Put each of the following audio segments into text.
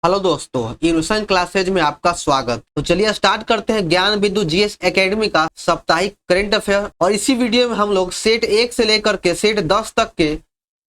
Hello दोस्तों, innovation classes में आपका स्वागत। तो चलिए स्टार्ट करते हैं ज्ञान बिंदु जीएस एकेडमी का साप्ताहिक करंट अफेयर। और इसी वीडियो में हम लोग सेट 1 से लेकर के सेट 10 तक के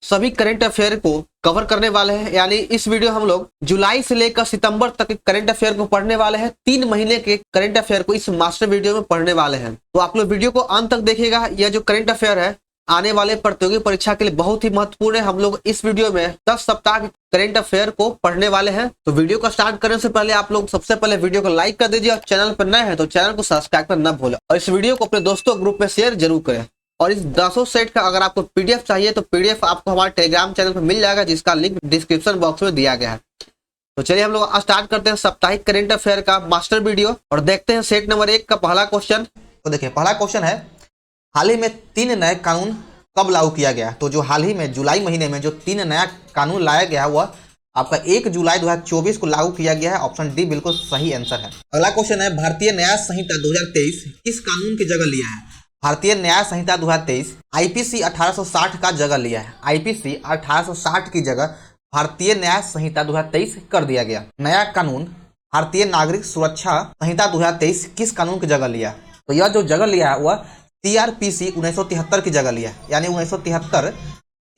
सभी करंट अफेयर को कवर करने वाले हैं। यानी इस वीडियो हम लोग जुलाई से लेकर सितंबर तक के करंट अफेयर को पढ़ने वाले हैं। 3 महीने के करंट अफेयर को इस मास्टर वीडियो में पढ़ने वाले हैं। तो आप लोग वीडियो को अंत तक देखिएगा। यह जो करंट अफेयर है आने वाले प्रतियोगी परीक्षा के लिए बहुत ही महत्वपूर्ण है। हम लोग इस वीडियो में 10 सप्ताह के करंट अफेयर को पढ़ने वाले हैं। तो वीडियो को स्टार्ट करने से पहले आप लोग सबसे पहले वीडियो को लाइक कर दीजिए और चैनल पर नए हैं तो चैनल को सब्सक्राइब करना न भूलें और इस वीडियो को अपने दोस्तों ग्रुप में शेयर जरूर करें। और इस 10 सेट का अगर आपको पीडीएफ चाहिए तो पीडीएफ आपको हमारे टेलीग्राम चैनल पर मिल जाएगा, जिसका लिंक डिस्क्रिप्शन बॉक्स में दिया गया है। तो चलिए हम लोग स्टार्ट करते हैं साप्ताहिक करंट अफेयर का मास्टर वीडियो और देखते हैं सेट नंबर 1 का पहला क्वेश्चन। तो देखिए पहला क्वेश्चन है, हाल ही में 3 नए कानून कब लागू किया गया? तो जो हाल ही में जुलाई महीने में जो 3 नया कानून लाया गया वह आपका 1 जुलाई 2024 को लागू किया गया है। ऑप्शन डी बिल्कुल सही आंसर है। अगला क्वेश्चन है, भारतीय न्याय संहिता 2023 किस कानून की जगह लिया है? भारतीय न्याय संहिता 2023 आईपीसी 1860 का जगह लिया है। आईपीसी 1860 की जगह भारतीय न्याय संहिता 2023 कर दिया गया। नया कानून भारतीय नागरिक सुरक्षा संहिता 2023 किस कानून की जगह लिया? तो यह जो जगह लिया है वह सीआरपीसी 1973 की जगह लिया, यानी 1973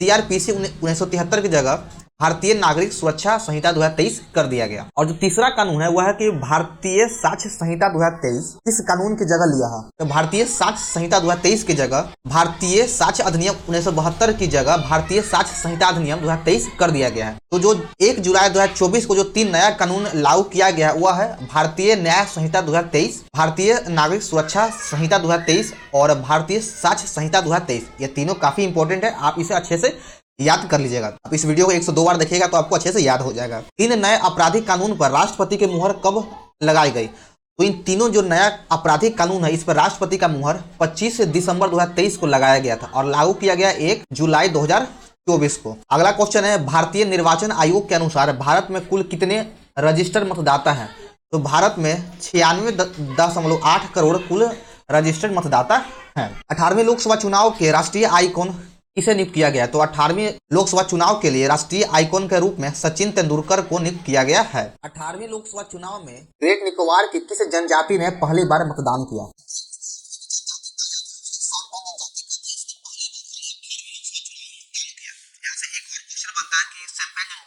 सीआरपीसी 1973 की जगह भारतीय नागरिक सुरक्षा संहिता 2023 कर दिया गया। और जो तीसरा कानून है वह है कि भारतीय साक्ष्य संहिता 2023 किस कानून की जगह लिया है? तो भारतीय साक्ष्य संहिता 2023 की जगह भारतीय साक्ष्य अधिनियम 1972 की जगह भारतीय साक्ष्य संहिता अधिनियम 2023 कर दिया गया है। तो जो 1 जुलाई 2024 को जो 3 नया कानून लागू किया गया वह है भारतीय न्याय संहिता 2023, भारतीय नागरिक सुरक्षा संहिता 2023 और भारतीय साक्ष्य संहिता 2023। ये तीनों काफी इंपॉर्टेंट है, आप इसे अच्छे से याद कर लीजिएगा। आप इस वीडियो को 102 बार देखिएगा तो आपको अच्छे से याद हो जाएगा। 3 नए आपराधिक कानून पर राष्ट्रपति की मुहर कब लगाई गई? तो इन तीनों जो नया आपराधिक कानून है इस पर राष्ट्रपति का मुहर 25 दिसंबर 2023 को लगाया गया था और लागू किया गया 1 जुलाई 2024 को। अगला क्वेश्चन है, भारतीय निर्वाचन आयोग के अनुसार भारत में कुल कितने रजिस्टर्ड मतदाता हैं? तो भारत में 96.8 करोड़ कुल रजिस्टर्ड मतदाता हैं। 18वें लोकसभा चुनाव के राष्ट्रीय आइकॉन किसे नियुक्त किया गया? तो 18वें लोकसभा चुनाव के लिए राष्ट्रीय आइकॉन के रूप में सचिन तेंदुलकर को नियुक्त किया गया है। 18वें लोकसभा चुनाव में ग्रेट निकोबार की किस जनजाति ने पहली बार मतदान किया?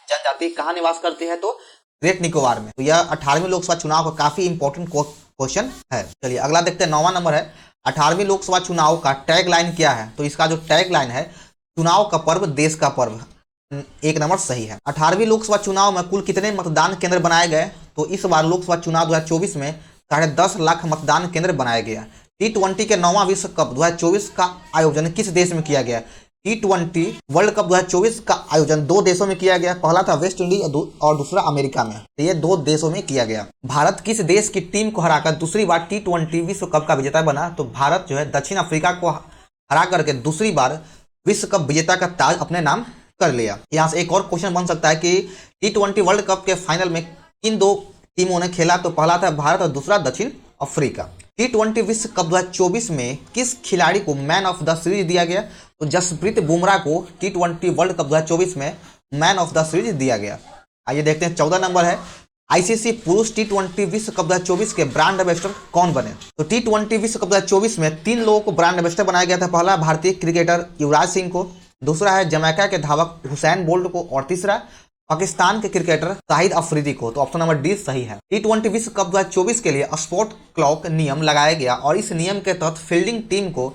जनजाति कहाँ निवास करती है? तो ग्रेट निकोबार में। तो यह 18वें लोकसभा चुनाव का काफी इंपॉर्टेंट क्वेश्चन है। चलिए अगला देखते हैं। 9वां नंबर है, 18वीं लोकसभा चुनाव का टैग लाइन क्या है? तो इसका जो टैग लाइन है, चुनाव का पर्व देश का पर्व। 1 नंबर सही है। 18वीं लोकसभा चुनाव में कुल कितने मतदान केंद्र बनाए गए? तो इस बार लोकसभा चुनाव 2024 में 10.5 लाख मतदान केंद्र बनाया गया। T20 के 9वां विश्व कप 2024 का आयोजन किस देश में किया गया? T20 वर्ल्ड कप 2024 का आयोजन 2 देशों में किया गया। पहला था वेस्ट इंडीज और दूसरा अमेरिका में। तो ये 2 देशों में किया गया। भारत किस देश की टीम को हराकर दूसरी बार T20 विश्व कप का विजेता बना? तो भारत जो है दक्षिण अफ्रीका को हरा करके दूसरी बार विश्व कप विजेता का ताज अपने नाम कर लिया। यहाँ से एक और क्वेश्चन बन सकता है कि T20 वर्ल्ड कप के फाइनल में किन 2 टीमों ने खेला? तो पहला था भारत और दूसरा दक्षिण अफ्रीका। T20 विश्व कप 2024 में किस खिलाड़ी को मैन ऑफ द सीरीज दिया गया? तो जसप्रीत बुमराह को T20 वर्ल्ड कप 2024 में मैन ऑफ द सीरीज दिया गया। आइए देखते हैं। 14 नंबर है, आईसीसी पुरुष T20 विश्व कप 2024 के ब्रांड एम्बेसडर कौन बने? तो T20 विश्व कप 2024 में 3 लोगों को ब्रांड एम्बेसडर बनाया गया था। पहला भारतीय क्रिकेटर युवराज सिंह को, दूसरा है जमैका के धावक हुसैन बोल्ट को और तीसरा पाकिस्तान के क्रिकेटर शाहिद अफरीदी को। तो ऑप्शन नंबर डी सही है। T20 विश्व कप 2024 के लिए स्पॉट क्लॉक नियम लगाया गया और इस नियम के तहत फील्डिंग टीम को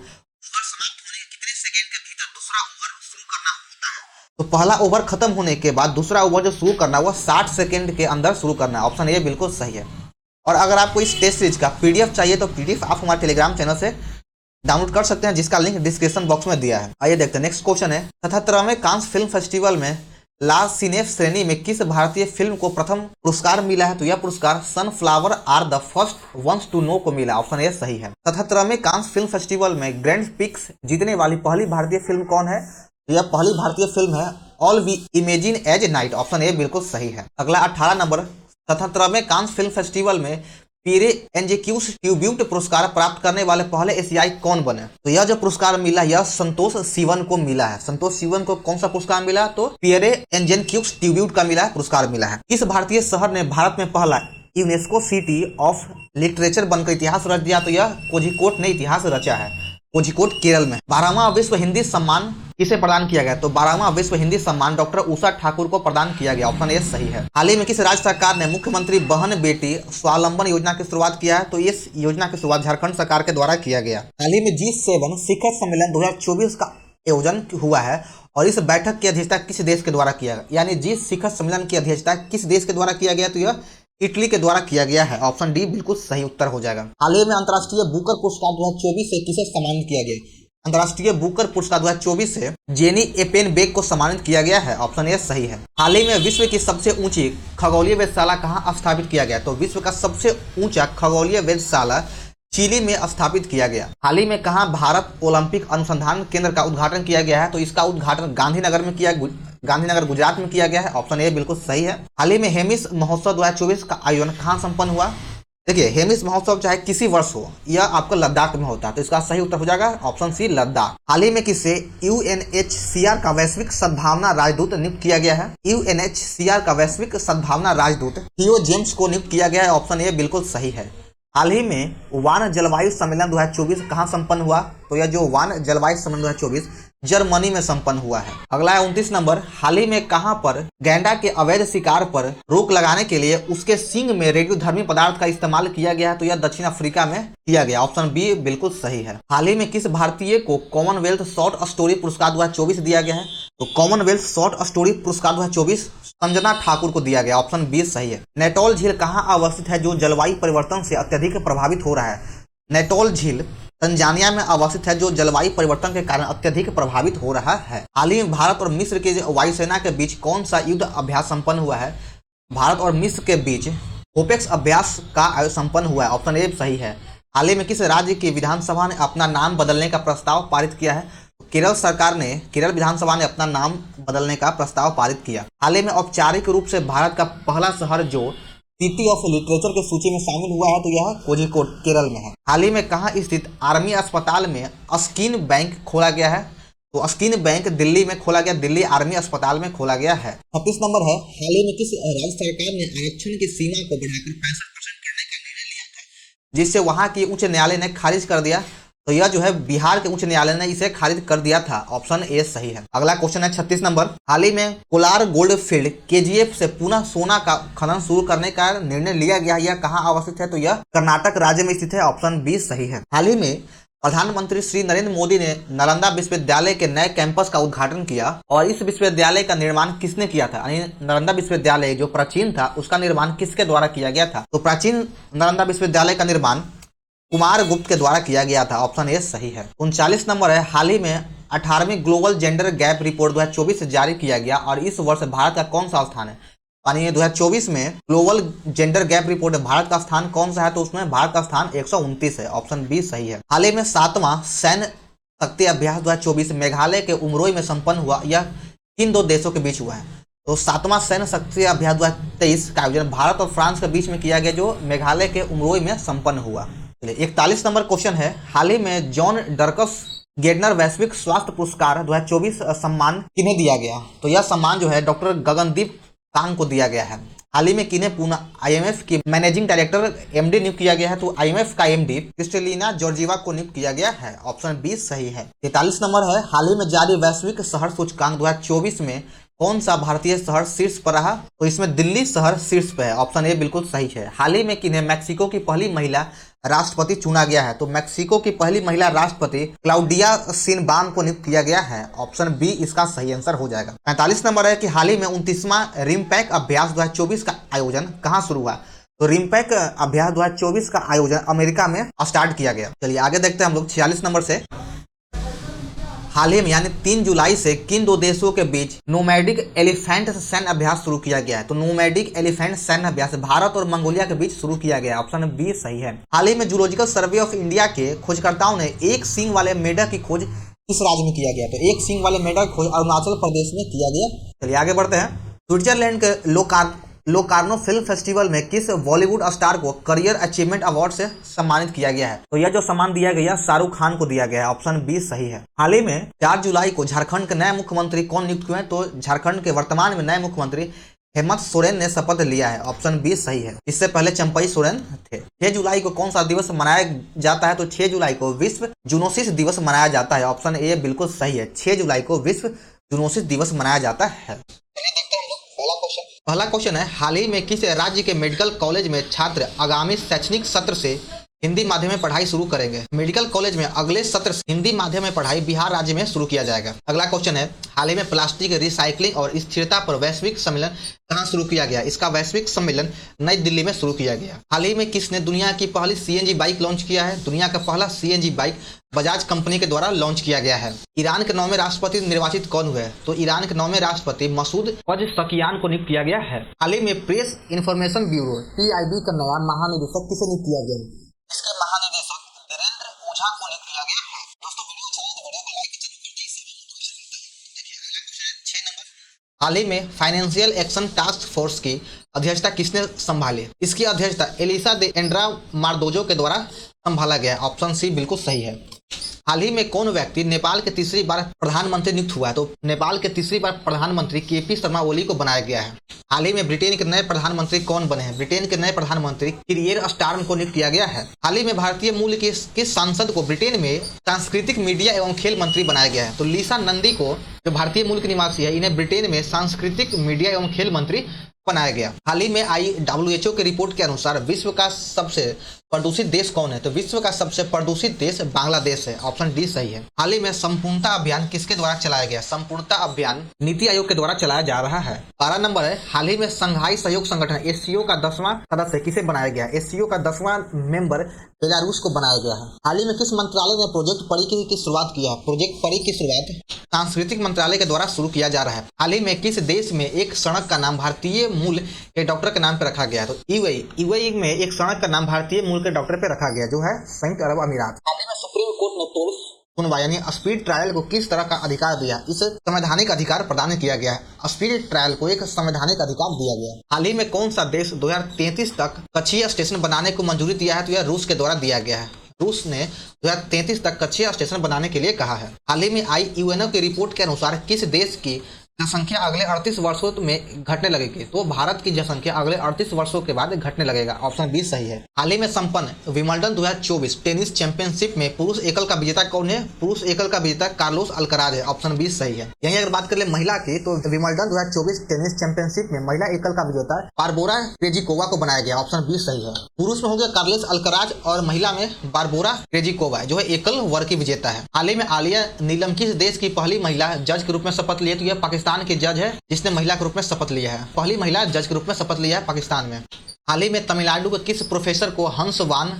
तो पहला ओवर खत्म होने के बाद दूसरा ओवर जो शुरू करना है वह 60 सेकंड के अंदर शुरू करना है। ऑप्शन ए बिल्कुल सही है। और अगर आपको इस टेस्ट सीरीज का पीडीएफ चाहिए तो पीडीएफ आप हमारे टेलीग्राम चैनल से डाउनलोड कर सकते हैं, जिसका लिंक डिस्क्रिप्शन बॉक्स में दिया है। आइए देखते हैं। नेक्स्ट क्वेश्चन है, 77वें कांस फिल्म फेस्टिवल में ला सिनेफ श्रेणी में किस भारतीय फिल्म को प्रथम पुरस्कार मिला है? तो यह पुरस्कार sunflower are the first ones to know को मिला। ऑप्शन ए सही है। 77वें कांस फिल्म फेस्टिवल में ग्रैंड पिक्स जीतने वाली पहली भारतीय फिल्म कौन है? यह पहली भारतीय फिल्म है all we imagine as a night. Option A बिल्कुल सही है। अगला 18 नंबर, 77वें कांस फिल्म फेस्टिवल में पियरे एंजेक्यूस ट्यूब्यूट पुरस्कार प्राप्त करने वाले पहले एशियाई कौन बने? तो यह जो पुरस्कार मिला यह संतोष सिवन को मिला है। संतोष सिवन को कौन सा पुरस्कार मिला? तो पियरे एंजेक्यूस ट्यूब्यूट का मिला है, पुरस्कार मिला है। किस भारतीय शहर ने भारत में पहला यूनेस्को सिटी ऑफ लिटरेचर बनकर इतिहास रच दिया? तो यह कोझिकोड ने इतिहास रचा है, कोझिकोड केरल में। 12वां विश्व हिंदी सम्मान किसे प्रदान किया गया? तो 12वां विश्व हिंदी सम्मान डॉक्टर उषा ठाकुर को प्रदान किया गया। ऑप्शन ए सही है। हाल ही में किस राज्य सरकार ने मुख्यमंत्री बहन बेटी स्वावलंबन योजना की शुरुआत किया है? तो इस योजना की शुरुआत झारखंड सरकार के द्वारा किया गया। हाल ही में G7 शिखर सम्मेलन 2024 का आयोजन हुआ है और इस बैठक की अध्यक्षता किस देश के द्वारा किया गया? यानी जी शिखर सम्मेलन की अध्यक्षता किस देश के द्वारा किया गया? तो यह इटली के द्वारा किया गया है। ऑप्शन डी बिल्कुल सही उत्तर हो जाएगा। हाल ही में अंतर्राष्ट्रीय बुकर पुरस्कार 2024 से किसे सम्मानित किया गया? अंतर्राष्ट्रीय बुकर पुरस्कार 2024 से जेनी एपेन बेग को सम्मानित किया गया है। ऑप्शन ए सही है। हाल ही में विश्व की सबसे ऊंची खगोलीय वेधशाला कहाँ स्थापित किया गया? तो विश्व का सबसे ऊंचा खगोलीय वेधशाला चिली में स्थापित किया गया। हाल ही में कहाँ भारत ओलंपिक अनुसंधान केंद्र का उद्घाटन किया गया है? तो इसका उद्घाटन गांधीनगर में किया, गांधीनगर गुजरात में किया गया है। ऑप्शन ए बिल्कुल सही है। हाल ही में हेमिस महोत्सव 2024 का आयोजन कहाँ संपन्न हुआ? देखिए हेमिस महोत्सव चाहे किसी वर्ष हो, यह आपका लद्दाख में होता है, तो इसका सही उत्तर हो जाएगा ऑप्शन सी लद्दाख। हाल ही में किसे UNHCR का वैश्विक सद्भावना राजदूत नियुक्त किया गया है? UNHCR का वैश्विक सद्भावना राजदूत थियो जेम्स को नियुक्त किया गया है। ऑप्शन ए बिल्कुल सही है। हाल ही में वान जलवायु सम्मेलन 2024 कहाँ संपन्न हुआ? तो यह जो वान जलवायु सम्मेलन 2024 जर्मनी में संपन्न हुआ है। अगला है 29 नंबर। हाल ही में कहां पर गैंडा के अवैध शिकार पर रोक लगाने के लिए उसके सींग में रेडियोधर्मी पदार्थ का इस्तेमाल किया गया है? तो यह दक्षिण अफ्रीका में किया गया। ऑप्शन बी बिल्कुल सही है। हाल ही में किस भारतीय को कॉमनवेल्थ शॉर्ट स्टोरी पुरस्कार 2024 दिया गया है? तो कॉमनवेल्थ शॉर्ट स्टोरी पुरस्कार 2024 संजना ठाकुर को दिया गया। ऑप्शन बी सही है। नैटोल झील कहाँ अवस्थित है जो जलवायु परिवर्तन से अत्यधिक प्रभावित हो रहा है? नैटोल झील तंजानिया में अवस्थित है जो जलवायु परिवर्तन के कारण अत्यधिक प्रभावित हो रहा है। हाल ही में भारत और मिस्र के वायुसेना के बीच कौन सा युद्ध अभ्यास संपन्न हुआ है? भारत और मिस्र के बीच होपेक्स अभ्यास का संपन्न हुआ है। ऑप्शन ए सही है। हाल ही में किस राज्य की विधानसभा ने अपना नाम बदलने का प्रस्ताव पारित किया है? केरल सरकार ने, केरल विधानसभा ने अपना नाम बदलने का प्रस्ताव पारित किया। हाल ही में औपचारिक रूप से भारत का पहला शहर जो सिटी ऑफ लिटरेचर के सूची में शामिल हुआ है तो यह कोझिकोड केरल में है। हाल ही में कहाँ स्थित आर्मी अस्पताल में स्किन बैंक खोला गया है? तो स्किन बैंक दिल्ली में खोला गया, दिल्ली आर्मी अस्पताल में खोला गया है। 36 नंबर है। हाल ही में किस राज्य सरकार ने आरक्षण की सीमा को बढ़ाकर 65% करने का निर्णय लिया था, जिससे वहां की उच्च न्यायालय ने खारिज कर दिया? तो यह जो है बिहार के उच्च न्यायालय ने इसे खारिज कर दिया था। ऑप्शन ए सही है। अगला क्वेश्चन है 36 नंबर। हाल ही में कोलार गोल्ड फील्ड KGF से पुनः सोना का खनन शुरू करने का निर्णय लिया गया। यह कहाँ अवस्थित है? तो यह कर्नाटक राज्य में स्थित है। ऑप्शन बी सही है। हाल ही में प्रधानमंत्री श्री नरेंद्र मोदी ने नालंदा विश्वविद्यालय के नए कैंपस का उद्घाटन किया और इस विश्वविद्यालय का निर्माण किसने किया था? यानी नालंदा विश्वविद्यालय जो प्राचीन था उसका निर्माण किसके द्वारा किया गया था? तो प्राचीन नालंदा विश्वविद्यालय का निर्माण कुमार गुप्त के द्वारा किया गया था। ऑप्शन ए सही है। 39 नंबर है। हाल ही में 18वीं ग्लोबल जेंडर गैप रिपोर्ट 2024 से जारी किया गया और इस वर्ष भारत का कौन सा स्थान है? यानी 2024 में ग्लोबल जेंडर गैप रिपोर्ट में भारत का स्थान कौन सा है? तो उसमें भारत का स्थान 129 है। ऑप्शन बी सही है। हाल ही में 7वां सैन्य शक्ति अभ्यास 2024 मेघालय के उमरोई में संपन्न हुआ। यह किन दो देशों के बीच हुआ है? तो 7वां सैन्य शक्ति अभ्यास 2023 का आयोजन भारत और फ्रांस के बीच में किया गया जो मेघालय के उमरोई में संपन्न हुआ। 41 नंबर क्वेश्चन है। हाल ही में जॉन डर्कस गेडनर वैश्विक स्वास्थ्य पुरस्कार 2024 सम्मान किन्हें दिया गया? तो यह सम्मान जो है डॉक्टर गगनदीप कांग को दिया गया है। हाल ही में किन्हें पुणे IMF की मैनेजिंग डायरेक्टर MD नियुक्त किया गया है? तो IMF का MD क्रिस्टेलिना जॉर्जिवा को नियुक्त किया गया है। ऑप्शन बी सही है। 43 नंबर है। हाल ही में जारी वैश्विक शहर सूचकांक 2024 में कौन सा भारतीय शहर शीर्ष पर रहा? तो इसमें दिल्ली शहर शीर्ष पे है। ऑप्शन ए बिल्कुल सही है। हाल ही में किन्हें मैक्सिको की पहली महिला राष्ट्रपति चुना गया है? तो मैक्सिको की पहली महिला राष्ट्रपति क्लाउडिया शिनबाम को नियुक्त किया गया है। ऑप्शन बी इसका सही आंसर हो जाएगा। 45 नंबर है कि हाल ही में 29वां रिमपैक अभ्यास 2024 का आयोजन कहाँ शुरू हुआ? तो रिमपैक अभ्यास 2024 का आयोजन अमेरिका में स्टार्ट किया गया। चलिए आगे देखते हैं हम लोग 46 नंबर से। हाल ही में यानी 3 जुलाई से किन दो देशों के बीच नोमैडिक एलिफेंट सैन्य अभ्यास शुरू किया गया है? तो नोमैडिक एलिफेंट सैन्य अभ्यास भारत और मंगोलिया के बीच शुरू किया गया। ऑप्शन बी सही है। हाल ही में जूलॉजिकल सर्वे ऑफ इंडिया के खोजकर्ताओं ने एक सींग वाले मेढक की खोज किस राज्य में किया गया? तो एक सींग वाले मेढक खोज अरुणाचल प्रदेश में किया गया। चलिए आगे बढ़ते हैं। स्विट्जरलैंड के लोकार्नो फिल्म फेस्टिवल में किस बॉलीवुड स्टार को करियर अचीवमेंट अवार्ड से सम्मानित किया गया है? तो यह जो सम्मान दिया गया शाहरुख खान को दिया गया है। ऑप्शन बी सही है। हाल ही में 4 जुलाई को झारखंड के नए मुख्यमंत्री कौन नियुक्त हुए हैं? तो झारखंड के वर्तमान में नए मुख्यमंत्री हेमंत सोरेन ने शपथ लिया है। ऑप्शन बी सही है। इससे पहले चंपई सोरेन थे। 6 जुलाई को कौन सा दिवस मनाया जाता है? तो 6 जुलाई को विश्व जूनोसिस दिवस मनाया जाता है। ऑप्शन ए बिल्कुल सही है। 6 जुलाई को विश्व जूनोसिस दिवस मनाया जाता है। पहला क्वेश्चन है, हाल ही में किस राज्य के मेडिकल कॉलेज में छात्र आगामी शैक्षणिक सत्र से हिंदी माध्यम में पढ़ाई शुरू करेंगे? मेडिकल कॉलेज में अगले सत्र से हिंदी माध्यम में पढ़ाई बिहार राज्य में शुरू किया जाएगा। अगला क्वेश्चन है, हाल ही में प्लास्टिक रिसाइकलिंग और स्थिरता पर वैश्विक सम्मेलन कहाँ शुरू किया गया? इसका वैश्विक सम्मेलन नई दिल्ली में शुरू किया गया। हाल ही में किसने दुनिया की पहली सीएनजी बाइक लॉन्च किया है? दुनिया का पहला सीएनजी बाइक बजाज कंपनी के द्वारा लॉन्च किया गया है। ईरान के 9वें राष्ट्रपति निर्वाचित कौन हुए? तो ईरान के 9वें राष्ट्रपति मसूद पज़ेश्कियान को नियुक्त किया गया है। हाल ही में प्रेस इंफॉर्मेशन ब्यूरो PIB का नया महानिदेशक किसे नियुक्त किया गया है? इसके महानिदेशक वीरेंद्र ओझा को नियुक्त किया गया है। दोस्तों वीडियो अच्छा लगे तो वीडियो को लाइक कीजिए। 6 नंबर, हाल ही में फाइनेंशियल एक्शन टास्क फोर्स की अध्यक्षता किसने संभाली? इसकी अध्यक्षता एलिसा दे एंड्रा मार्दोजो के द्वारा संभाला गया। ऑप्शन सी बिल्कुल सही है। हाल ही में कौन व्यक्ति नेपाल के तीसरी बार प्रधानमंत्री नियुक्त हुआ है? तो नेपाल के तीसरी बार प्रधानमंत्री KP शर्मा ओली को बनाया गया है। हाल ही में ब्रिटेन के नए प्रधानमंत्री कौन बने हैं? ब्रिटेन के नए प्रधानमंत्री किरियर स्टारम को नियुक्त किया गया है। हाल ही में भारतीय मूल के सांसद को ब्रिटेन में सांस्कृतिक मीडिया एवं खेल मंत्री बनाया गया है। तो लीसा नंदी को, जो भारतीय मूल की निवासी है, इन्हें ब्रिटेन में सांस्कृतिक मीडिया एवं खेल मंत्री बनाया गया। हाल ही में WHO की रिपोर्ट के अनुसार विश्व का सबसे प्रदूषित देश कौन है? तो विश्व का सबसे प्रदूषित देश बांग्लादेश है। ऑप्शन डी सही है। हाल ही में संपूर्णता अभियान किसके द्वारा चलाया गया? संपूर्णता अभियान नीति आयोग के द्वारा चलाया जा रहा है। 12 नंबर है, हाल ही में संघाई सहयोग संगठन SCO का 10वां सदस्य किसे बनाया गया? SCO का 10वां मेंबर बेलारूस को बनाया गया है। हाल ही में किस मंत्रालय ने प्रोजेक्ट परी की शुरुआत किया है? प्रोजेक्ट परी की शुरुआत सांस्कृतिक मंत्रालय के द्वारा शुरू किया जा रहा है। हाल ही में किस देश में एक सड़क का नाम भारतीय मूल के डॉक्टर के नाम पर रखा गया? तो UAE में एक सड़क का नाम भारतीय मूल के डॉक्टर पे रखा गया, जो है संयुक्त अरब अमीरात। हाल ही में सुप्रीम कोर्ट ने टोल सुनवाई यानी स्पीड ट्रायल को किस तरह का अधिकार दिया? इस संवैधानिक अधिकार प्रदान किया गया है। स्पीड ट्रायल को एक संवैधानिक अधिकार दिया गया। हाल ही में कौन सा देश 2033 तक कक्षीय स्टेशन बनाने को मंजूरी दिया है? तो यह रूस के द्वारा दिया गया है। रूस ने 2033 तक कक्षीय स्टेशन बनाने के लिए कहा है। हाल ही में UNO की रिपोर्ट के अनुसार किस देश की जनसंख्या अगले 38 वर्षों में घटने लगेगी? तो भारत की जनसंख्या अगले 38 वर्षों के बाद घटने लगेगा। ऑप्शन बी सही है। हाल ही में संपन्न विंबलडन 2024 टेनिस चैंपियनशिप में पुरुष एकल का विजेता कौन है? पुरुष एकल का विजेता कार्लोस अल्कराज है। ऑप्शन बी सही है। यहीं अगर बात कर ले महिला की, तो विंबलडन 2024 टेनिस चैंपियनशिप में महिला एकल का विजेता बारबोरा क्रेजिकोवा को बनाया गया। ऑप्शन बी सही है। पुरुष में हो गया कार्लोस अल्कराज और महिला में बारबोरा क्रेजिकोवा, जो है एकल वर्ग की विजेता है। हाल ही में आलिया नीलम किस देश की पहली महिला जज के रूप में शपथ ली? तो यह पाकिस्तान के जज है जिसने महिला के रूप में शपथ लिया है। पहली महिला जज के रूप में शपथ लिया है पाकिस्तान में। हाल ही में तमिलनाडु के किस प्रोफेसर को हंस वान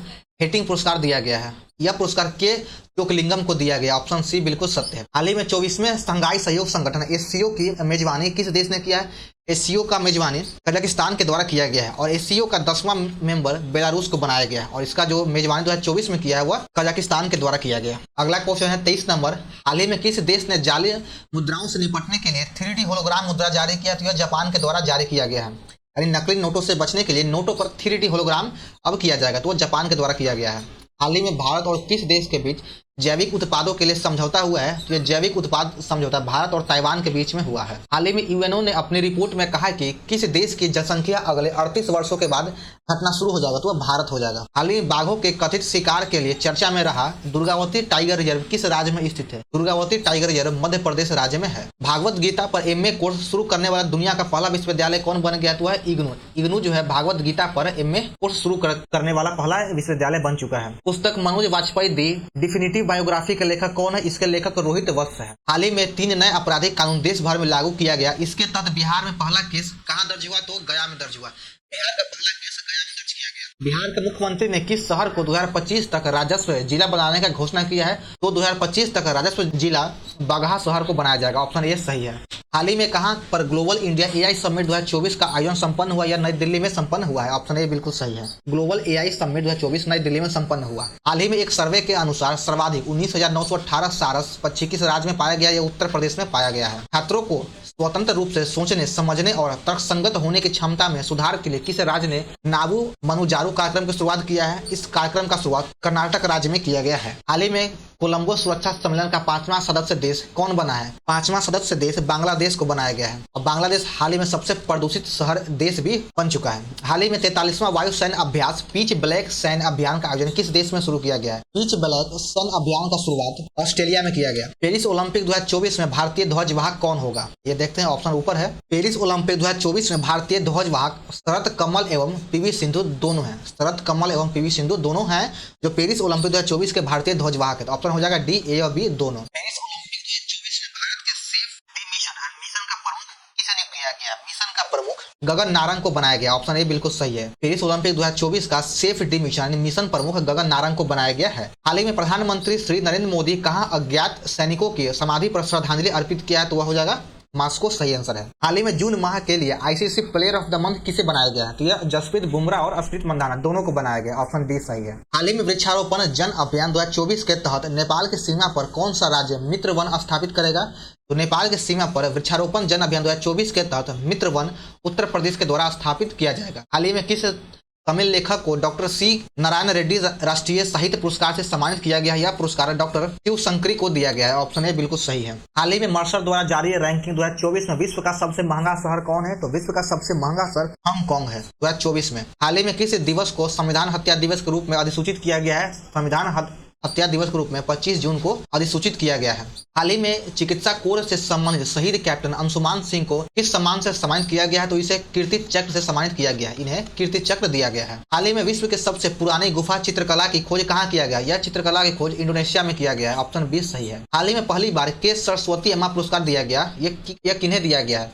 हेटिंग पुरस्कार दिया गया है? यह पुरस्कार के चोकलिंगम को दिया गया। ऑप्शन सी बिल्कुल सत्य है। हाल ही में 24वें संघाई सहयोग संगठन SCO की मेजबानी किस देश ने किया है? SCO का मेजबानी कजाकिस्तान के द्वारा किया गया है और SCO का 10वां मेंबर बेलारूस को बनाया गया है और इसका जो मेजबानी 2024 में किया है वह कजाकिस्तान के द्वारा किया गया। अगला क्वेश्चन है 23 नंबर, हाल ही में किस देश ने जाली मुद्राओं से निपटने के लिए 3D होलोग्राम मुद्रा जारी किया? तो यह जापान के द्वारा जारी किया गया है। यानी नकली नोटों से बचने के लिए नोटों पर 3D होलोग्राम अब किया जाएगा, तो वह जापान के द्वारा किया गया है। हाल ही में भारत और किस देश के बीच जैविक उत्पादों के लिए समझौता हुआ है? तो यह जैविक उत्पाद समझौता भारत और ताइवान के बीच में हुआ है। हाल ही में UNO ने अपनी रिपोर्ट में कहा कि किस देश की जनसंख्या अगले 38 वर्षों के बाद घटना शुरू हो जाएगा? तो वह भारत हो जाएगा। हाल ही में बाघों के कथित शिकार के लिए चर्चा में रहा दुर्गावती टाइगर रिजर्व किस राज्य में स्थित है? दुर्गावती टाइगर रिजर्व मध्य प्रदेश राज्य में है। भागवत गीता पर MA कोर्स शुरू करने वाला दुनिया का पहला विश्वविद्यालय कौन बन गया? तो है इग्नू। इग्नू जो है भागवत गीता पर MA कोर्स शुरू करने वाला पहला विश्वविद्यालय बन चुका है। पुस्तक मनोज वाजपेयी दी डिफिनिटिव बायोग्राफी के लेखक कौन है? इसके लेखक रोहित वत्स है। हाल ही में 3 नए आपराधिक कानून देश भर में लागू किया गया। इसके तहत बिहार में पहला केस कहां दर्ज हुआ? तो गया में दर्ज हुआ। बिहार का पहला केस गया में दर्ज किया गया। बिहार के मुख्यमंत्री ने किस शहर को 2025 तक राजस्व जिला बनाने का घोषणा किया है? तो 2025 तक राजस्व जिला बगहा शहर को बनाया जाएगा। ऑप्शन ए सही है। हाल ही में कहां पर ग्लोबल इंडिया AI समिट 2024 का आयोजन संपन्न हुआ? या नई दिल्ली में संपन्न हुआ है? ऑप्शन ए बिल्कुल सही है। ग्लोबल AI समिट 2024 नई दिल्ली में संपन्न हुआ। हाल ही में एक सर्वे के अनुसार सर्वाधिक सर्वाधिक 19,918 सारस 25 राज्य में पाया गया। यह उत्तर प्रदेश में पाया गया है। छात्रों को स्वतंत्र रूप से सोचने, समझने और तर्कसंगत होने की क्षमता में सुधार के लिए किस राज्य ने नाबू मनुजारू कार्यक्रम की शुरुआत किया है? इस कार्यक्रम का शुरुआत कर्नाटक राज्य में किया गया है। हाल ही में कोलंबो सुरक्षा सम्मेलन का 5वां सदस्य देश कौन बना है? 5वां सदस्य देश बांग्लादेश को बनाया गया है और बांग्लादेश हाल ही में सबसे प्रदूषित शहर देश भी बन चुका है। हाल ही में 43वां वायु सैन्य अभ्यास पिच ब्लैक सैन्य अभियान का आयोजन किस देश में शुरू किया गया है? पिच ब्लैक सैन्य अभियान का शुरुआत ऑस्ट्रेलिया में किया गया। पेरिस ओलंपिक 2024 में भारतीय ध्वजवाहक कौन होगा? ये देखते हैं, ऑप्शन ऊपर है। पेरिस ओलंपिक 2024 में भारतीय ध्वजवाहक शरत कमल एवं पीवी सिंधु दोनों हैं। शरत कमल एवं पीवी सिंधु दोनों हैं जो पेरिस ओलंपिक 2024 के भारतीय ध्वजवाहक है। तो ऑप्शन हो जाएगा डी, ए और बी दोनों। पेरिस ओलंपिक 2024 में भारत के सेफ डी मिशन का प्रमुख किसे नियुक्त किया गया? मिशन का प्रमुख गगन नारंग को बनाया गया। ऑप्शन ए बिल्कुल सही है। पेरिस ओलंपिक 2024 का सेफ डी मिशन प्रमुख गगन नारंग को बनाया गया है। हाल ही में प्रधानमंत्री श्री नरेंद्र मोदी कहां अज्ञात सैनिकों की समाधि पर श्रद्धांजलि अर्पित किया है? तो वह हो जाएगा मास्को, सही आंसर है। हाल ही में जून माह के लिए ICC player of the month किसे बनाया गया है? तो यह जसप्रीत बुमराह और स्मृति मंदाना दोनों को बनाया गया। ऑप्शन डी सही है। हाल ही में वृक्षारोपण जन अभियान 2024 के तहत नेपाल की सीमा पर कौन सा राज्य मित्र वन स्थापित करेगा? तो नेपाल की सीमा पर वृक्षारोपण जन अभियान 2024 के तहत मित्र वन उत्तर प्रदेश के द्वारा स्थापित किया जाएगा। हाल ही में किस तमिल लेखक को डॉक्टर सी नारायण रेड्डी राष्ट्रीय साहित्य पुरस्कार से सम्मानित किया गया है? यह पुरस्कार डॉक्टर शिव शंकरी को दिया गया है। ऑप्शन ए बिल्कुल सही है। हाल ही में मर्सर द्वारा जारी रैंकिंग 2024 में विश्व का सबसे महंगा शहर कौन है? तो विश्व का सबसे महंगा शहर हांगकांग है 2024 में। हाल ही में किस दिवस को संविधान हत्या दिवस के रूप में अधिसूचित किया गया है? संविधान हत्या दिवस के रूप में 25 जून को अधिसूचित किया गया है। हाल ही में चिकित्सा कोर्स से संबंधित शहीद कैप्टन अंशुमान सिंह को किस सम्मान से सम्मानित किया गया है? तो इसे कीर्ति चक्र से सम्मानित किया गया है। इन्हें कीर्ति चक्र दिया गया है। हाल ही में विश्व के सबसे पुरानी गुफा चित्रकला की खोज कहाँ किया गया? यह चित्रकला की खोज इंडोनेशिया में किया गया है। ऑप्शन बी सही है। हाल ही में पहली बार के सरस्वती अम्मा पुरस्कार दिया गया। यह किन्हें दिया गया है?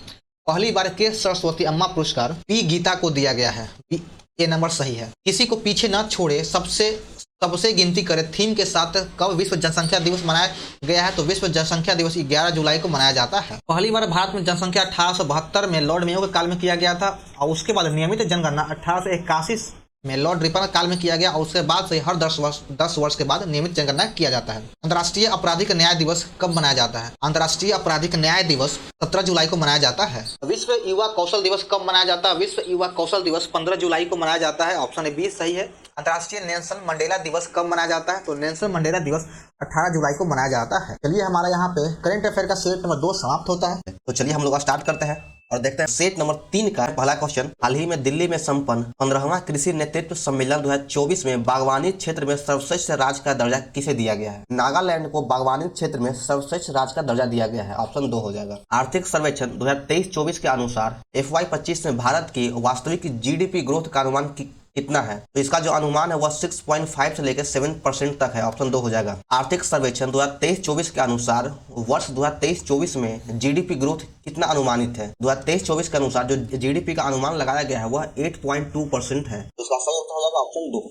पहली बार के सरस्वती अम्मा पुरस्कार पी गीता को दिया गया है। ये नंबर सही है। किसी को पीछे न छोड़े, सबसे गिनती करे थीम के साथ कब विश्व जनसंख्या दिवस मनाया गया है? तो विश्व जनसंख्या दिवस 11 जुलाई को मनाया जाता है। पहली बार भारत में जनसंख्या 1872 में लॉर्ड मेयो के काल में किया गया था और उसके बाद नियमित जनगणना 1881 में लॉर्ड रिपन काल में किया गया और उसके बाद से हर 10 वर्ष के बाद नियमित जनगणना किया जाता है। अंतर्राष्ट्रीय आपराधिक न्याय दिवस कब मनाया जाता है? अंतर्राष्ट्रीय आपराधिक न्याय दिवस 17 जुलाई को मनाया जाता है। विश्व युवा कौशल दिवस कब मनाया जाता है? विश्व युवा कौशल दिवस 15 जुलाई को मनाया जाता है। ऑप्शन ए बी सही है। अंतर्राष्ट्रीय नेल्सन मंडेला दिवस कब मनाया जाता है? तो नेल्सन मंडेला दिवस 18 जुलाई को मनाया जाता है। चलिए हमारा यहाँ पे करंट अफेयर का सेट नंबर 2 समाप्त होता है। तो चलिए हम लोग स्टार्ट करते हैं और देखते हैं सेट नंबर 3 का पहला क्वेश्चन। हाल ही में दिल्ली में संपन्न 15वां कृषि नेतृत्व सम्मेलन 2024 में बागवानी क्षेत्र में सर्वश्रेष्ठ राज्य का दर्जा किसे दिया गया है? नागालैंड को बागवानी क्षेत्र में सर्वश्रेष्ठ राज्य का दर्जा दिया गया है। ऑप्शन 2 हो जाएगा। आर्थिक सर्वेक्षण 2023-24 के अनुसार FY25 में भारत की वास्तविक GDP ग्रोथ का अनुमान कितना है? तो इसका जो अनुमान है वह 6.5 से लेकर 7% तक है। ऑप्शन 2 हो जाएगा। आर्थिक सर्वेक्षण 2023-24 के अनुसार वर्ष 2023-24 में GDP ग्रोथ कितना अनुमानित है? 2023-24 के अनुसार जो GDP का अनुमान लगाया गया है वह 8.2% है। तो इसका सही उत्तर हो जाएगा ऑप्शन 2।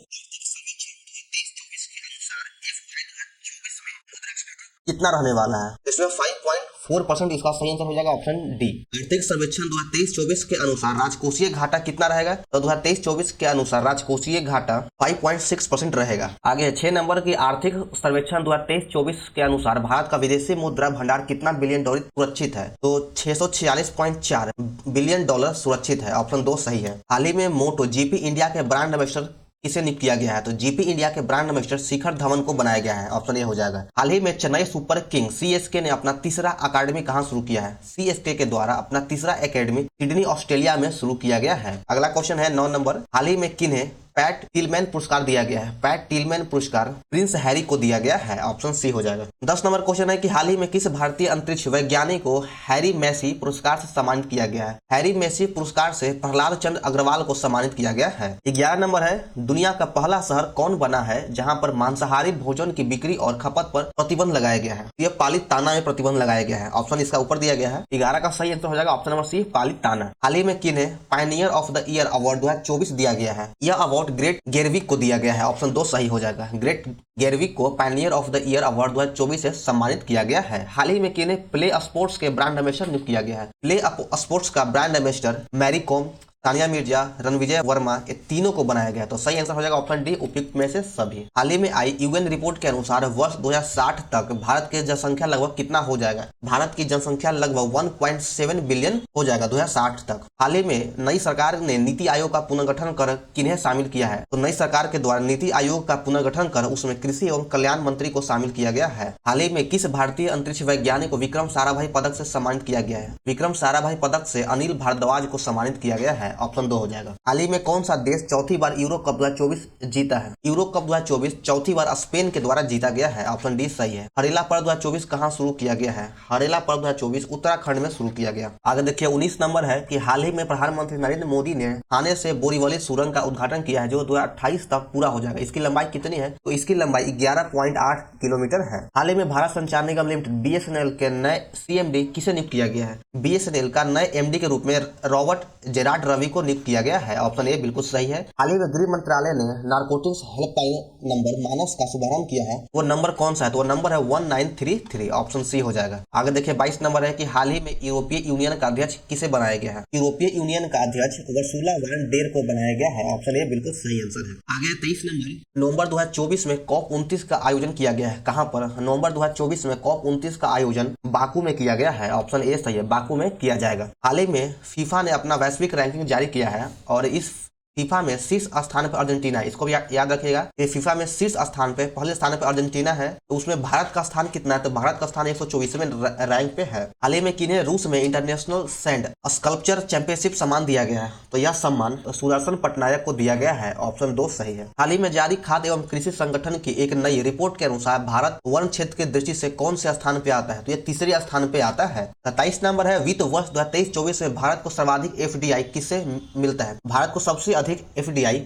कितना रहने वाला है? इसमें 5.4% इसका सही आंसर हो जाएगा ऑप्शन डी। आर्थिक सर्वेक्षण 2023-24 के अनुसार राजकोषीय घाटा कितना रहेगा? तो 2023-24 के अनुसार राजकोषीय घाटा 5.6% रहेगा। आगे 6 नंबर की आर्थिक सर्वेक्षण 2023-24 के अनुसार भारत का विदेशी मुद्रा भंडार कितना बिलियन डॉलर सुरक्षित है? तो 646.4 बिलियन डॉलर सुरक्षित है। ऑप्शन 2 सही है। हाल ही में मोटो GP इंडिया के ब्रांड एम्बेसडर किसे नियुक्त किया गया है? तो GP इंडिया के ब्रांड एम्बेसडर शिखर धवन को बनाया गया है। ऑप्शन ए हो जाएगा। हाल ही में चेन्नई सुपर किंग CSK ने अपना तीसरा अकादमी कहां शुरू किया है? CSK के द्वारा अपना तीसरा एकेडमी सिडनी ऑस्ट्रेलिया में शुरू किया गया है। अगला क्वेश्चन है 9 नंबर। हाल ही में किन्हें पैट टिलमैन पुरस्कार दिया गया है? पैट टिलमैन पुरस्कार प्रिंस हैरी को दिया गया है। ऑप्शन सी हो जाएगा। 10 नंबर क्वेश्चन है कि हाल ही में किस भारतीय अंतरिक्ष वैज्ञानिक को हैरी मैसी पुरस्कार से सम्मानित किया गया है? हैरी मैसी पुरस्कार से प्रहलाद चंद्र अग्रवाल को सम्मानित किया गया है। 11 नंबर है दुनिया का पहला शहर कौन बना है जहां पर मांसाहारी भोजन की बिक्री और खपत पर प्रतिबंध लगाया गया है? यह पालिताना में प्रतिबंध लगाया गया है। ऑप्शन इसका ऊपर दिया गया है। 11 का सही आंसर हो जाएगा ऑप्शन नंबर सी पालिताना। हाल ही में किन्हें Pioneer of the year award 2024 दिया गया है? यह अवार्ड ग्रेट गेरविक को दिया गया है। ऑप्शन 2 सही हो जाएगा। ग्रेट गेरविक को Pioneer of the year award 2024 से सम्मानित किया गया है। हाल ही में किन्हें प्ले स्पोर्ट्स के ब्रांड एम्बेसडर नियुक्त किया गया है? प्ले स्पोर्ट्स का ब्रांड एम्बेसडर मैरी कॉम तानिया मिर्जा, रणविजय वर्मा, ये तीनों को बनाया गया। तो सही आंसर हो जाएगा ऑप्शन डी, उपयुक्त में से सभी। हाल ही में आई यूएन रिपोर्ट के अनुसार वर्ष 2060 तक भारत की जनसंख्या लगभग कितना हो जाएगा? भारत की जनसंख्या लगभग 1.7 बिलियन हो जाएगा 2060 तक। हाल ही में नई सरकार ने नीति आयोग का पुनर्गठन कर किन्हें शामिल किया है? तो नई सरकार के द्वारा नीति आयोग का पुनर्गठन कर उसमें कृषि एवं कल्याण मंत्री को शामिल किया गया है। हाल ही में किस भारतीय अंतरिक्ष वैज्ञानिक को विक्रम साराभाई पदक से सम्मानित किया गया है? विक्रम साराभाई पदक से अनिल भारद्वाज को सम्मानित किया गया है। ऑप्शन 2 हो जाएगा। हाल ही में कौन सा देश चौथी बार यूरो कप 2024 जीता है? यूरो कप 2024 चौथी बार स्पेन के द्वारा जीता गया है। ऑप्शन डी सही है। हरेला पर्व 2024 कहाँ शुरू किया गया है? हरेला पर्व 2024 उत्तराखंड में शुरू किया गया। आगे देखिए 19 नंबर है कि हाल ही में प्रधानमंत्री नरेंद्र मोदी ने थाने से बोरीवली सुरंग का उद्घाटन किया है जो 2028 तक पूरा हो जाएगा। इसकी लंबाई कितनी है? तो इसकी लंबाई 11.8 किलोमीटर है। हाल ही में भारत संचार निगम लिमिटेड बीएसएनएल के नए सीएमडी किसे नियुक्त किया गया है? बीएसएनएल का नए एमडी के रूप में रॉबर्ट जेराड रवि को नियुक्त किया गया है। ऑप्शन ए बिल्कुल सही है। हाल ही में गृह मंत्रालय ने नारकोटिक्स हेल्पलाइन नंबर मानस का शुभारंभ किया है। वो नंबर कौन सा है? तो वो नंबर है 1933। ऑप्शन सी हो जाएगा। आगे देखिए 22 नंबर है कि हाल ही में यूरोपीय यूनियन का अध्यक्ष किसे बनाया गया है? यूरोपीय यूनियन का अध्यक्ष उर्सुला वॉन डेर को बनाया गया है। ऑप्शन ए बिल्कुल सही आंसर है। आगे 23 नवंबर 2024 में COP29 का आयोजन किया गया है। कहां पर? नवंबर 2024 में COP29 का आयोजन बाकू में किया गया है। ऑप्शन ए सही है, बाकू में किया जाएगा। हाल ही में फीफा ने अपना वैश्विक रैंकिंग जारी किया है और इस फीफा में शीर्ष स्थान पर अर्जेंटीना है। इसको भी याद रखिएगा कि फीफा में शीर्ष स्थान पे पहले स्थान पर अर्जेंटीना है। तो उसमें भारत का स्थान कितना है? तो भारत का स्थान 124वें रैंक पे है। हाल ही में किन्हें रूस में इंटरनेशनल सैंड स्कल्पचर चैंपियनशिप सम्मान दिया गया है? तो यह सम्मान सुदर्शन पटनायक को दिया गया है। ऑप्शन 2 सही है। हाल ही में जारी खाद्य एवं कृषि संगठन की एक नई रिपोर्ट के अनुसार भारत वन क्षेत्र की दृष्टि से कौन से स्थान पे आता है? तो यह तीसरे स्थान पे आता है। 27 नंबर है वित्त वर्ष 2023-24 में भारत को सर्वाधिक एफडीआई किससे मिलता है? भारत को सबसे अधिक एफडीआई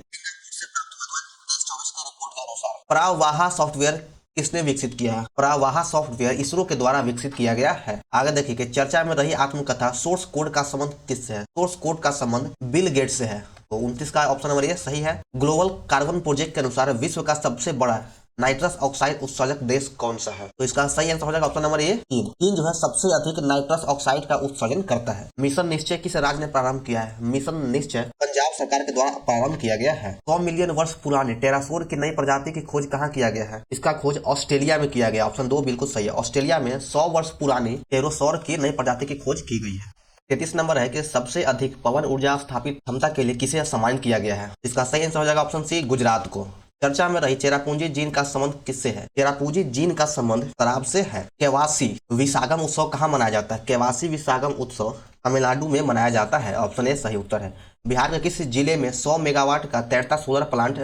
प्रावाहा सॉफ्टवेयर किसने विकसित किया है? प्रावाहा सॉफ्टवेयर इसरो के द्वारा विकसित किया गया है। आगे देखिए कि चर्चा में रही आत्मकथा सोर्स कोड का संबंध किससे है? सोर्स कोड का संबंध बिल गेट्स से है। तो 29 का ऑप्शन नंबर ये सही है। ग्लोबल कार्बन प्रोजेक्ट के अनुसार विश्व का सबसे बड़ा नाइट्रस ऑक्साइड उत्सर्जक देश कौन सा है? तो इसका सही आंसर हो जाएगा ऑप्शन नंबर ए चीन। चीन जो है सबसे अधिक नाइट्रस ऑक्साइड का उत्सर्जन करता है। मिशन निश्चय किस राज्य ने प्रारंभ किया है? मिशन निश्चय पंजाब सरकार के द्वारा प्रारंभ किया गया है। 100 मिलियन वर्ष पुराने टेरासोर की नई प्रजाति की खोज कहाँ किया गया है? इसका खोज ऑस्ट्रेलिया में किया गया। ऑप्शन 2 बिल्कुल सही है। ऑस्ट्रेलिया में 100 वर्ष पुरानी टेरासोर की नई प्रजाति की खोज की गई है। 33 नंबर है कि सबसे अधिक पवन ऊर्जा स्थापित क्षमता के लिए किसे सम्मानित किया गया है? इसका सही आंसर हो जाएगा ऑप्शन सी गुजरात को। चर्चा में रही चेरापूंजी जीन का संबंध किससे है? चेरापूंजी जीन का संबंध शराब से है। केवासी विसागम उत्सव कहाँ मनाया जाता है? केवासी विसागम उत्सव तमिलनाडु में मनाया जाता है। ऑप्शन ए सही उत्तर है। बिहार के किस जिले में 100 मेगावाट का तैरता सोलर प्लांट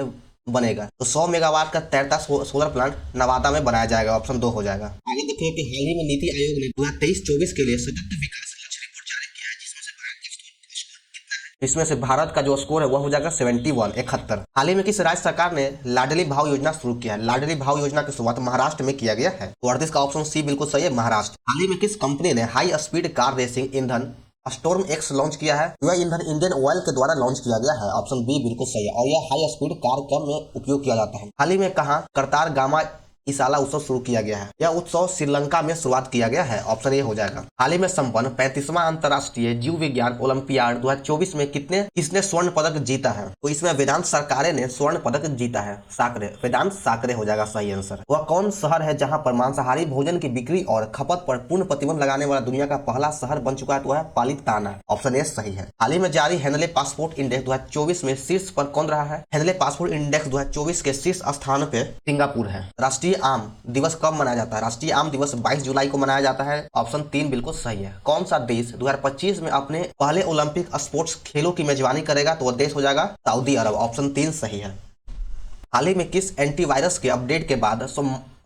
बनेगा? तो 100 मेगावाट का तैरता सोलर प्लांट नवादा में बनाया जाएगा। ऑप्शन 2 हो जाएगा। आगे देखिए कि हाल ही में नीति आयोग ने 2023-24 के लिए सतत विकास लक्ष्य रिपोर्ट जारी किया है जिसमें से भारत का जो स्कोर है वह हो जाएगा 71। हाल ही में किस राज्य सरकार ने लाडली भाव योजना शुरू किया है? लाडली भाव योजना की शुरुआत महाराष्ट्र में किया गया है। तो 38 का ऑप्शन सी बिल्कुल सही है, महाराष्ट्र। हाल ही में किस कंपनी ने हाई स्पीड कार रेसिंग ईंधन स्टॉर्म एक्स लॉन्च किया है? यह ईंधन इंडियन ऑयल के द्वारा लॉन्च किया गया है। ऑप्शन बी बिल्कुल सही है और यह हाई स्पीड कार कम में उपयोग किया जाता है। हाल ही में कहा करतार गामा इसाला उत्सव शुरू किया गया है? यह उत्सव श्रीलंका में शुरुआत किया गया है। ऑप्शन ए हो जाएगा। हाल ही में संपन्न 35वां अंतर्राष्ट्रीय जीव विज्ञान ओलंपियाड 2024 में किसने स्वर्ण पदक जीता है? तो इसमें वेदांत सरकारे ने स्वर्ण पदक जीता है। साकरे, वेदांत साकरे हो जाएगा सही आंसर। वह कौन शहर है जहां पर मांसाहारी भोजन की बिक्री और खपत पर पूर्ण प्रतिबंध लगाने वाला दुनिया का पहला शहर बन चुका है? तो वह पालिताना। ऑप्शन ए सही है। हाल ही में जारी हेनले पासपोर्ट इंडेक्स 2024 में शीर्ष पर कौन रहा है? हेनले पासपोर्ट इंडेक्स 2024 के शीर्ष स्थान पे सिंगापुर है। राष्ट्रीय आम दिवस कब मनाया जाता है? राष्ट्रीय आम दिवस 22 जुलाई को मनाया जाता है। ऑप्शन 3 बिल्कुल सही है। कौन सा देश 2025 में अपने पहले ओलंपिक स्पोर्ट्स खेलों की मेजबानी करेगा? तो वह देश हो जाएगा सऊदी अरब। ऑप्शन 3 सही है। हाल ही में किस एंटीवायरस के अपडेट के बाद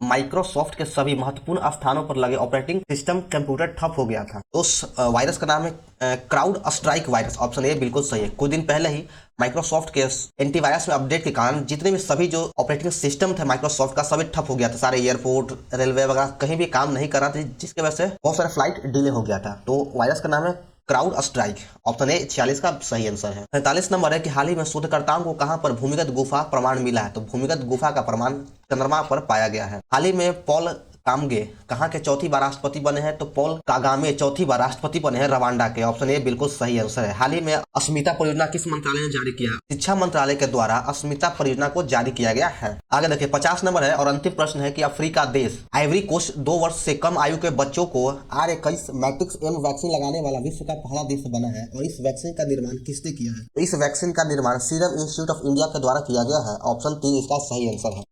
माइक्रोसॉफ्ट के सभी महत्वपूर्ण स्थानों पर लगे ऑपरेटिंग सिस्टम कंप्यूटर ठप हो गया था? उस वायरस का नाम है crowd strike virus. Option A बिल्कुल सही है। कुछ दिन पहले ही माइक्रोसॉफ्ट के एंटीवायरस में अपडेट के कारण जितने भी सभी जो ऑपरेटिंग सिस्टम थे माइक्रोसॉफ्ट का सभी ठप हो गया था। सारे एयरपोर्ट, रेलवे वगैरह कहीं भी काम नहीं कर रहा था, जिसकी वजह से बहुत सारे फ्लाइट डिले हो गया था। तो वायरस का नाम है क्राउड स्ट्राइक। ऑप्शन ए 46 का सही आंसर है। 45 नंबर है कि हाल ही में शोधकर्ताओं को कहां पर भूमिगत गुफा प्रमाण मिला है? तो भूमिगत गुफा का प्रमाण चंद्रमा पर पाया गया है। हाल ही में पॉल कामगे कहाँ के चौथी बार राष्ट्रपति बने हैं? तो पॉल कागामे चौथी बार राष्ट्रपति बने हैं रवांडा के। ऑप्शन ए बिल्कुल सही आंसर है। हाल ही में अस्मिता परियोजना किस मंत्रालय ने जारी किया? शिक्षा मंत्रालय के द्वारा अस्मिता परियोजना को जारी किया गया है। आगे देखिए 50 नंबर है और अंतिम प्रश्न है कि अफ्रीका देश आइवरी कोस्ट 2 वर्ष से कम आयु के बच्चों को R21 मैट्रिक्स एम वैक्सीन लगाने वाला विश्व का पहला देश बना है और इस वैक्सीन का निर्माण किसने किया है? तो इस वैक्सीन का निर्माण सीरम इंस्टीट्यूट ऑफ इंडिया के द्वारा किया गया है। ऑप्शन 3 इसका सही आंसर है।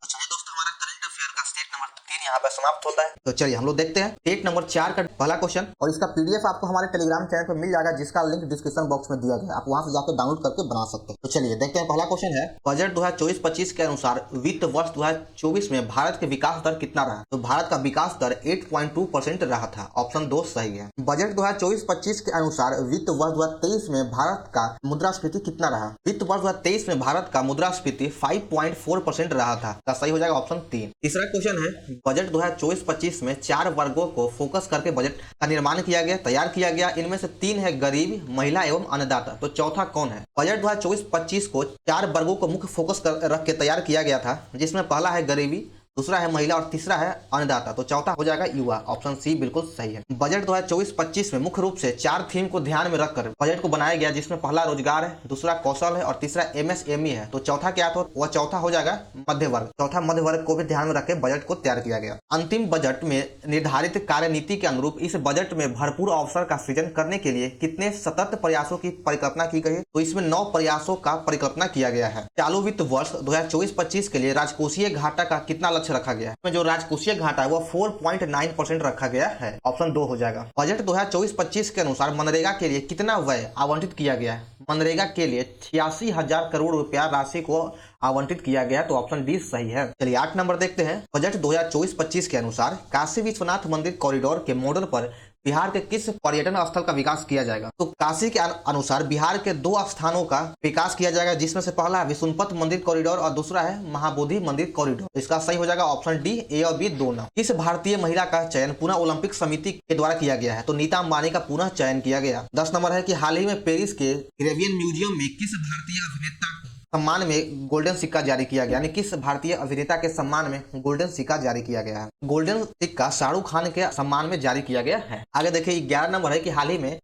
यहाँ पे समाप्त होता है। तो चलिए हम लोग देखते हैं स्टेट नंबर 4 का पहला क्वेश्चन और इसका पीडीएफ आपको हमारे टेलीग्राम चैनल पर मिल जाएगा जिसका लिंक डिस्क्रिप्शन बॉक्स में दिया गया है। आप वहां से जाकर डाउनलोड करके बना सकते हैं। तो चलिए देखते हैं पहला क्वेश्चन है बजट 2024-25 के अनुसार वित्त वर्ष 2024 में भारत के विकास दर कितना रहा? तो भारत का विकास दर 8.2% रहा था। ऑप्शन 2 सही है। बजट 2024-25 के अनुसार वित्त वर्ष 2023 में भारत का मुद्रास्फीति कितना रहा? वित्त वर्ष 2023 में भारत का मुद्रास्फीति 5.4% रहा था। तो सही हो जाएगा ऑप्शन 3। तीसरा क्वेश्चन है बजट 2024-25 में 4 वर्गों को फोकस करके बजट का निर्माण किया गया, तैयार किया गया। इनमें से 3 है गरीब, महिला एवं अन्नदाता। तो चौथा कौन है? बजट 2024-25 को 4 वर्गों को मुख्य फोकस रख के तैयार किया गया था, जिसमें पहला है गरीबी, दूसरा है महिला और तीसरा है अन्नदाता। तो चौथा हो जाएगा युवा। ऑप्शन सी बिल्कुल सही है। बजट 2024-25 में मुख्य रूप से 4 थीम को ध्यान में रखकर बजट को बनाया गया, जिसमें पहला रोजगार है, दूसरा कौशल है और तीसरा MSME है। तो चौथा क्या था? वह चौथा हो जाएगा मध्य वर्ग। चौथा मध्य वर्ग को भी ध्यान में रख के बजट को तैयार किया गया। अंतिम बजट में निर्धारित कार्यनीति के अनुरूप इस बजट में भरपूर अवसर का सृजन करने के लिए कितने सतत प्रयासों की परिकल्पना की गई है? तो इसमें 9 प्रयासों का परिकल्पना किया गया है। चालू वित्त वर्ष 2024-25 के लिए राजकोषीय घाटा का कितना लक्ष्य रखा गया है? जो राजकोषीय घाटा है वो 4.9% रखा गया है। ऑप्शन 2 हो जाएगा। बजट 2024-25 के अनुसार मनरेगा के लिए कितना व्यय आवंटित किया गया है? मनरेगा के लिए 86,000 करोड़ रुपया राशि को आवंटित किया गया। तो ऑप्शन डी सही है। चलिए 8 नंबर देखते हैं। बजट 2024-25 के अनुसार काशी विश्वनाथ मंदिर कॉरिडोर के मॉडल पर बिहार के किस पर्यटन स्थल का विकास किया जाएगा? तो काशी के अनुसार बिहार के 2 स्थानों का विकास किया जाएगा, जिसमें से पहला है विष्णुपद मंदिर कॉरिडोर और दूसरा है महाबोधि मंदिर कॉरिडोर। इसका सही हो जाएगा ऑप्शन डी। ए और बी दोनों। किस भारतीय महिला का चयन पुनः ओलंपिक समिति के द्वारा किया गया है? तो नीता अंबानी का पुनः चयन किया गया। 10 नंबर है कि हाल ही में पेरिस के कैरेबियन म्यूजियम में किस भारतीय अभिनेता को सम्मान में गोल्डन सिक्का जारी किया गया? यानी किस भारतीय अभिनेता के सम्मान में गोल्डन सिक्का जारी किया गया है? गोल्डन सिक्का शाहरुख खान के सम्मान में जारी किया गया है। आगे देखिए 11 नंबर है कि हाल ही में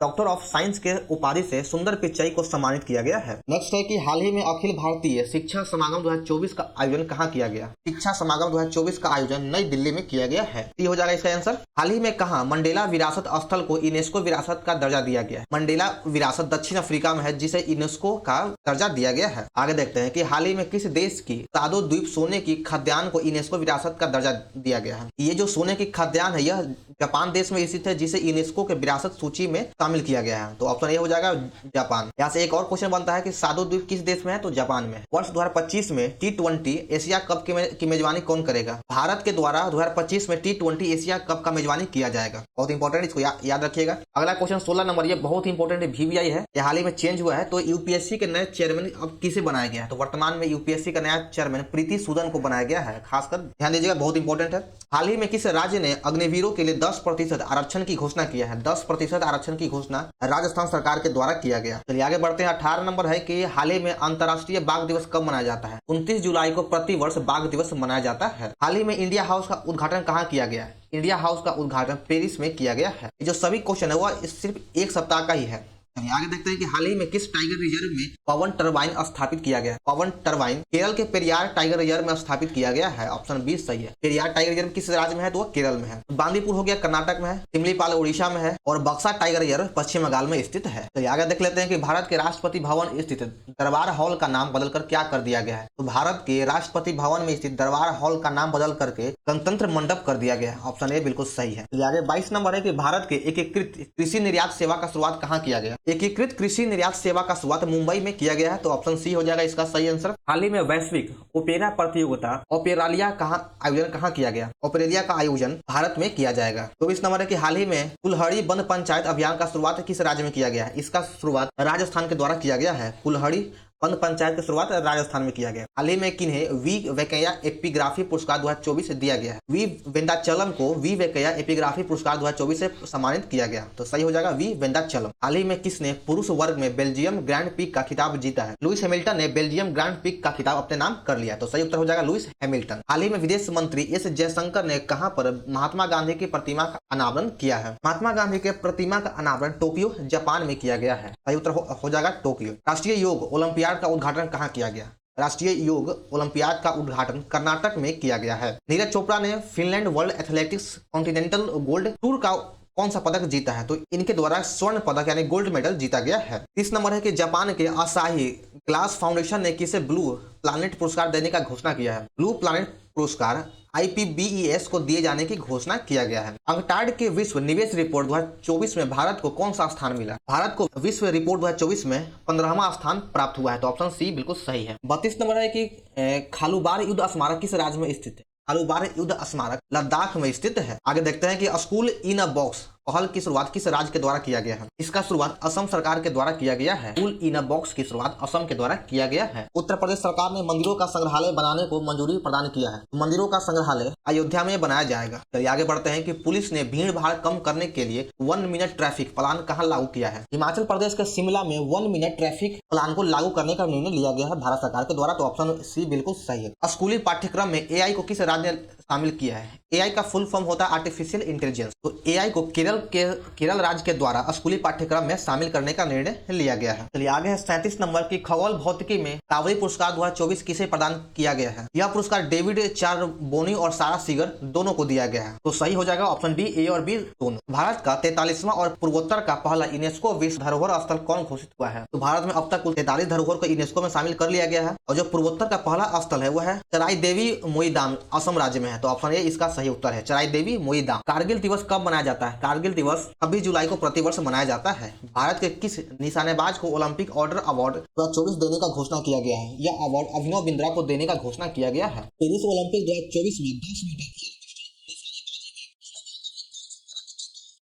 डॉक्टर ऑफ साइंस के उपाधि से सुंदर पिचाई को सम्मानित किया गया है। नेक्स्ट है कि हाल ही में अखिल भारतीय शिक्षा समागम 2024 का आयोजन कहाँ किया गया? शिक्षा समागम 2024 का आयोजन नई दिल्ली में किया गया है। ये हो जाएगा इसका आंसर। हाल ही में कहाँ मंडेला विरासत स्थल को यूनेस्को विरासत का दर्जा दिया गया? मंडेला विरासत दक्षिण अफ्रीका में है, जिसे यूनेस्को का दर्जा दिया गया है। आगे देखते हैं कि हाल ही में किस देश की सादो द्वीप सोने की खाद्यान्न को यूनेस्को विरासत का दर्जा दिया गया है? ये जो सोने की खाद्यान्न है यह जापान देश में स्थित है, जिसे यूनेस्को के विरासत सूची में शामिल किया गया है। तो ऑप्शन ए हो जाएगा जापान। यहाँ से एक और क्वेश्चन बनता है कि सादो द्वीप किस देश में है? तो जापान में। वर्ष 2025 में T20 एशिया कप की मेजबानी कौन करेगा? भारत के द्वारा 2025 में T20 एशिया कप का मेजबानी किया जाएगा। बहुत इंपॉर्टेंट, इसको याद रखिएगा। अगला क्वेश्चन 16 नंबर, ये बहुत इंपॉर्टेंट VVI है। ये हाल ही में चेंज हुआ है। तो यूपीएससी के नए चेयरमैन अब किसे बनाया गया है? तो वर्तमान में यूपीएससी का नया चेयरमैन प्रीति सूदन को बनाया गया है। खासकर ध्यान दीजिएगा, बहुत इंपॉर्टेंट है। हाल ही में किस राज्य ने अग्निवीरों के लिए 10% आरक्षण की घोषणा किया है? 10% आरक्षण की घोषणा राजस्थान सरकार के द्वारा किया गया। चलिए आगे बढ़ते हैं। 18 नंबर है कि हाल ही में अंतर्राष्ट्रीय बाघ दिवस कब मनाया जाता है? 29 जुलाई को प्रतिवर्ष बाघ दिवस मनाया जाता है। हाल ही में इंडिया हाउस का उद्घाटन कहाँ किया गया है? इंडिया हाउस का उद्घाटन पेरिस में किया गया है। जो सभी क्वेश्चन है वह सिर्फ 1 सप्ताह का ही है। आगे देखते हैं कि हाल ही में किस टाइगर रिजर्व में पवन टरबाइन स्थापित किया गया? पवन टरबाइन केरल के पेरियार टाइगर रिजर्व में स्थापित किया गया है। ऑप्शन बी सही है। पेरियार टाइगर रिजर्व किस राज्य में है? तो वह केरल में है। बांदीपुर हो गया कर्नाटक में है, सिमलीपाल उड़ीसा में है और बक्सा टाइगर रिजर्व पश्चिम बंगाल में स्थित है। तो आगे देख लेते हैं कि भारत के राष्ट्रपति भवन स्थित दरबार हॉल का नाम बदलकर क्या कर दिया गया है? तो भारत के राष्ट्रपति भवन में स्थित दरबार हॉल का नाम बदल करके गणतंत्र मंडप कर दिया गया है। ऑप्शन ए बिल्कुल सही है। आगे 22 नंबर है कि भारत के एकीकृत कृषि निर्यात सेवा का शुरुआत कहाँ किया गया? एकीकृत कृषि निर्यात सेवा का शुरुआत मुंबई में किया गया है। तो ऑप्शन सी हो जाएगा इसका सही आंसर। हाल ही में वैश्विक ओपेरा प्रतियोगिता ओपेरालिया आयोजन कहाँ किया गया? ओपेरेलिया का आयोजन भारत में किया जाएगा। 24 नंबर है कि हाल ही में कुल्हड़ी वन पंचायत अभियान का शुरुआत किस राज्य में किया गया है? इसका शुरुआत राजस्थान के द्वारा किया गया है। कुल्हड़ी वन पंचायत की शुरुआत राजस्थान में किया गया। हाल ही में किन्हें वी वेंकैया एपिग्राफी पुरस्कार 2024 से दिया गया है? वी वेंकटाचलम को वी वेंकैया एपिग्राफी पुरस्कार 2024 से सम्मानित किया गया। तो सही हो जाएगा वी वेंकटाचलम। हाल ही में किसने पुरुष वर्ग में बेल्जियम ग्रैंड पिक का खिताब जीता है? लुइस हैमिल्टन ने बेल्जियम ग्रैंड पिक का खिताब अपने नाम कर लिया। तो सही उत्तर हो जाएगा लुइस हैमिल्टन। हाल ही में विदेश मंत्री एस जयशंकर ने कहां पर महात्मा गांधी की प्रतिमा का अनावरण किया है? महात्मा गांधी के प्रतिमा का अनावरण टोक्यो जापान में किया गया है। सही उत्तर हो जाएगा टोक्यो। राष्ट्रीय योग ओलंपियाड का उद्घाटन कहां किया गया? राष्ट्रीय योग ओलंपियाड का उद्घाटन कर्नाटक में किया गया है। नीरज चोपड़ा ने Finland world athletics continental gold tour का कौन सा पदक जीता है? तो इनके द्वारा स्वर्ण पदक यानी गोल्ड मेडल जीता गया है। 30 नंबर है कि जापान के असाही ग्लास फाउंडेशन ने किसे ब्लू प्लैनेट पुरस्कार देने का घोषणा किया है? ब्लू प्लैनेट पुरस्कार IPBES को दिए जाने की घोषणा किया गया है। अंकटाड के विश्व निवेश रिपोर्ट 2024 में भारत को कौन सा स्थान मिला? भारत को विश्व रिपोर्ट 2024 में 15वां स्थान प्राप्त हुआ है। तो ऑप्शन सी बिल्कुल सही है। 32 नंबर है कि खालूबार युद्ध स्मारक किस राज्य में स्थित है? खालूबार युद्ध स्मारक लद्दाख में स्थित है। आगे देखते हैं कि स्कूल इन अ बॉक्स पहल की शुरुआत किस राज्य के द्वारा किया गया है? इसका शुरुआत असम सरकार के द्वारा किया गया है। स्कूल इन अ बॉक्स की शुरुआत असम के द्वारा किया गया है। उत्तर प्रदेश सरकार ने मंदिरों का संग्रहालय बनाने को मंजूरी प्रदान किया है। मंदिरों का संग्रहालय अयोध्या में बनाया जाएगा। चलिए आगे बढ़ते हैं कि पुलिस ने भीड़ भाड़ कम करने के लिए 1 मिनट ट्रैफिक प्लान कहाँ लागू किया है? हिमाचल प्रदेश के शिमला में 1 मिनट ट्रैफिक प्लान को लागू करने का निर्णय लिया गया है भारत सरकार के द्वारा। तो ऑप्शन सी बिल्कुल सही है। स्कूली पाठ्यक्रम में AI को किस राज्य ने शामिल किया है? AI का फुल फॉर्म होता है आर्टिफिशियल इंटेलिजेंस। तो AI को केरल राज्य के द्वारा स्कूली पाठ्यक्रम में शामिल करने का निर्णय लिया गया है। चलिए आगे है 37 नंबर की खगोल भौतिकी में कावरी पुरस्कार 2024 किसे प्रदान किया गया है? यह पुरस्कार डेविड चारबोनी और सारा सीगर दोनों को दिया गया है। तो सही हो जाएगा ऑप्शन डी, A और B दोनों। भारत का 43वां और पूर्वोत्तर का पहला यूनेस्को विश्व धरोहर स्थल कौन घोषित हुआ है? तो भारत में अब तक कुल 43 धरोहर को यूनेस्को में शामिल कर लिया गया है और जो पूर्वोत्तर का पहला स्थल है वह है चराई देवी मोईदाम असम राज्य में है। तो ऑप्शन ए इसका सही उत्तर है, चराई देवी मोईदाम। कारगिल दिवस कब मनाया जाता है? कारगिल दिवस 26 जुलाई को प्रतिवर्ष मनाया जाता है। भारत के किस निशानेबाज को ओलंपिक ऑर्डर अवार्ड 2024 देने का घोषणा किया गया है? यह अवार्ड अभिनव बिंद्रा को देने का घोषणा किया गया है। पेरिस ओलंपिक 2024 में 10 मीटर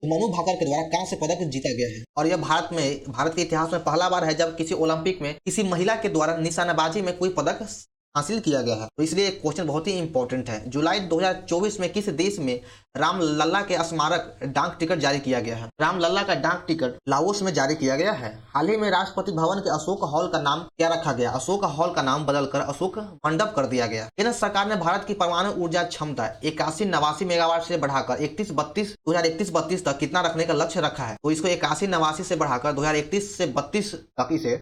मनु भाकर के द्वारा कांस्य पदक जीता गया है और यह भारत के इतिहास में पहला बार है जब किसी ओलंपिक में किसी महिला के द्वारा निशानेबाजी में कोई पदक हासिल किया गया है। तो इसलिए क्वेश्चन बहुत ही इंपॉर्टेंट है। जुलाई 2024 में किस देश में रामलला के स्मारक डाक टिकट जारी किया गया है? रामलला का डाक टिकट लाओस में जारी किया गया है। हाल ही में राष्ट्रपति भवन के अशोक हॉल का नाम क्या रखा गया? अशोक हॉल का नाम बदलकर अशोक मंडप कर दिया गया। केंद्र सरकार ने भारत की परमाणु ऊर्जा क्षमता 81-89 मेगावाट से बढ़ाकर 2031-32 तक कितना रखने का लक्ष्य रखा है? तो इसको 81-89 से बढ़ाकर 2031 से 32 तक इसे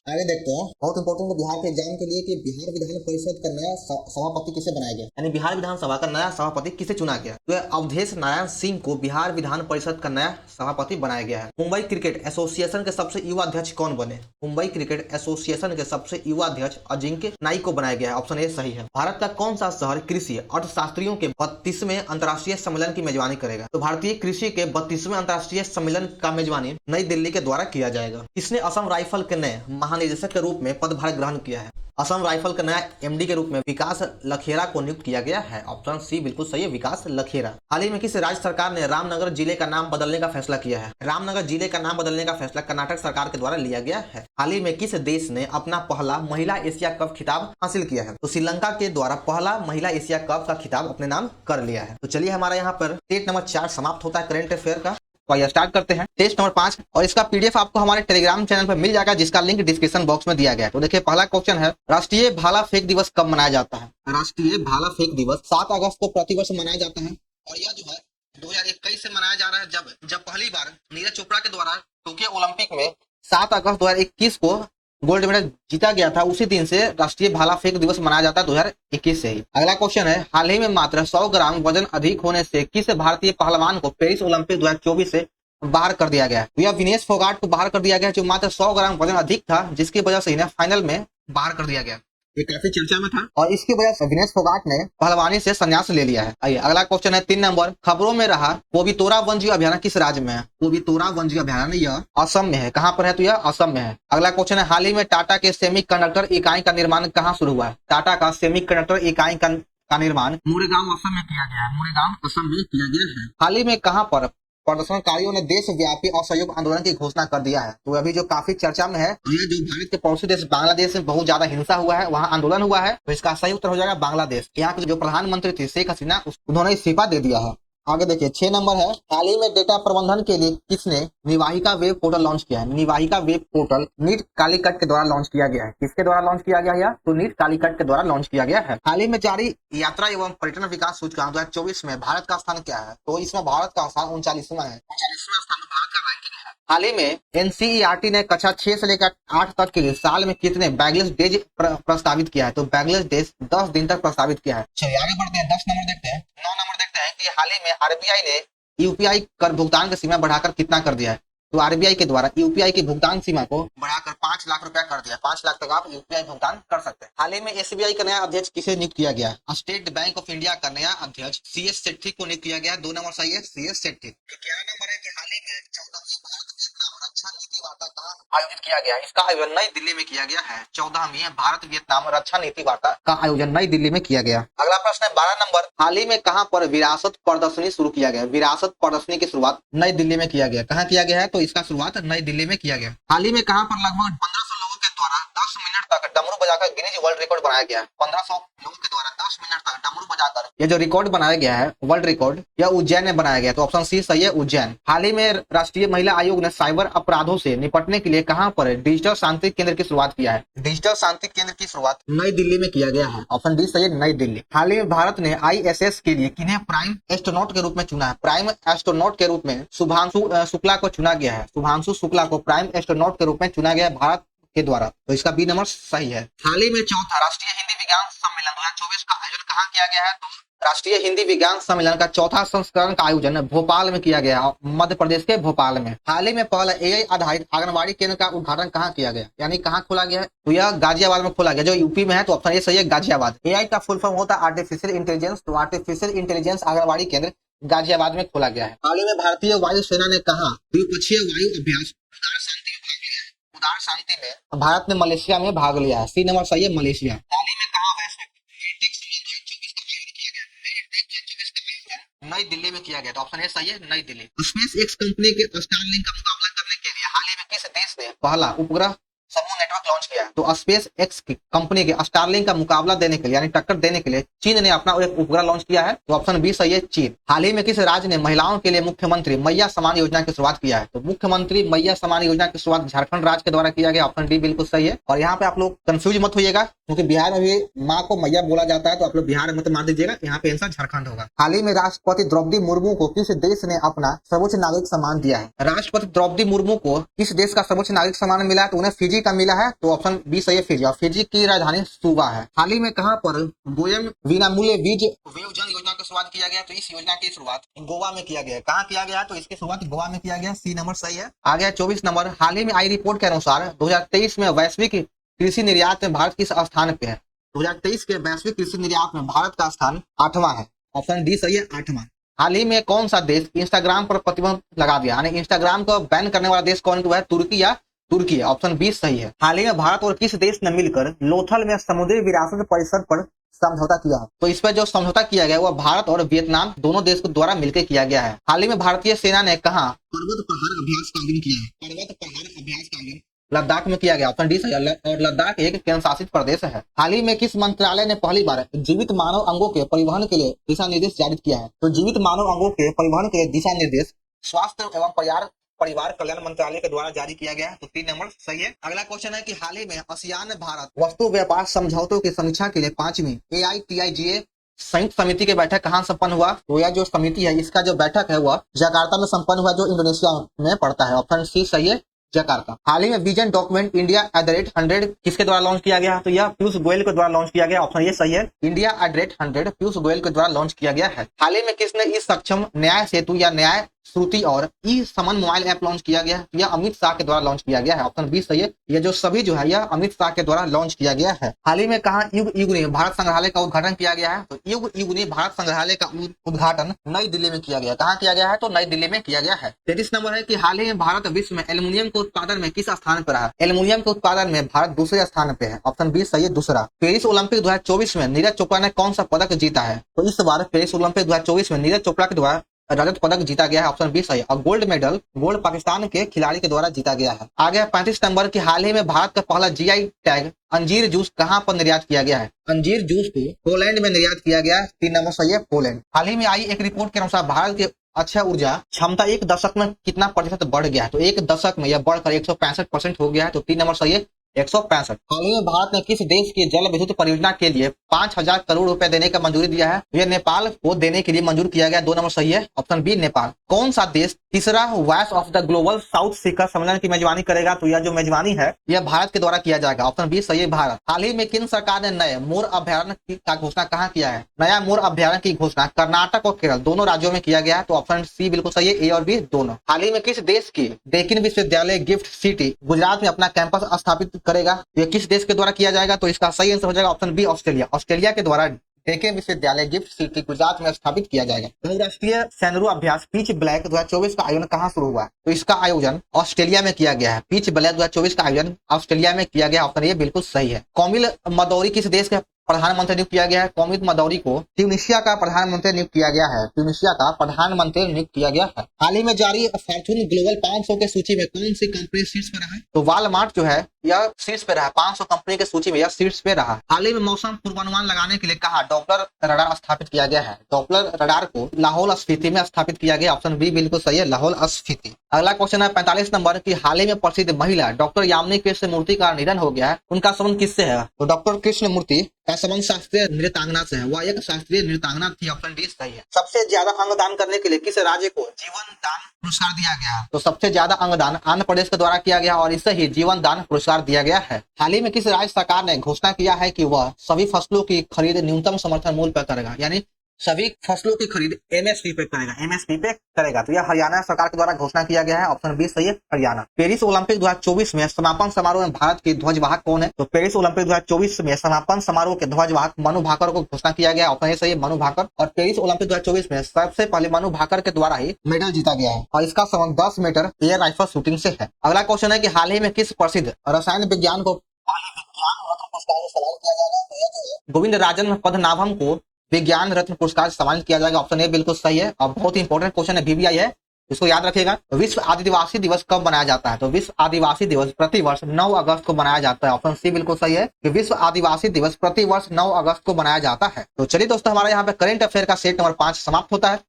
आगे देखते हैं। बहुत इंपॉर्टेंट बिहार के एग्जाम के लिए कि बिहार विधान परिषद का नया सभापति किसे बनाया गया, यानी बिहार विधानसभा का नया सभापति किसे चुना गया? तो अवधेश नारायण सिंह को बिहार विधान परिषद का नया सभापति बनाया गया है। मुंबई क्रिकेट एसोसिएशन के सबसे युवा अध्यक्ष कौन बने? मुंबई क्रिकेट एसोसिएशन के सबसे युवा अध्यक्ष अजिंक्य नाइक को बनाया गया है। ऑप्शन ए सही है। भारत का कौन सा शहर कृषि अर्थशास्त्रियों के 32वें अंतर्राष्ट्रीय सम्मेलन की मेजबानी करेगा? तो भारतीय कृषि के 32वें अंतर्राष्ट्रीय सम्मेलन का मेजबानी नई दिल्ली के द्वारा किया जाएगा। किसने असम राइफल के नए महानिदेशक के रूप में पदभार ग्रहण किया है? असम राइफल का नया MD के रूप में विकास लखेरा को नियुक्त किया गया है। ऑप्शन सी बिल्कुल सही है, विकास लखेरा। हाल ही में किस राज्य सरकार ने रामनगर जिले का नाम बदलने का फैसला किया है? रामनगर जिले का नाम बदलने का फैसला कर्नाटक सरकार के द्वारा लिया गया है। हाल ही में किस देश ने अपना पहला महिला एशिया कप खिताब हासिल किया है? तो श्रीलंका के द्वारा पहला महिला एशिया कप का खिताब अपने नाम कर लिया है। तो चलिए हमारा यहाँ पर टेस्ट नंबर 4 समाप्त होता है करंट अफेयर का। तो स्टार्ट करते हैं टेस्ट नंबर 5 और इसका PDF आपको हमारे टेलीग्राम चैनल पर मिल जाएगा जिसका लिंक डिस्क्रिप्शन बॉक्स में दिया गया है। तो देखिए पहला क्वेश्चन है, राष्ट्रीय भाला फेंक दिवस कब मनाया जाता है? राष्ट्रीय भाला फेंक दिवस 7 अगस्त को प्रतिवर्ष मनाया जाता है और यह जो है 2021 से मनाया जा रहा है जब पहली बार नीरज चोपड़ा के द्वारा टोक्यो ओलंपिक में 7 अगस्त 2021 को गोल्ड मेडल जीता गया था। उसी दिन से राष्ट्रीय भाला फेंक दिवस मनाया जाता है 2021 से ही। अगला क्वेश्चन है, हाल ही में मात्र 100 ग्राम वजन अधिक होने से किस भारतीय पहलवान को पेरिस ओलंपिक 2024 से बाहर कर दिया गया? यह विनेश फोगाट को बाहर कर दिया गया जो मात्र 100 ग्राम वजन अधिक था, जिसकी वजह से इन्हें फाइनल में बाहर कर दिया गया। ये काफी चर्चा में था और इसकी वजह से विनेश फोगाट ने पहलवानी से संन्यास ले लिया है। आइए अगला क्वेश्चन है 3 नंबर, खबरों में रहा पोवितोरा वन्यजीव अभयारण्य किस राज्य में है? पोवितोरा वन्यजीव अभयारण्य यह असम में है। कहाँ पर है? तो यह असम में है। अगला क्वेश्चन है, हाल ही में टाटा के सेमीकंडक्टर इकाई का निर्माण कहाँ शुरू हुआ है? टाटा का सेमीकंडक्टर इकाई का निर्माण मोरेगांव असम में किया गया है। मोरेगांव असम में किया गया है। हाल ही में कहाँ पर प्रदर्शनकारियों ने देशव्यापी असहयोग आंदोलन की घोषणा कर दिया है। तो अभी जो काफी चर्चा में है, ये जो भारत के पड़ोसी देश बांग्लादेश में बहुत ज्यादा हिंसा हुआ है, वहाँ आंदोलन हुआ है, तो इसका सही उत्तर हो जाएगा बांग्लादेश। यहाँ की जो प्रधानमंत्री थी शेख हसीना, उन्होंने इस्तीफा दे दिया है। आगे देखिए 6 नंबर है, हाल ही में डेटा प्रबंधन के लिए किसने निवाहिका वेब पोर्टल लॉन्च किया है? निवाहिका वेब पोर्टल नीट कालीकट के द्वारा लॉन्च किया गया है। किसके द्वारा लॉन्च किया गया है? तो नीट कालीकट के द्वारा लॉन्च किया गया है। हाल ही में जारी यात्रा एवं पर्यटन विकास सूचकांक 2024 में भारत का स्थान क्या है? तो इसमें भारत का स्थान 39वां है। 39वां स्थान भारत का रैंकिंग है। हाल ही में एनसीईआरटी ने कक्षा 6 से लेकर 8 तक के लिए साल में कितने बैगलेस डेज प्रस्तावित किया है? तो बैगलेस डेज 10 दिन तक प्रस्तावित किया है। चलिए आगे बढ़ते हैं, 10 नंबर देखते हैं। 9 नंबर देखते हैं कि हाल ही में आरबीआई ने यूपीआई कर भुगतान की सीमा बढ़ाकर कितना कर दिया है? तो आरबीआई के द्वारा यूपीआई की भुगतान सीमा को बढ़ाकर 5 लाख रुपया कर दिया। 5 लाख तक आप यूपीआई भुगतान कर सकते हैं। हाल ही में एसबीआई का नया अध्यक्ष किसे नियुक्त किया गया है? स्टेट बैंक ऑफ इंडिया का नया अध्यक्ष सीएस सेठी को नियुक्त किया गया है। 2 नंबर सही है, सीएस सेठी। 11 नंबर है कि हाल ही में 14वीं भारत वियतनाम रक्षा नीति वार्ता कहाँ आयोजित किया गया है? इसका आयोजन नई दिल्ली में किया गया है। 14वीं भारत वियतनाम रक्षा नीति वार्ता का आयोजन नई दिल्ली में किया गया। अगला प्रश्न है 12 नंबर, हाल ही में कहां पर विरासत प्रदर्शनी शुरू किया गया? विरासत प्रदर्शनी की शुरुआत नई दिल्ली में किया गया। कहां किया गया है? तो इसका शुरुआत नई दिल्ली में किया गया। हाल ही में कहां पर लगभग 1500 लोगों के द्वारा 10 मिनट तक डमरू बजाकर गिनीज वर्ल्ड रिकॉर्ड बनाया गया है? 1500 लोगों के द्वारा 10 मिनट तक डमरू बजाकर ये जो रिकॉर्ड बनाया गया है, वर्ल्ड रिकॉर्ड, यह उज्जैन में बनाया गया। तो ऑप्शन सी सही है, उज्जैन। हाल ही में राष्ट्रीय महिला आयोग ने साइबर अपराधों से निपटने के लिए कहां पर डिजिटल शांति केंद्र की शुरुआत किया है? डिजिटल शांति केंद्र की शुरुआत नई दिल्ली में किया गया है। ऑप्शन डी सही है, नई दिल्ली। हाल ही में भारत ने आईएसएस के लिए किन्हें प्राइम एस्ट्रोनॉट के रूप में चुना है? प्राइम एस्ट्रोनॉट के रूप में शुभांशु शुक्ला को चुना गया है। शुभांशु शुक्ला को प्राइम एस्ट्रोनॉट के रूप में चुना गया भारत के द्वारा। तो इसका बी नंबर सही है। हाल ही में चौथा राष्ट्रीय हिंदी विज्ञान सम्मेलन 2024 का आयोजन कहाँ किया गया है? तो राष्ट्रीय हिंदी विज्ञान सम्मेलन का चौथा संस्करण का आयोजन भोपाल में किया गया, मध्य प्रदेश के भोपाल में। हाल ही में पहला एआई आधारित आंगनबाड़ी केंद्र का उद्घाटन कहाँ किया गया, यानी कहाँ खोला गया है? तो यह गाजियाबाद में खोला गया, जो यूपी में है। तो ऑप्शन ए सही है, गाजियाबाद। एआई का फुल फॉर्म होता है आर्टिफिशियल इंटेलिजेंस। तो आर्टिफिशियल इंटेलिजेंस आंगनबाड़ी केंद्र गाजियाबाद में खोला गया है। हाल ही में भारतीय वायुसेना ने कहा द्विपक्षीय वायु अभ्यास उदार शांति में भारत ने मलेशिया में भाग लिया है। सी नंबर सही है, मलेशिया। हाल ही में कहा वैश्विक टेक समिट 2024 का आयोजन किया गया? नई दिल्ली में किया गया। तो ऑप्शन ए सही है, नई दिल्ली। स्पेस एक्स कंपनी के स्टारलिंक का मुकाबला करने के लिए हाल ही में किस देश ने पहला उपग्रह समूह नेटवर्क लॉन्च किया? तो स्पेस एक्स कंपनी के स्टारलिंक का मुकाबला देने के लिए, यानी टक्कर देने के लिए चीन ने अपना एक उपग्रह लॉन्च किया है। तो ऑप्शन बी सही है, चीन। हाल ही में किस राज्य ने महिलाओं के लिए मुख्यमंत्री मैया सम्मान योजना की शुरुआत किया है? तो मुख्यमंत्री मैया सम्मान योजना की शुरुआत झारखंड राज्य के द्वारा किया गया। ऑप्शन डी बिल्कुल सही है। और यहाँ पे आप लोग कंफ्यूज मत होइएगा, क्योंकि बिहार में भी माँ को मैया बोला जाता है, तो आप लोग बिहार में मत मार दीजिएगा। यहाँ पे आंसर झारखंड होगा। हाल ही में राष्ट्रपति द्रौपदी मुर्मू को किस देश ने अपना सर्वोच्च नागरिक सम्मान दिया है? राष्ट्रपति द्रौपदी मुर्मू को किस देश का सर्वोच्च नागरिक सम्मान मिला है? तो उन्हें फिजी का मिला है। तो ऑप्शन बी सही है, फिजी। और फिजी की राजधानी सुवा है। हाल ही में कहां पर गोयम विनामूल्य बीज जन योजना की शुरुआत किया गया? तो इस योजना की शुरुआत गोवा में किया गया। कहां किया गया? तो इसकी शुरुआत गोवा में किया गया। सी नंबर सही है। आगे 24 नंबर, हाल ही में आई रिपोर्ट के अनुसार 2023 में वैश्विक कृषि निर्यात में भारत किस स्थान पे है? 2023 के वैश्विक कृषि निर्यात में भारत का स्थान 8वां है। ऑप्शन डी सही है, 8वां। हाल ही में कौन सा देश इंस्टाग्राम पर प्रतिबंध लगा दिया, यानी इंस्टाग्राम को बैन करने वाला देश कौन है? तुर्की या तुर्की है। ऑप्शन बी सही है। हाल ही में भारत और किस देश ने मिलकर लोथल में समुद्री विरासत परिसर पर समझौता किया? तो इस पर जो समझौता किया गया वह भारत और वियतनाम दोनों देश को द्वारा मिलकर किया गया है। हाल ही में भारतीय सेना ने कहा पर्वत पहाड़ अभ्यास का आयोजन किया है? पर्वत पहाड़ अभ्यास का आयोजन लद्दाख में किया गया। ऑप्शन डी सही है। और लद्दाख एक केंद्र शासित प्रदेश है। हाल ही में किस मंत्रालय ने पहली बार जीवित मानव अंगों के परिवहन के लिए दिशा निर्देश जारी किया है? तो जीवित मानव अंगों के परिवहन के लिए दिशा निर्देश स्वास्थ्य एवं परिवार कल्याण मंत्रालय के द्वारा जारी किया गया है। तो 3 नंबर सही है। अगला क्वेश्चन है कि हाल ही में आसियान भारत वस्तु व्यापार समझौतों की समीक्षा के लिए 5वीं AITIGA संयुक्त समिति की बैठक कहाँ संपन्न हुआ? तो यह जो समिति है, इसका जो बैठक है वह जकार्ता में संपन्न हुआ, जो इंडोनेशिया में पड़ता है। ऑप्शन सी सही है, जकार्ता। हाल ही में विजन डॉक्यूमेंट इंडिया @100 किसके द्वारा लॉन्च किया गया? तो यह पीयूष गोयल के द्वारा लॉन्च किया गया। ऑप्शन ये सही है, इंडिया @100 पीयूष गोयल के द्वारा लॉन्च किया गया है। हाल ही में किसने इस सक्षम न्याय सेतु या न्याय श्रुति और ई समन मोबाइल ऐप लॉन्च किया गया? यह अमित शाह के द्वारा लॉन्च किया गया है। ऑप्शन बी सही है। यह जो सभी जो है, यह अमित शाह के द्वारा लॉन्च किया गया है। हाल ही में कहा युग युगनी भारत संग्रहालय का उद्घाटन किया गया है? तो युग युगनी भारत संग्रहालय का उद्घाटन नई दिल्ली में किया गया। कहाँ किया गया है? तो नई दिल्ली में किया गया है। 33 नंबर है कि हाल ही में भारत विश्व में एल्युमिनियम के उत्पादन में किस स्थान पर रहा? एल्युमिनियम के उत्पादन में भारत दूसरे स्थान पे है। ऑप्शन बी सही है, दूसरा। पेरिस ओलंपिक 2024 में नीरज चोपड़ा ने कौन सा पदक जीता है? तो इस बार पेरिस ओलंपिक 2024 में नीरज चोपड़ा के द्वारा रजत पदक जीता गया है, ऑप्शन बी सही। और गोल्ड पाकिस्तान के खिलाड़ी के द्वारा जीता गया है। आगे 35 नंबर की हाल ही में भारत का पहला जीआई टैग अंजीर जूस कहां पर निर्यात किया गया है? अंजीर जूस को पोलैंड में निर्यात किया गया। 3 नंबर सही है, पोलैंड। हाल ही में आई एक रिपोर्ट के अनुसार भारत की अक्षय ऊर्जा क्षमता एक दशक में कितना प्रतिशत बढ़ गया है? तो एक दशक में यह बढ़कर 165% हो गया है। तो 3 नंबर सही है, 165। हाल ही में भारत ने किस देश की जल विद्युत परियोजना के लिए 5,000 करोड़ रुपए देने का मंजूरी दिया है? यह नेपाल को देने के लिए मंजूर किया गया। 2 नंबर सही है, ऑप्शन बी नेपाल। कौन सा देश तीसरा voice of the global south शिखर सम्मेलन की मेजबानी करेगा? तो यह जो मेजबानी है यह भारत के द्वारा किया जाएगा। ऑप्शन बी सही है, भारत। हाल ही में केंद्र सरकार ने नए मोर अभ्यारण्य का घोषणा कहाँ किया है? नया मोर अभ्यारण्य की घोषणा कर्नाटक और केरल दोनों राज्यों में किया गया है। तो ऑप्शन सी बिल्कुल सही है, ए और बी दोनों। हाल ही में किस देश की डेक्कन विश्वविद्यालय गिफ्ट सिटी गुजरात में अपना कैंपस स्थापित करेगा? यह किस देश के द्वारा किया जाएगा? तो इसका सही आंसर हो जाएगा ऑप्शन बी, ऑस्ट्रेलिया। ऑस्ट्रेलिया के द्वारा डेक्कन विश्वविद्यालय गिफ्ट सिटी गुजरात में स्थापित किया जाएगा। बहुराष्ट्रीय सैन्य अभ्यास पिच ब्लैक 2024 का आयोजन कहां शुरू हुआ? तो इसका आयोजन ऑस्ट्रेलिया में किया गया है। पिच ब्लैक 2024 का आयोजन ऑस्ट्रेलिया में किया गया। ऑप्शन ये बिल्कुल सही है। कौमिल मदौरी किस देश के प्रधानमंत्री नियुक्त किया गया है? कौमिल मदौरी को ट्यूनीशिया का प्रधानमंत्री नियुक्त किया गया है। ट्यूनीशिया का प्रधानमंत्री नियुक्त किया गया है। हाल ही में जारी फॉर्च्यून ग्लोबल 500 के सूची में कौन सी कंपनी शीर्ष पे रहा है? तो वालमार्ट जो है यह शीर्ष पे रहा। 500 कंपनी के सूची में यह शीर्ष पे रहा। हाल ही में मौसम पूर्वानुमान लगाने के लिए कहा डॉपलर रडार स्थापित किया गया है? डॉपलर रडार को लाहौल स्फीति में स्थापित किया गया। ऑप्शन बी बिल्कुल सही है, लाहौल स्फीति। अगला क्वेश्चन है 45 नंबर की हाल ही में प्रसिद्ध महिला डॉक्टर यामिनी कृष्णमूर्ति का निधन हो गया है। उनका संबंध किससे है? तो डॉक्टर कृष्णमूर्ति का संबंध शास्त्रीय नृत्यांगना से है। वह एक शास्त्रीय नृत्यांगना थी। ऑप्शन डी सही है। सबसे ज्यादा अंगदान करने के लिए किस राज्य को जीवन दान पुरस्कार दिया गया? तो सबसे ज्यादा अंगदान आंध्र प्रदेश के द्वारा किया गया और इसे ही जीवन दान पुरस्कार दिया गया है। हाल ही में किस राज्य सरकार ने घोषणा किया है कि वह सभी फसलों की खरीद न्यूनतम समर्थन मूल्य पर करेगा? यानी सभी फसलों की खरीद एमएसपी पे करेगा, एमएसपी पे करेगा। तो यह हरियाणा सरकार के द्वारा घोषणा किया गया है। ऑप्शन बी सही है, हरियाणा। पेरिस ओलंपिक 2024 में समापन समारोह में भारत की ध्वजवाहक कौन है? तो पेरिस ओलंपिक 2024 में समापन समारोह के ध्वजवाहक मनु भाकर को घोषणा किया गया। ऑप्शन ए सही है, मनु भाकर। और पेरिस ओलंपिक 2024 में सबसे पहले मनु भाकर के द्वारा ही मेडल जीता गया है और इसका संबंध 10 मीटर एयर राइफल शूटिंग से है। अगला क्वेश्चन है कि हाल ही में किस प्रसिद्ध रसायन विज्ञान को गोविंद राजन पद्मनाभम को विज्ञान रत्न पुरस्कार से सम्मानित किया जाएगा? ऑप्शन ए बिल्कुल सही है। और बहुत ही इंपॉर्टेंट क्वेश्चन है, VVI है, इसको याद रखिएगा। विश्व आदिवासी दिवस कब मनाया जाता है? तो विश्व आदिवासी दिवस प्रतिवर्ष 9 अगस्त को मनाया जाता है। ऑप्शन सी बिल्कुल सही है कि विश्व आदिवासी दिवस प्रतिवर्ष 9 अगस्त को मनाया जाता है। तो चलिए दोस्तों, हमारे यहाँ पे करंट अफेयर का सेट नंबर 5 समाप्त होता है।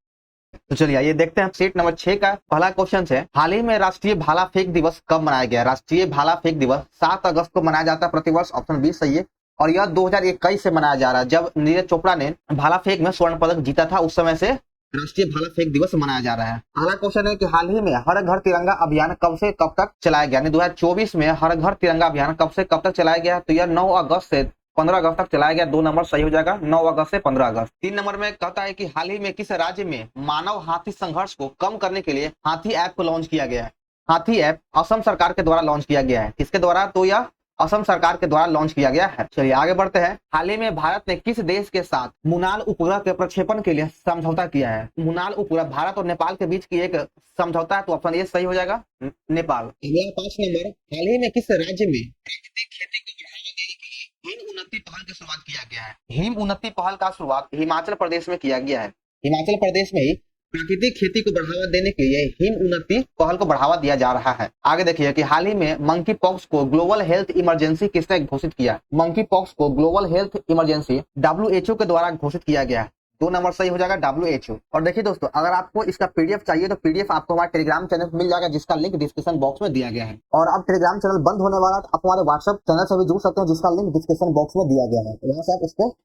तो चलिए आइए देखते हैं सेट नंबर 6 का पहला क्वेश्चन है। हाल ही में राष्ट्रीय भाला फेंक दिवस कब मनाया गया? राष्ट्रीय भाला फेंक दिवस 7 अगस्त को मनाया जाता है प्रतिवर्ष। ऑप्शन बी सही है। और यह 2021 से मनाया जा रहा है, जब नीरज चोपड़ा ने भाला फेंक में स्वर्ण पदक जीता था, उस समय से राष्ट्रीय भाला फेंक दिवस मनाया जा रहा है। अगला क्वेश्चन है कि हाल ही में हर घर तिरंगा अभियान कब से कब तक चलाया गया? 2024 में हर घर तिरंगा अभियान कब से कब तक चलाया गया? तो यह 9 अगस्त से 15 अगस्त तक चलाया गया। 2 नंबर सही हो जाएगा, 9 अगस्त से 15 अगस्त। 3 नंबर में कहता है कि हाल ही में किस राज्य में मानव हाथी संघर्ष को कम करने के लिए हाथी ऐप को लॉन्च किया गया है? हाथी ऐप असम सरकार के द्वारा लॉन्च किया गया है। किसके द्वारा? तो यह असम सरकार के द्वारा लॉन्च किया गया है। चलिए आगे बढ़ते हैं। हाल ही में भारत ने किस देश के साथ मुनाल उपग्रह के प्रक्षेपण के लिए समझौता किया है? मुनाल उपग्रह भारत और नेपाल के बीच की एक समझौता है। तो ऑप्शन ये सही हो जाएगा, नेपाल। अगला 5 नंबर, हाल ही में किस राज्य में प्राकृतिक खेती को बढ़ावा देने के लिए हिम उन्नति पहल की शुरुआत किया गया है? हिम उन्नति पहल का शुरुआत हिमाचल प्रदेश में किया गया है। हिमाचल प्रदेश में ही प्राकृतिक खेती को बढ़ावा देने के लिए हिम उन्नति पहल को बढ़ावा दिया जा रहा है। आगे देखिए कि हाल ही में मंकी पॉक्स को ग्लोबल हेल्थ इमरजेंसी किसने घोषित किया? मंकी पॉक्स को ग्लोबल हेल्थ इमरजेंसी WHO के द्वारा घोषित किया गया है। 2 नंबर सही हो जाएगा, WHO। और देखिए दोस्तों, अगर आपको इसका PDF चाहिए तो PDF आपको हमारे टेलीग्राम चैनल पर मिल जाएगा, जिसका लिंक डिस्क्रिप्शन बॉक्स में दिया गया है। और अब टेलीग्राम चैनल बंद होने वाला, आप हमारे व्हाट्सएप चैनल से भी जुड़ सकते हैं, जिसका लिंक डिस्क्रिप्शन बॉक्स में दिया गया है। यहाँ से आप इसको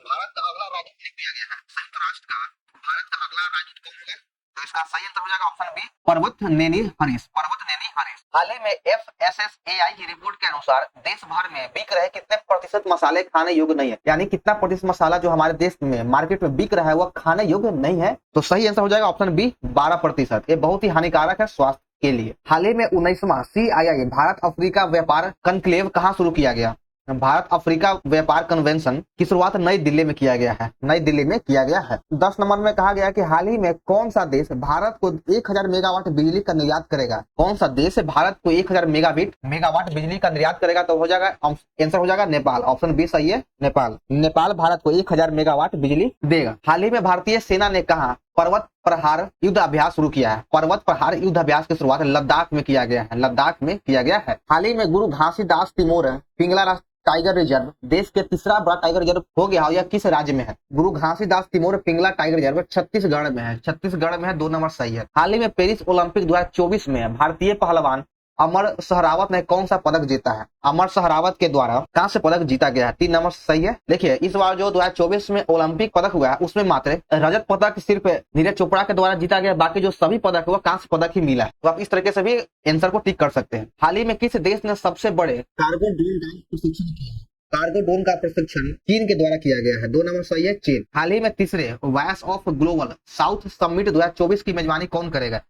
भारत का अगला राजनीतिक दिया गया है, संयुक्त राष्ट्र का भारत का अगला राजनीतिक कौन होगा? तो इसका सही आंसर हो जाएगा ऑप्शन बी, पर्वत नेनी हरीश। पर्वत नेनी हरीश। हाल ही में FSSAI की रिपोर्ट के अनुसार देश भर में बिक रहे कितने प्रतिशत मसाले खाने योग्य नहीं है? यानी कितना प्रतिशत मसाला जो हमारे देश में मार्केट में बिक रहा है वह खाने योग्य नहीं है? तो सही आंसर हो जाएगा ऑप्शन बी, 12%। ये बहुत ही हानिकारक है स्वास्थ्य के लिए। हाल ही में 19वां CII भारत अफ्रीका व्यापार कनक्लेव कहाँ शुरू किया गया? भारत अफ्रीका व्यापार कन्वेंशन की शुरुआत नई दिल्ली में किया गया है, नई दिल्ली में किया गया है। 10 नंबर में कहा गया कि हाल ही में कौन सा देश भारत को 1000 मेगावाट बिजली का निर्यात करेगा। कौन सा देश भारत को 1000 मेगावाट बिजली का निर्यात करेगा, तो हो जाएगा आंसर हो जाएगा नेपाल। ऑप्शन बी सही है, नेपाल। नेपाल भारत को 1000 मेगावाट बिजली देगा। हाल ही में भारतीय सेना ने कहा पर्वत प्रहार युद्ध अभ्यास शुरू किया है। पर्वत प्रहार युद्ध अभ्यास की शुरुआत लद्दाख में किया गया है, लद्दाख में किया गया है। हाल ही में गुरु घासीदास तिमोर पिंगला टाइगर रिजर्व देश के तीसरा बड़ा टाइगर रिजर्व हो गया। यह किस राज्य में है? गुरु घासीदास तिमोर पिंगला टाइगर रिजर्व छत्तीसगढ़ में है, छत्तीसगढ़ में है। 2 नंबर सही है। हाल ही में पेरिस ओलंपिक 2024 में भारतीय पहलवान अमर सहरावत ने कौन सा पदक जीता है? अमर सहरावत के द्वारा कांस्य पदक जीता गया है। 3 नंबर सही है। देखिए इस बार जो 2024 में ओलंपिक पदक हुआ है उसमें मात्र रजत पदक सिर्फ नीरज चोपड़ा के द्वारा जीता गया, बाकी जो सभी पदक है वो कांस्य पदक ही मिला है। तो आप इस तरीके से भी आंसर को टिक कर सकते हैं। हाल ही में किस देश ने सबसे बड़े कार्गो ड्रोन का प्रशिक्षण किया है? कार्गो ड्रोन का प्रशिक्षण चीन के द्वारा किया गया है। 2 नंबर सही है, चीन। हाल ही में तीसरे voice of global south summit 2024 की मेजबानी कौन करेगा?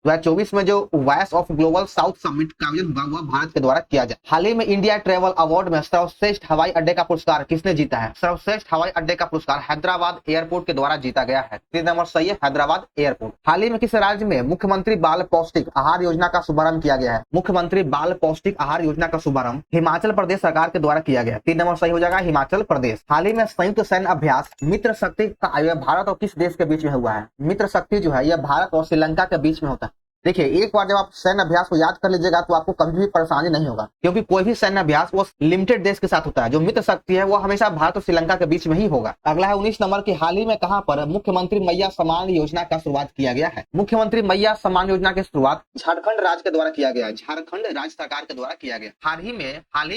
2024 में जो voice of global south summit का आयोजन हुआ वह भारत के द्वारा किया जाए। हाल ही में इंडिया ट्रेवल अवार्ड में सर्वश्रेष्ठ हवाई अड्डे का पुरस्कार किसने जीता है? सर्वश्रेष्ठ हवाई अड्डे का पुरस्कार हैदराबाद एयरपोर्ट के द्वारा जीता गया है। 3 नंबर सही है, हैदराबाद एयरपोर्ट। हाल ही में किस राज्य में मुख्यमंत्री बाल पौष्टिक आहार योजना का शुभारंभ किया गया है? मुख्यमंत्री बाल पौष्टिक आहार योजना का शुभारंभ हिमाचल प्रदेश सरकार के द्वारा किया गया। 3 नंबर सही हो जाएगा, हिमाचल प्रदेश। हाल ही में संयुक्त सैन्य अभ्यास मित्र शक्ति का आयोजन भारत और किस देश के बीच में हुआ है? मित्र शक्ति जो है यह भारत और श्रीलंका के बीच में होता है। देखिए एक बार जब आप सैन्य अभ्यास को याद कर लीजिएगा तो आपको कभी भी परेशानी नहीं होगा, क्योंकि कोई भी सैन्य अभ्यास वो लिमिटेड देश के साथ होता है। जो मित्र शक्ति है वो हमेशा भारत और श्रीलंका के बीच में ही होगा। अगला है 19 नंबर की हाल ही में कहां पर मुख्यमंत्री मैया सम्मान योजना का शुरुआत किया गया है? मुख्यमंत्री मैया सम्मान योजना की शुरुआत झारखंड राज्य के द्वारा किया गया, झारखंड राज्य सरकार के द्वारा किया गया। हाल ही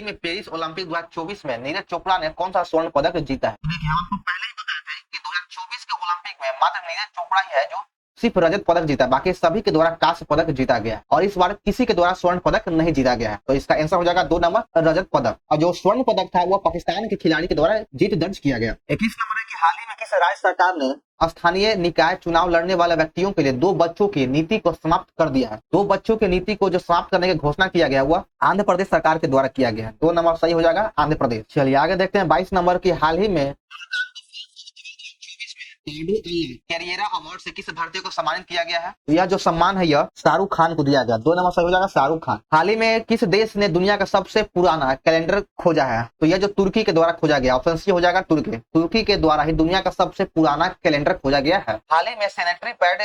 में पेरिस ओलंपिक 2024 में नीरज चोपड़ा ने कौन सा स्वर्ण पदक जीता है? देखिए हम आपको पहले ही बताया था कि 2024 के ओलंपिक में मात्र नीरज चोपड़ा ही है जो सिर्फ रजत पदक जीता, बाकी सभी के द्वारा कांस्य पदक जीता गया और इस बार किसी के द्वारा स्वर्ण पदक नहीं जीता गया है। तो इसका आंसर हो जाएगा 2 नंबर रजत पदक। और जो स्वर्ण पदक था वो पाकिस्तान के खिलाड़ी के द्वारा जीत दर्ज किया गया। 21 नंबर है कि हाल ही में किस राज्य सरकार ने स्थानीय निकाय चुनाव लड़ने वाले व्यक्तियों के लिए 2 बच्चों की नीति को समाप्त कर दिया है? 2 बच्चों की नीति को जो समाप्त करने की घोषणा किया गया हुआ आंध्र प्रदेश सरकार के द्वारा किया गया है। 2 नंबर सही हो जाएगा, आंध्र प्रदेश। चलिए आगे देखते हैं 22 नंबर की हाल ही में कैरियरा अवार्ड से किस भारतीय को सम्मानित किया गया है? तो यह जो सम्मान है यह शाहरुख खान को दिया गया। 2 नंबर सही हो जाएगा, शाहरुख खान। हाल ही में किस देश ने दुनिया का सबसे पुराना कैलेंडर खोजा है? तो यह जो तुर्की के द्वारा खोजा गया, ऑप्शन सी हो जाएगा तुर्की। तुर्की के द्वारा ही दुनिया का सबसे पुराना कैलेंडर खोजा गया है। हाल ही में सैनिटरी पैड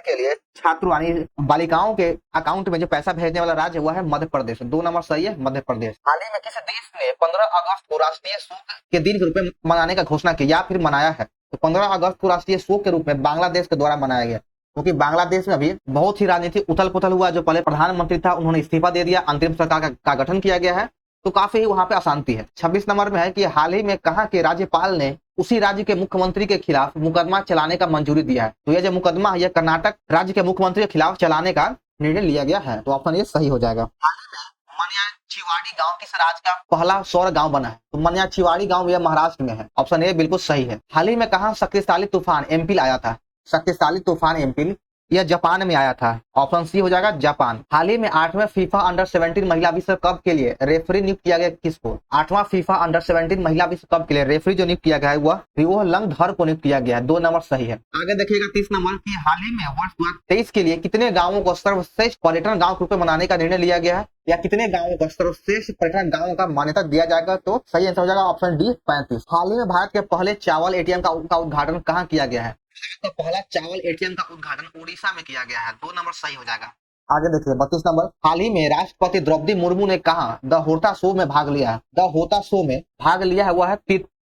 के लिए छात्रों यानी बालिकाओं के अकाउंट में जो पैसा भेजने वाला राज्य हुआ है मध्य प्रदेश। 2 नंबर सही है, मध्य प्रदेश। हाल ही में किस देश ने 15 अगस्त को राष्ट्रीय शोक के दिन के रूप में मनाने का घोषणा की या फिर मनाया है? तो 15 अगस्त को राष्ट्रीय शोक के रूप में बांग्लादेश के द्वारा मनाया गया, क्योंकि बांग्लादेश में अभी बहुत ही राजनीतिक उथल पुथल हुआ। जो पहले प्रधानमंत्री था उन्होंने इस्तीफा दे दिया, अंतरिम सरकार का गठन किया गया है, तो काफी वहां पे अशांति है। 26 नंबर में है कि हाल ही में कहां के राज्यपाल ने उसी राज्य के मुख्यमंत्री के खिलाफ मुकदमा चलाने का मंजूरी दिया है? तो यह जो मुकदमा है यह कर्नाटक राज्य के मुख्यमंत्री के खिलाफ चलाने का निर्णय लिया गया है। तो ऑप्शन ये सही हो जाएगा। हाल ही में मनियाचिवाड़ी गांव किस राज्य का पहला सौर गांव बना है? तो मनियाचिवाड़ी गांव यह महाराष्ट्र में है। ऑप्शन ए बिल्कुल सही है। हाल ही में कहां शक्तिशाली तूफान एम्पिल आया था? शक्तिशाली तूफान एम्पिल यह जापान में आया था। ऑप्शन सी हो जाएगा, जापान। हाल ही में 8वें फीफा अंडर 17 महिला विश्व कप के लिए रेफरी नियुक्त किया गया किसको? 8वां फीफा अंडर 17 महिला विश्व कप के लिए रेफरी जो नियुक्त किया गया है वह लंगधर को नियुक्त किया गया है। 2 नंबर सही है। आगे देखिएगा 30 नंबर की हाल ही में वर्ष 2023 के लिए कितने गाँवों को सर्वश्रेष्ठ पर्यटन गाँव के रूप में मनाने का निर्णय लिया गया है, या कितने गाँवों को सर्वश्रेष्ठ पर्यटन गाँव का मान्यता दिया जाएगा? तो सही आंसर हो जाएगा ऑप्शन डी 35। हाल ही में भारत के पहले चावल एटीएम का उद्घाटन कहाँ किया गया है? तो पहला चावल एटीएम का उद्घाटन उड़ीसा में किया गया है। 2 नंबर सही हो जाएगा। आगे देखिए 32 नंबर। हाल ही में राष्ट्रपति द्रौपदी मुर्मू ने कहा द होता शो में भाग लिया है? द होता शो में भाग लिया है वह है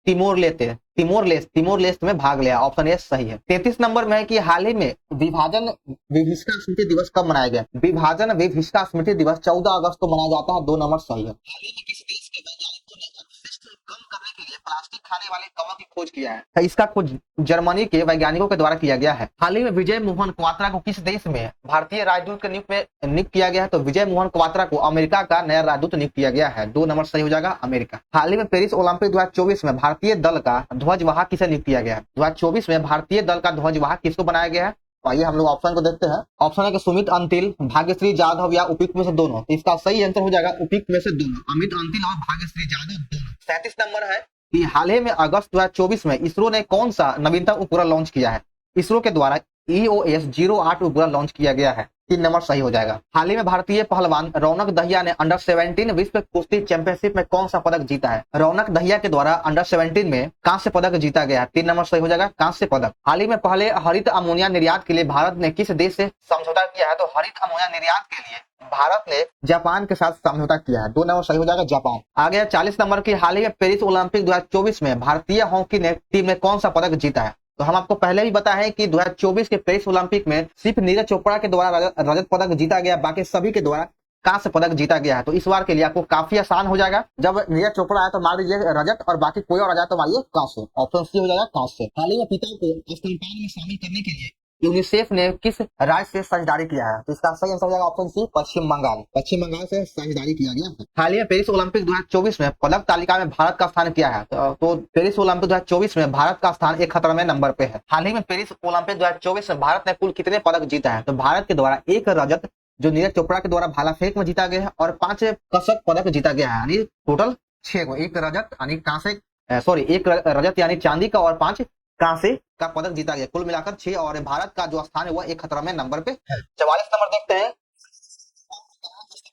तिमोर लेस्ते में भाग लिया। ऑप्शन ए सही है। 33 नंबर में है कि हाल ही में विभाजन विभीषिका स्मृति दिवस कब मनाया गया? विभाजन विभीषिका स्मृति दिवस 14 अगस्त को मनाया जाता है। 2 नंबर सही है। हाल ही में किस देश के वैज्ञानिकों ने अपशिष्ट कम करने के लिए प्लास्टिक खाने वाले कवच की खोज किया है? इसका खोज जर्मनी के वैज्ञानिकों के द्वारा किया गया है। हाल ही में विजय मोहन क्वात्रा को किस देश में भारतीय राजदूत के नियुक्त किया गया है? तो विजय मोहन क्वात्रा को अमेरिका का नया राजदूत नियुक्त किया गया है। 2 नंबर सही हो जाएगा, अमेरिका। हाल ही में पेरिस ओलंपिक 2024 में भारतीय दल का ध्वजवाहक किसे नियुक्त किया गया है? 2024 में भारतीय दल का ध्वजवाहक किसको बनाया गया है? तो आइए हम लोग ऑप्शन को देखते हैं। ऑप्शन है कि सुमित अंतिल, भाग्यश्री जाधव या उपयुक्त में से दोनों। तो इसका सही आंसर हो जाएगा उपयुक्त में से दोनों, अमित अंतिल और भाग्यश्री जाधव दोनों। 37 नंबर है कि हाल ही में अगस्त 2024 में इसरो ने कौन सा नवीनतम उपग्रह लॉन्च किया है। इसरो के द्वारा EOS-08 उपग्रह लॉन्च किया गया है। 3 नंबर सही हो जाएगा। हाल ही में भारतीय पहलवान रौनक दहिया ने अंडर 17 विश्व कुश्ती चैंपियनशिप में कौन सा पदक जीता है। रौनक दहिया के द्वारा अंडर 17 में कांस्य पदक जीता गया है। 3 नंबर सही हो जाएगा, कांस्य पदक। हाल ही में पहले हरित अमोनिया निर्यात के लिए भारत ने किस देश से समझौता किया है। तो हरित अमोनिया निर्यात के लिए भारत ने जापान के साथ समझौता किया है। 2 नंबर सही हो जाएगा, जापान। आगे 40 नंबर की हाल ही में पेरिस ओलंपिक 2024 में भारतीय हॉकी टीम ने कौन सा पदक जीता है। तो हम आपको पहले भी बताया है कि 2024 के पेरिस ओलंपिक में सिर्फ नीरज चोपड़ा के द्वारा रजत पदक जीता गया, बाकी सभी के द्वारा कांस्य पदक जीता गया है। तो इस बार के लिए आपको काफी आसान हो जाएगा। जब नीरज चोपड़ा आया तो मान लीजिए रजत, और बाकी कोई और आ जाए तो मानिए कांस्य। ऑप्शन सी हो जाएगा, कांस्य। हाल ही में पिता को स्तनपान में शामिल करने के लिए यूनिसेफ ने किस राज्य से साझेदारी किया है। तो इसका सही आंसर हो जाएगा ऑप्शन सी, पश्चिम बंगाल। पश्चिम बंगाल से साझेदारी किया गया है। हाल ही में पेरिस ओलंपिक 2024 में पदक तालिका में भारत का स्थान क्या है। तो पेरिस ओलंपिक 2024 में भारत का स्थान 71वें नंबर पे है। हाल ही में पेरिस ओलंपिक 2024 में भारत ने कुल कितने पदक जीता है। तो भारत के द्वारा 1 रजत जो नीरज चोपड़ा के द्वारा भाला फेंक में जीता गया है, और 5 कसक पदक जीता गया है, यानी टोटल 6 को। 1 रजत यानी कांसे, सॉरी 1 रजत यानी चांदी का, और 5 कांसे का पदक जीता गया। कुल मिलाकर 6, और भारत का जो स्थान है वह 71वें नंबर पे है। 44 नंबर देखते हैं।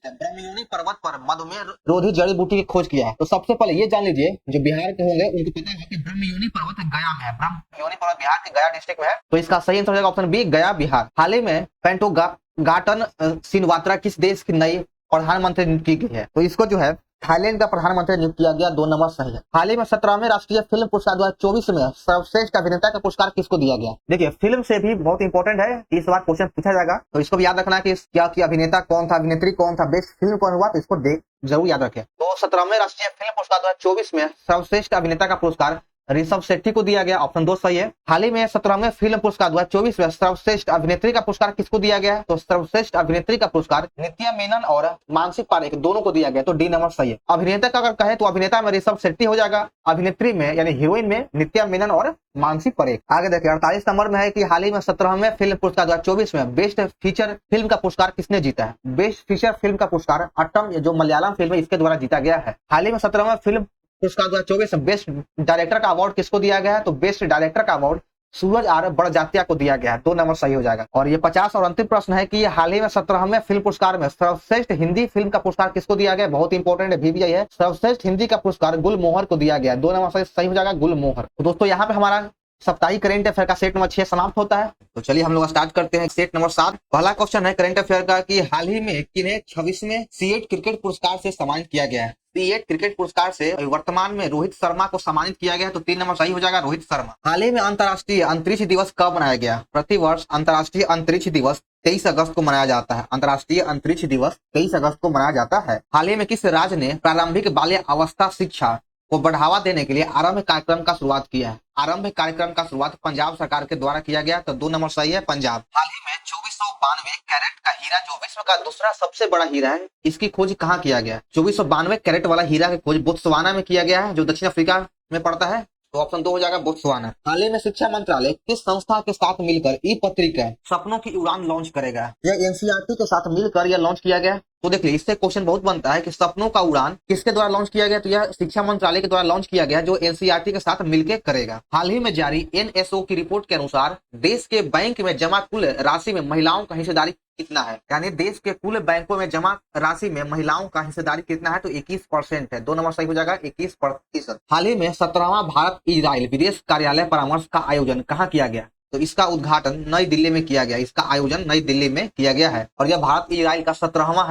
ब्रह्मयोनी पर्वत पर मधुमेह रोधी जड़ी बूटी की खोज किया है। तो सबसे पहले ये जान लीजिए, जो बिहार के होंगे उनको पता है कि ब्रह्मयोनी पर्वत गया में है। ब्रह्मयोनी पर्वत बिहार के गया डिस्ट्रिक्ट में है। तो इसका सही आंसर हो जाएगा ऑप्शन बी, गया, बिहार। हाल ही में पेंटोगाटन सिनवात्रा किस देश की नई प्रधानमंत्री नियुक्त की गई है। तो इसको जो है थाईलैंड का प्रधानमंत्री नियुक्त किया गया। 2 नंबर सही है। हाल ही में 17वें राष्ट्रीय फिल्म पुरस्कार 2024 में सर्वश्रेष्ठ अभिनेता का पुरस्कार किसको दिया गया। देखिए फिल्म से भी बहुत इंपॉर्टेंट है, इस बार क्वेश्चन पूछा जाएगा, तो इसको भी याद रखना कि क्या कि अभिनेता कौन था, अभिनेत्री कौन था, बेस्ट फिल्म कौन हुआ, तो इसको जरूर याद रखें। तो 17वें राष्ट्रीय फिल्म पुरस्कार 2024 में सर्वश्रेष्ठ अभिनेता का पुरस्कार ऋषभ शेट्टी को दिया गया। ऑप्शन 2 सही है। हाल ही में 17वें फिल्म पुरस्कार 2024 में सर्वश्रेष्ठ अभिनेत्री का पुरस्कार किसको दिया गया। तो सर्वश्रेष्ठ अभिनेत्री का पुरस्कार नित्या मेनन और मानसी पारेख दोनों को दिया गया। तो डी नंबर सही है। अभिनेता का अगर कहे तो अभिनेता में ऋषभ शेट्टी हो जाएगा, अभिनेत्री में यानी हीरोइन में नित्या मेनन और मानसी पारेख। आगे देखिए 48 नंबर में है कि हाल ही में 17वें फिल्म पुरस्कार 2024 में बेस्ट फीचर फिल्म का पुरस्कार किसने जीता है। बेस्ट फीचर फिल्म का पुरस्कार अट्टम, जो मलयालम फिल्म है, इसके द्वारा जीता गया है। हाल ही में 17वें फिल्म पुरस्कार 2024 में बेस्ट डायरेक्टर का अवार्ड किसको दिया गया है। तो बेस्ट डायरेक्टर का अवार्ड सूरज आर बड़जात्या को दिया गया है। 2 नंबर सही हो जाएगा। और ये 50 और अंतिम प्रश्न है कि हाल ही में 17वें फिल्म पुरस्कार में सर्वश्रेष्ठ हिंदी फिल्म का पुरस्कार किसको दिया गया। बहुत इंपॉर्टेंट है, VVI है। सर्वश्रेष्ठ हिंदी का पुरस्कार गुलमोहर को दिया गया। 2 नंबर सही हो जाएगा, गुलमोहर। तो दोस्तों यहाँ पे हमारा साप्ताहिक करंट अफेयर का सेट नंबर 6 समाप्त होता है। तो चलिए हम लोग स्टार्ट करते हैं सेट नंबर 7। पहला क्वेश्चन है करंट अफेयर का कि हाल ही में किन्हें 26वें C8 क्रिकेट पुरस्कार से सम्मानित किया गया है। C8 क्रिकेट पुरस्कार से वर्तमान में रोहित शर्मा को सम्मानित किया गया है। तो 3 नंबर सही हो जाएगा, रोहित शर्मा। हाल ही में अंतर्राष्ट्रीय अंतरिक्ष दिवस कब मनाया गया। प्रतिवर्ष अंतर्राष्ट्रीय अंतरिक्ष दिवस 23 अगस्त को मनाया जाता है। अंतर्राष्ट्रीय अंतरिक्ष दिवस 23 अगस्त को मनाया जाता है। हाल ही में किस राज्य ने प्रारंभिक बाल्य अवस्था शिक्षा को बढ़ावा देने के लिए आरंभ कार्यक्रम का शुरुआत किया है। आरंभ कार्यक्रम का शुरुआत पंजाब सरकार के द्वारा किया गया। तो 2 नंबर सही है, पंजाब। हाल ही में 2492 कैरेट का हीरा, जो विश्व का दूसरा सबसे बड़ा हीरा है, इसकी खोज कहाँ किया गया। 2492 कैरेट वाला हीरा की खोज बोत्सवाना में किया गया है, जो दक्षिण अफ्रीका में पड़ता है। तो ऑप्शन 2 हो जाएगा, बोत्सवाना। हाल ही में शिक्षा मंत्रालय किस संस्था के साथ मिलकर ई-पत्रिका सपनों की उड़ान लॉन्च करेगा। यह NCERT के साथ मिलकर यह लॉन्च किया गया। तो देख लीजिए इससे क्वेश्चन बहुत बनता है कि सपनों का उड़ान किसके द्वारा लॉन्च किया गया। तो यह शिक्षा मंत्रालय के द्वारा लॉन्च किया गया, जो NCERT के साथ मिलकर करेगा। हाल ही में जारी NSO की रिपोर्ट के अनुसार देश के बैंक में जमा कुल राशि में महिलाओं का हिस्सेदारी कितना है। यानी देश के कुल बैंकों में जमा राशि में महिलाओं का हिस्सेदारी कितना है। तो 21% है। 2 नंबर सही हो जाएगा, 21%। हाल ही में 17वां भारत इजराइल विदेश कार्यालय परामर्श का आयोजन कहाँ किया गया। तो इसका उद्घाटन नई दिल्ली में किया गया। इसका आयोजन नई दिल्ली में किया गया है, और यह भारत इजराइल का 17वां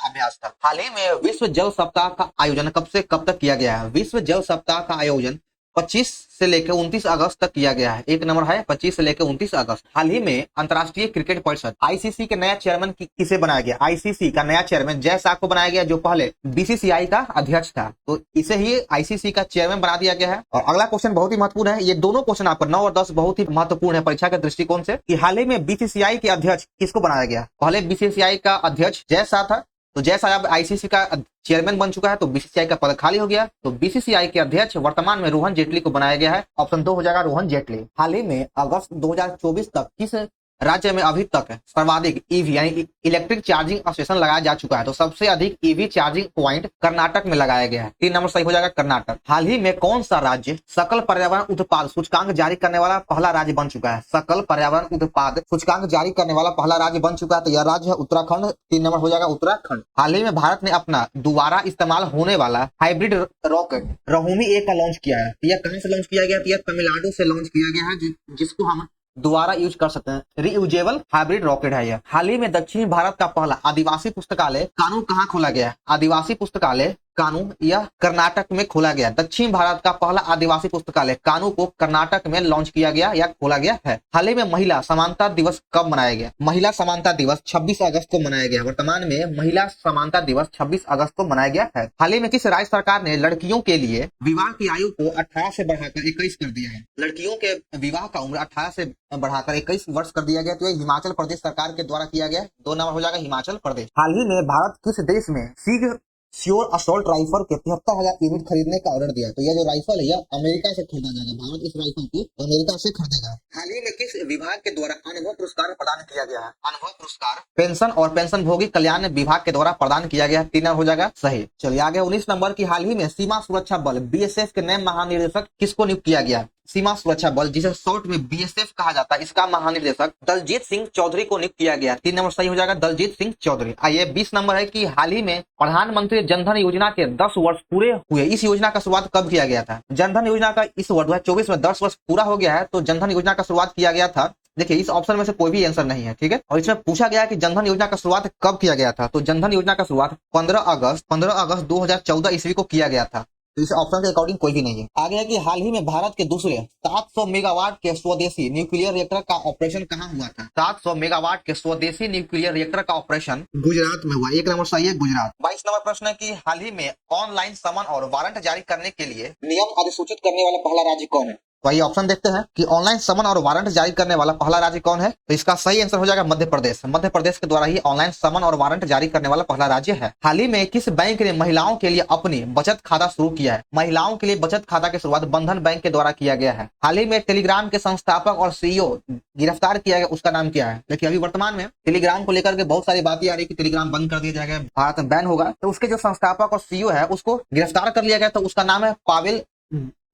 अभ्यास था। हाल ही में विश्व जल सप्ताह का आयोजन कब से कब तक किया गया है। विश्व जल सप्ताह का आयोजन 25 से लेकर 29 अगस्त तक किया गया है। 1 नंबर है, 25 से लेकर 29 अगस्त। हाल ही में अंतर्राष्ट्रीय क्रिकेट परिषद ICC के नया चेयरमैन किसे बनाया गया। ICC का नया चेयरमैन जय शाह को बनाया गया, जो पहले BCCI का अध्यक्ष था। तो इसे ही ICC का चेयरमैन बना दिया गया है। और अगला क्वेश्चन बहुत ही महत्वपूर्ण है। ये दोनों क्वेश्चन आपका 9 और 10 बहुत ही महत्वपूर्ण है परीक्षा के दृष्टिकोण से, कि हाल ही में BCCI के अध्यक्ष किसको बनाया गया। पहले BCCI का अध्यक्ष जय शाह था, तो जय शाह अब ICC का चेयरमैन बन चुका है, तो BCCI का पद खाली हो गया। तो BCCI के अध्यक्ष वर्तमान में रोहन जेटली को बनाया गया है। ऑप्शन 2 हो जाएगा, रोहन जेटली। हाल ही में अगस्त 2024 तक किस राज्य में अभी तक सर्वाधिक ईवी यानी इलेक्ट्रिक चार्जिंग स्टेशन लगाया जा चुका है। तो सबसे अधिक ईवी चार्जिंग पॉइंट कर्नाटक में लगाया गया है। 3 नंबर सही हो जाएगा कर्नाटक। हाल ही में कौन सा राज्य सकल पर्यावरण उत्पाद सूचकांक जारी करने वाला पहला राज्य बन चुका है? सकल पर्यावरण उत्पाद सूचकांक जारी करने वाला पहला राज्य बन चुका है, तो यह राज्य है उत्तराखंड। 3 नंबर हो जाएगा उत्तराखंड। हाल ही में भारत ने अपना दोबारा इस्तेमाल होने वाला हाइब्रिड रॉकेट रहुमी-1 का लॉन्च किया है। यह कहां से लॉन्च किया गया? यह तमिलनाडु से लॉन्च किया गया है, जिसको हम दोबारा यूज कर सकते हैं। रीयूजेबल हाइब्रिड रॉकेट है यह। हाल ही में दक्षिण भारत का पहला आदिवासी पुस्तकालय कानू कहाँ खोला गया? आदिवासी पुस्तकालय कानू यह कर्नाटक में खोला गया। दक्षिण भारत का पहला आदिवासी पुस्तकालय कानू को कर्नाटक में लॉन्च किया गया या खोला गया है। हाल ही में महिला समानता दिवस कब मनाया गया? महिला समानता दिवस 26 अगस्त को मनाया गया। वर्तमान में महिला समानता दिवस 26 अगस्त को मनाया गया है। हाल ही में किस राज्य सरकार ने लड़कियों के लिए विवाह की आयु को 18 से बढ़ाकर 21 कर दिया है? लड़कियों के विवाह का उम्र 18 से बढ़ाकर 21 वर्ष कर दिया गया। तो यह हिमाचल प्रदेश सरकार के द्वारा किया गया। 2 नंबर हो जाएगा हिमाचल प्रदेश। हाल ही में भारत किस देश में सिग श्योर असॉल्ट राइफल के 73,000 यूनिट खरीदने का ऑर्डर दिया? तो यह जो राइफल है यह अमेरिका से खरीदा जाएगा। भारत इस राइफल को अमेरिका से खरीदेगा। हाल ही में किस विभाग के द्वारा अनुभव पुरस्कार प्रदान किया गया है? अनुभव पुरस्कार पेंशन और पेंशनभोगी कल्याण विभाग के द्वारा प्रदान किया गया है। 3 हो जाएगा सही। चलिए आगे 19 नंबर की हाल ही में सीमा सुरक्षा बल बीएसएफ के नए महानिदेशक किसको नियुक्त किया गया? सीमा सुरक्षा बल जिसे शॉर्ट में बीएसएफ कहा जाता है, इसका महानिदेशक दलजीत सिंह चौधरी को नियुक्त किया गया। 3 नंबर सही हो जाएगा दलजीत सिंह चौधरी। आइए 20 नंबर है कि हाल ही में प्रधानमंत्री जनधन योजना के 10 वर्ष पूरे हुए। इस योजना का शुरुआत कब किया गया था? जनधन योजना का इस वर्ष 2024 में 10 वर्ष पूरा हो गया है। तो जनधन योजना का शुरुआत किया गया था। देखिए इस ऑप्शन में से कोई भी आंसर नहीं है, ठीक है। और इसमें पूछा गया है कि जनधन योजना का शुरुआत कब किया गया था? तो जनधन योजना का शुरुआत 15 अगस्त 2014 ईस्वी को किया गया था। तो इस ऑप्शन के अकॉर्डिंग कोई भी नहीं है। आगे है कि हाल ही में भारत के दूसरे 700 मेगावाट के स्वदेशी न्यूक्लियर रिएक्टर का ऑपरेशन कहां हुआ था? 700 मेगावाट के स्वदेशी न्यूक्लियर रिएक्टर का ऑपरेशन गुजरात में हुआ। 1 नंबर सही है गुजरात। 22 नंबर प्रश्न है कि हाल ही में ऑनलाइन समन और वारंट जारी करने के लिए नियम अधिसूचित करने वाला पहला राज्य कौन है? तो ये ऑप्शन देखते हैं कि ऑनलाइन समन और वारंट जारी करने वाला पहला राज्य कौन है। तो इसका सही आंसर हो जाएगा मध्य प्रदेश। मध्य प्रदेश के द्वारा ही ऑनलाइन समन और वारंट जारी करने वाला पहला राज्य है। हाल ही में किस बैंक ने महिलाओं के लिए अपनी बचत खाता शुरू किया है? महिलाओं के लिए बचत खाता की शुरुआत बंधन बैंक के द्वारा किया गया है। हाल ही में टेलीग्राम के संस्थापक और सीईओ गिरफ्तार किया गया, उसका नाम क्या है? देखिए अभी वर्तमान में टेलीग्राम को लेकर के बहुत सारी बातें आ रही है कि टेलीग्राम बंद कर दिया जाएगा, भारत में बैन होगा। तो उसके जो संस्थापक और सीईओ है उसको गिरफ्तार कर लिया गया। तो उसका नाम है पावेल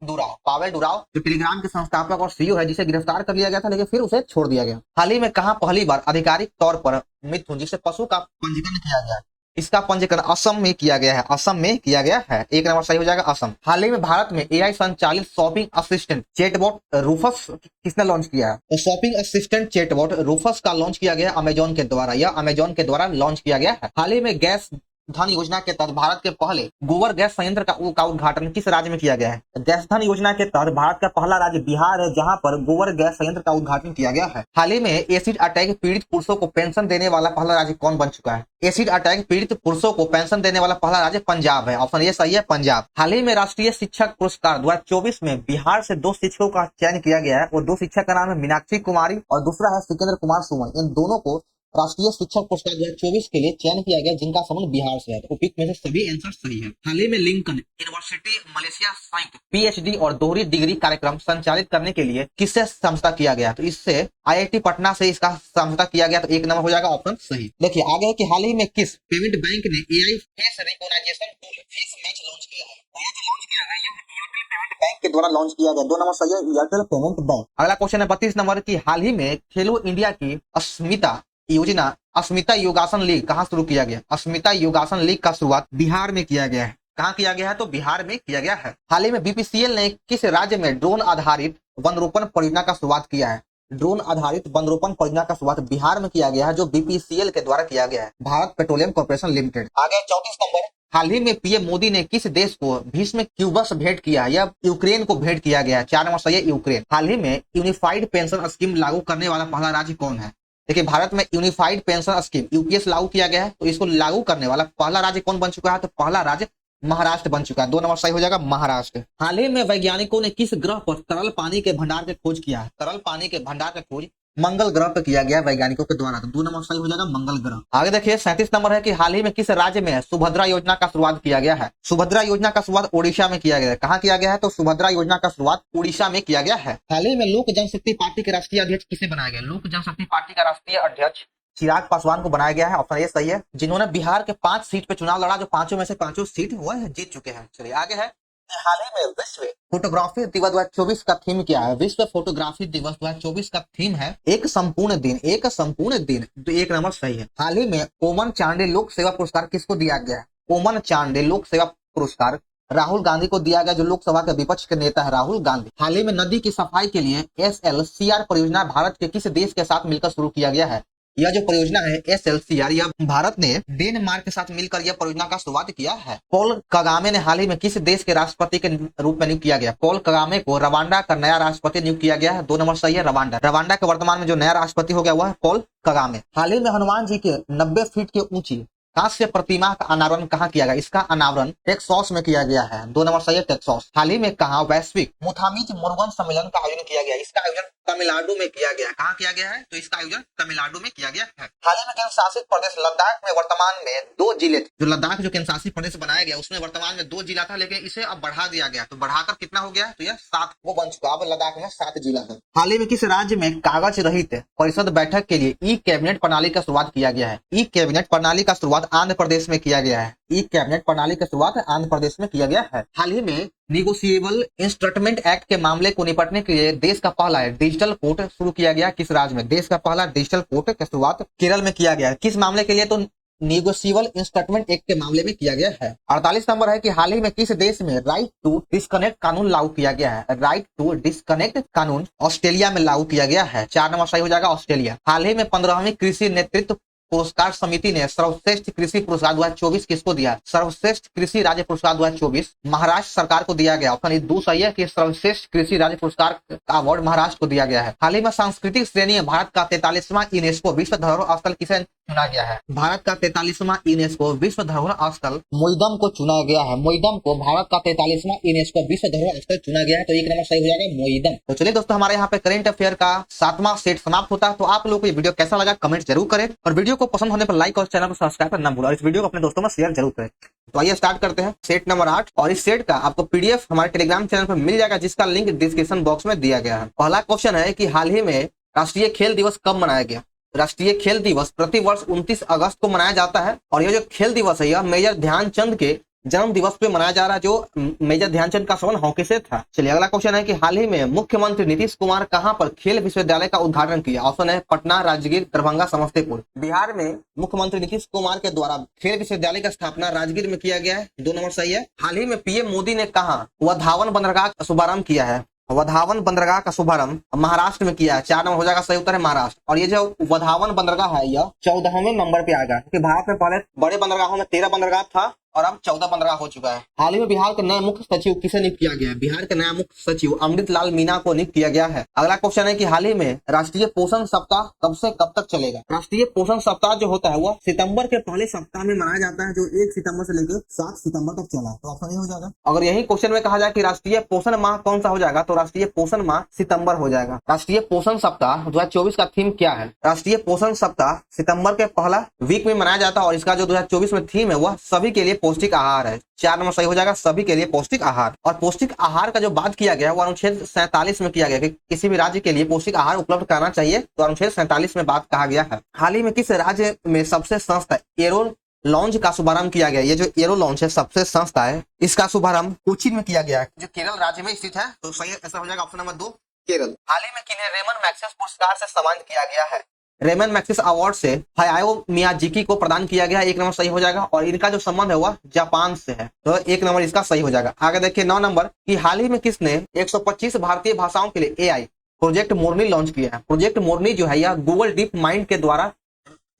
डुराव जो टेलीग्राम के संस्थापक और सीईओ है, जिसे गिरफ्तार कर लिया गया था लेकिन फिर उसे छोड़ दिया गया। हाल ही में कहां पहली बार आधिकारिक तौर पर मिथुन जिसे पशु का पंजीकरण किया गया है? इसका पंजीकरण असम में किया गया है। असम में किया गया है। 1 नंबर सही हो जाएगा असम। हाल ही में भारत में एआई संचालित शॉपिंग असिस्टेंट चैटबॉट रूफस किसने लॉन्च किया है? तो शॉपिंग असिस्टेंट चैटबॉट रूफस का लॉन्च किया गया अमेजॉन के द्वारा। यह अमेजॉन के द्वारा लॉन्च किया गया है। हाल ही में गैस धन योजना के तहत भारत के पहले गोबर गैस संयंत्र का उद्घाटन किस राज्य में किया गया है? गैस धन योजना के तहत भारत का पहला राज्य बिहार है, जहां पर गोबर गैस संयंत्र का उद्घाटन किया गया है। हाल ही में एसिड अटैक पीड़ित पुरुषों को पेंशन देने वाला पहला राज्य कौन बन चुका है? एसिड अटैक पीड़ित पुरुषों को पेंशन देने वाला पहला राज्य पंजाब है। ऑप्शन ये सही है पंजाब। हाल ही में राष्ट्रीय शिक्षक पुरस्कार 2024 में बिहार से 2 शिक्षकों का चयन किया गया है। और 2 शिक्षक का नाम है मीनाक्षी कुमारी और दूसरा है सिकंदर कुमार सुमन। इन दोनों को राष्ट्रीय शिक्षक पुरस्कार 2024 के लिए चयन किया गया, जिनका संबंध बिहार से है। तो उपयुक्त में से सभी आंसर सही है। हाल ही में लिंकन यूनिवर्सिटी मलेशिया संयुक्त पीएचडी और दोहरी डिग्री कार्यक्रम संचालित करने के लिए किससे समझौता किया गया? तो इससे आईआईटी पटना से इसका समझौता किया गया। तो 1 नंबर हो जाएगा ऑप्शन सही। देखिए आगे है कि हाल ही में किस पेमेंट बैंक ने AI face recognition tool face match launch किया है? बैंक के द्वारा लॉन्च किया गया। 2 नंबर सही है एयरटेल पेमेंट बैंक। अगला क्वेश्चन है 32 नंबर की हाल ही में खेलो इंडिया की अस्मिता योगासन लीग कहां शुरू किया गया? अस्मिता योगासन लीग का शुरुआत बिहार में किया गया है। कहां किया गया है? तो बिहार में किया गया है। हाल ही में बीपीसीएल ने किस राज्य में ड्रोन आधारित वनरोपण परियोजना का शुरुआत किया है? ड्रोन आधारित वनरोपण परियोजना का शुरुआत बिहार में किया गया है, जो बीपीसीएल के द्वारा किया गया है, भारत पेट्रोलियम कॉर्पोरेशन लिमिटेड। आगे 34 नंबर हाल ही में पीएम मोदी ने किस देश को भीष्म क्यूबस भेंट किया? या यूक्रेन को भेंट किया गया है। 4 नंबर सही है यूक्रेन। हाल ही में यूनिफाइड पेंशन स्कीम लागू करने वाला पहला राज्य कौन है? देखिए भारत में यूनिफाइड पेंशन स्कीम यूपीएस लागू किया गया है। तो इसको लागू करने वाला पहला राज्य कौन बन चुका है? तो पहला राज्य महाराष्ट्र बन चुका है। 2 नंबर सही हो जाएगा महाराष्ट्र। हाल ही में वैज्ञानिकों ने किस ग्रह पर तरल पानी के भंडार की खोज किया है? तरल पानी के भंडार की खोज मंगल ग्रह पे किया गया वैज्ञानिकों के द्वारा। तो 2 नंबर सही हो जाएगा मंगल ग्रह। आगे देखिए 37 नंबर है कि हाल ही में किस राज्य में सुभद्रा योजना का शुरुआत किया गया है। सुभद्रा योजना का शुरुआत ओडिशा में किया गया है। कहाँ किया गया है? तो सुभद्रा योजना का शुरुआत उड़ीसा में किया गया है। हाल ही में लोक जनशक्ति पार्टी के राष्ट्रीय अध्यक्ष किसे बनाया गया? लोक जनशक्ति पार्टी का राष्ट्रीय अध्यक्ष चिराग पासवान को बनाया गया है। ऑप्शन ए सही है। जिन्होंने बिहार के 5 सीट पे चुनाव लड़ा, जो 5 में से 5 सीट वह जीत चुके हैं। चलिए आगे है, हाल ही में विश्व फोटोग्राफी दिवस 2024 का थीम क्या है? विश्व फोटोग्राफी दिवस 2024 का थीम है एक संपूर्ण दिन। एक संपूर्ण दिन, तो 1 नंबर सही है। हाल ही में ओमन चांडे लोक सेवा पुरस्कार किसको दिया गया है? ओमन चांडे लोक सेवा पुरस्कार राहुल गांधी को दिया गया, जो लोकसभा के विपक्ष के नेता है राहुल गांधी। हाल ही में नदी की सफाई के लिए SLCR परियोजना भारत के किस देश के साथ मिलकर शुरू किया गया है? यह जो परियोजना है SLCR, यह भारत ने डेनमार्क के साथ मिलकर यह परियोजना का शुरुआत किया है। पॉल कगामे ने हाल ही में किस देश के राष्ट्रपति के रूप में नियुक्त किया गया? पॉल कगामे को रवांडा का नया राष्ट्रपति नियुक्त किया गया है। 2 नंबर सही है, रवांडा। रवांडा के वर्तमान में जो नया राष्ट्रपति हो गया वह है पॉल कगामे। हाल ही में हनुमान जी के 90 फीट के ऊंची कांस्य प्रतिमा का अनावरण कहाँ किया गया? इसका अनावरण टेक्सास में किया गया है। 2 नंबर सही है, टेक्सास। हाल ही में कहाँ वैश्विक मुथामिज मुरुगन सम्मेलन का आयोजन किया गया? इसका आयोजन तमिलनाडु में किया गया। कहाँ किया गया है? तो इसका आयोजन तमिलनाडु में किया गया है। हाल ही में केंद्र शासित प्रदेश लद्दाख में वर्तमान में 2 जिले, जो लद्दाख जो केंद्र शासित प्रदेश बनाया गया उसमें वर्तमान में 2 जिला था, लेकिन इसे अब बढ़ा दिया गया। तो बढ़ाकर कितना हो गया? तो यह 7 वो बन चुका। अब लद्दाख में 7 जिला है। हाल ही में किस राज्य में कागज रहित परिषद बैठक के लिए ई कैबिनेट प्रणाली का शुरुआत किया गया है? ई कैबिनेट प्रणाली का शुरुआत आंध्र प्रदेश में किया गया है। ई कैबिनेट प्रणाली की शुरुआत आंध्र प्रदेश में किया गया है। हाल ही में निगोशिएबल इंस्ट्रूमेंट एक्ट के मामले को निपटने के लिए देश का पहला डिजिटल कोर्ट शुरू किया गया। किस राज्य में? देश का पहला डिजिटल कोर्ट की शुरुआत केरल में किया गया है। किस मामले के लिए? तो निगोशिएबल इंस्ट्रूमेंट एक्ट के मामले में किया गया है। 48 नंबर है कि हाल ही में किस देश में राइट टू डिस्कनेक्ट कानून लागू किया गया है? राइट टू डिस्कनेक्ट कानून ऑस्ट्रेलिया में लागू किया गया है। 4 नंबर सही हो जाएगा, ऑस्ट्रेलिया। हाल ही में 15वीं कृषि नेतृत्व पुरस्कार समिति ने सर्वश्रेष्ठ कृषि पुरस्कार 2024 किसको दिया? सर्वश्रेष्ठ कृषि राज्य पुरस्कार 2024 महाराष्ट्र सरकार को दिया गया। ऑप्शन 2 सही है कि सर्वश्रेष्ठ कृषि राज्य पुरस्कार का अवार्ड महाराष्ट्र को दिया गया है। हाल ही में सांस्कृतिक श्रेणी में भारत का 43वां यूनेस्को विश्व धरोहर स्थल किसे चुना गया है? भारत का 43वां यूनेस्को विश्व धरोहर स्थल मोइदम को चुना गया है। मोइदम को भारत का 43वां यूनेस्को विश्व धरोहर स्थल चुना गया है। तो 1 नंबर सही हो जाएगा, मोइदम। तो चलिए दोस्तों, हमारे यहाँ पे करेंट अफेयर का 7वां सेट समाप्त होता है। तो आप लोगों को ये वीडियो कैसा लगा कमेंट जरूर करें, और वीडियो को पसंद होने पर लाइक और चैनल को सब्सक्राइब करना न भूलें, और इस वीडियो को अपने दोस्तों में शेयर जरूर करें। तो आइए स्टार्ट करते हैं सेट नंबर 8, और इस सेट का आपको PDF हमारे टेलीग्राम चैनल पर मिल जाएगा, जिसका लिंक डिस्क्रिप्शन बॉक्स में दिया गया है। पहला क्वेश्चन है कि हाल ही में राष्ट्रीय खेल दिवस कब मनाया गया? राष्ट्रीय खेल दिवस प्रतिवर्ष 29 अगस्त को मनाया जाता है, और यह जो खेल दिवस है यह मेजर ध्यानचंद के जन्म दिवस पे मनाया जा रहा है, जो मेजर ध्यानचंद का संबंध हॉकी से था। चलिए अगला क्वेश्चन है कि हाल ही में मुख्यमंत्री नीतीश कुमार कहां पर खेल विश्वविद्यालय का उद्घाटन किया? ऑप्शन है पटना, राजगीर, दरभंगा, समस्तीपुर। बिहार में मुख्यमंत्री नीतीश कुमार के द्वारा खेल विश्वविद्यालय का स्थापना राजगीर में किया गया है। 2 नंबर सही है। हाल ही में PM मोदी ने कहा वधावन बंदरगाह का शुभारंभ किया है? वधावन बंदरगाह का शुभारंभ महाराष्ट्र में किया है। 4 नंबर हो जाएगा, सही उत्तर है महाराष्ट्र। और ये जो वधावन बंदरगाह है यह 14वें नंबर पे आएगा, क्योंकि भारत में पहले बड़े बंदरगाहों में 13 बंदरगाह था, और अब 14 बंदरगाह हो चुका है। हाल ही में बिहार के नए मुख्य सचिव किसे नियुक्त किया गया है? बिहार के नया मुख्य सचिव अमृत लाल मीणा को नियुक्त किया गया है। अगला क्वेश्चन है कि हाल ही में राष्ट्रीय पोषण सप्ताह कब से कब तक चलेगा? राष्ट्रीय पोषण सप्ताह जो होता है वह सितंबर के पहले सप्ताह में मनाया जाता है, जो 1 सितंबर से लेकर 7 सितंबर तक चला। तो ऑप्शन ये हो जाएगा। अगर यही क्वेश्चन में कहा जाए कि राष्ट्रीय पोषण माह कौन सा हो जाएगा, तो राष्ट्रीय पोषण माह सितंबर हो जाएगा। राष्ट्रीय पोषण सप्ताह 2024 का थीम क्या है? राष्ट्रीय पोषण सप्ताह सितंबर के पहला वीक में मनाया जाता है, और इसका जो 2024 में थीम है वह सभी के लिए पौष्टिक आहार है। 4 नंबर सही हो जाएगा, सभी के लिए पौष्टिक आहार। और पौष्टिक आहार का जो बात किया गया है वो अनुच्छेद 47 में किया गया कि किसी भी राज्य के लिए पौष्टिक आहार उपलब्ध कराना चाहिए, तो अनुच्छेद 47 में बात कहा गया है। हाल ही में किस राज्य में सबसे सस्ता एरो लॉन्च का शुभारंभ किया गया? ये जो एरो लॉन्च है सबसे सस्ता है, इसका शुभारंभ कोचीन में किया गया है, जो केरल राज्य में स्थित है। तो सही ऐसा हो जाएगा ऑप्शन नंबर 2, केरल। हाल ही में किन्हें रेमन मैग्सेसे पुरस्कार से सम्मानित किया गया है? रेमन मैग्सेसे अवार्ड से हायाओ मियाजाकी को प्रदान किया गया है। 1 नंबर सही हो जाएगा, और इनका जो संबंध है वह जापान से है, तो 1 नंबर इसका सही हो जाएगा। आगे देखिए 9 नंबर कि हाल ही में किसने 125 भारतीय भाषाओं के लिए AI प्रोजेक्ट मोरनी लॉन्च किया है? प्रोजेक्ट मोरनी जो है यह गूगल डीप माइंड के द्वारा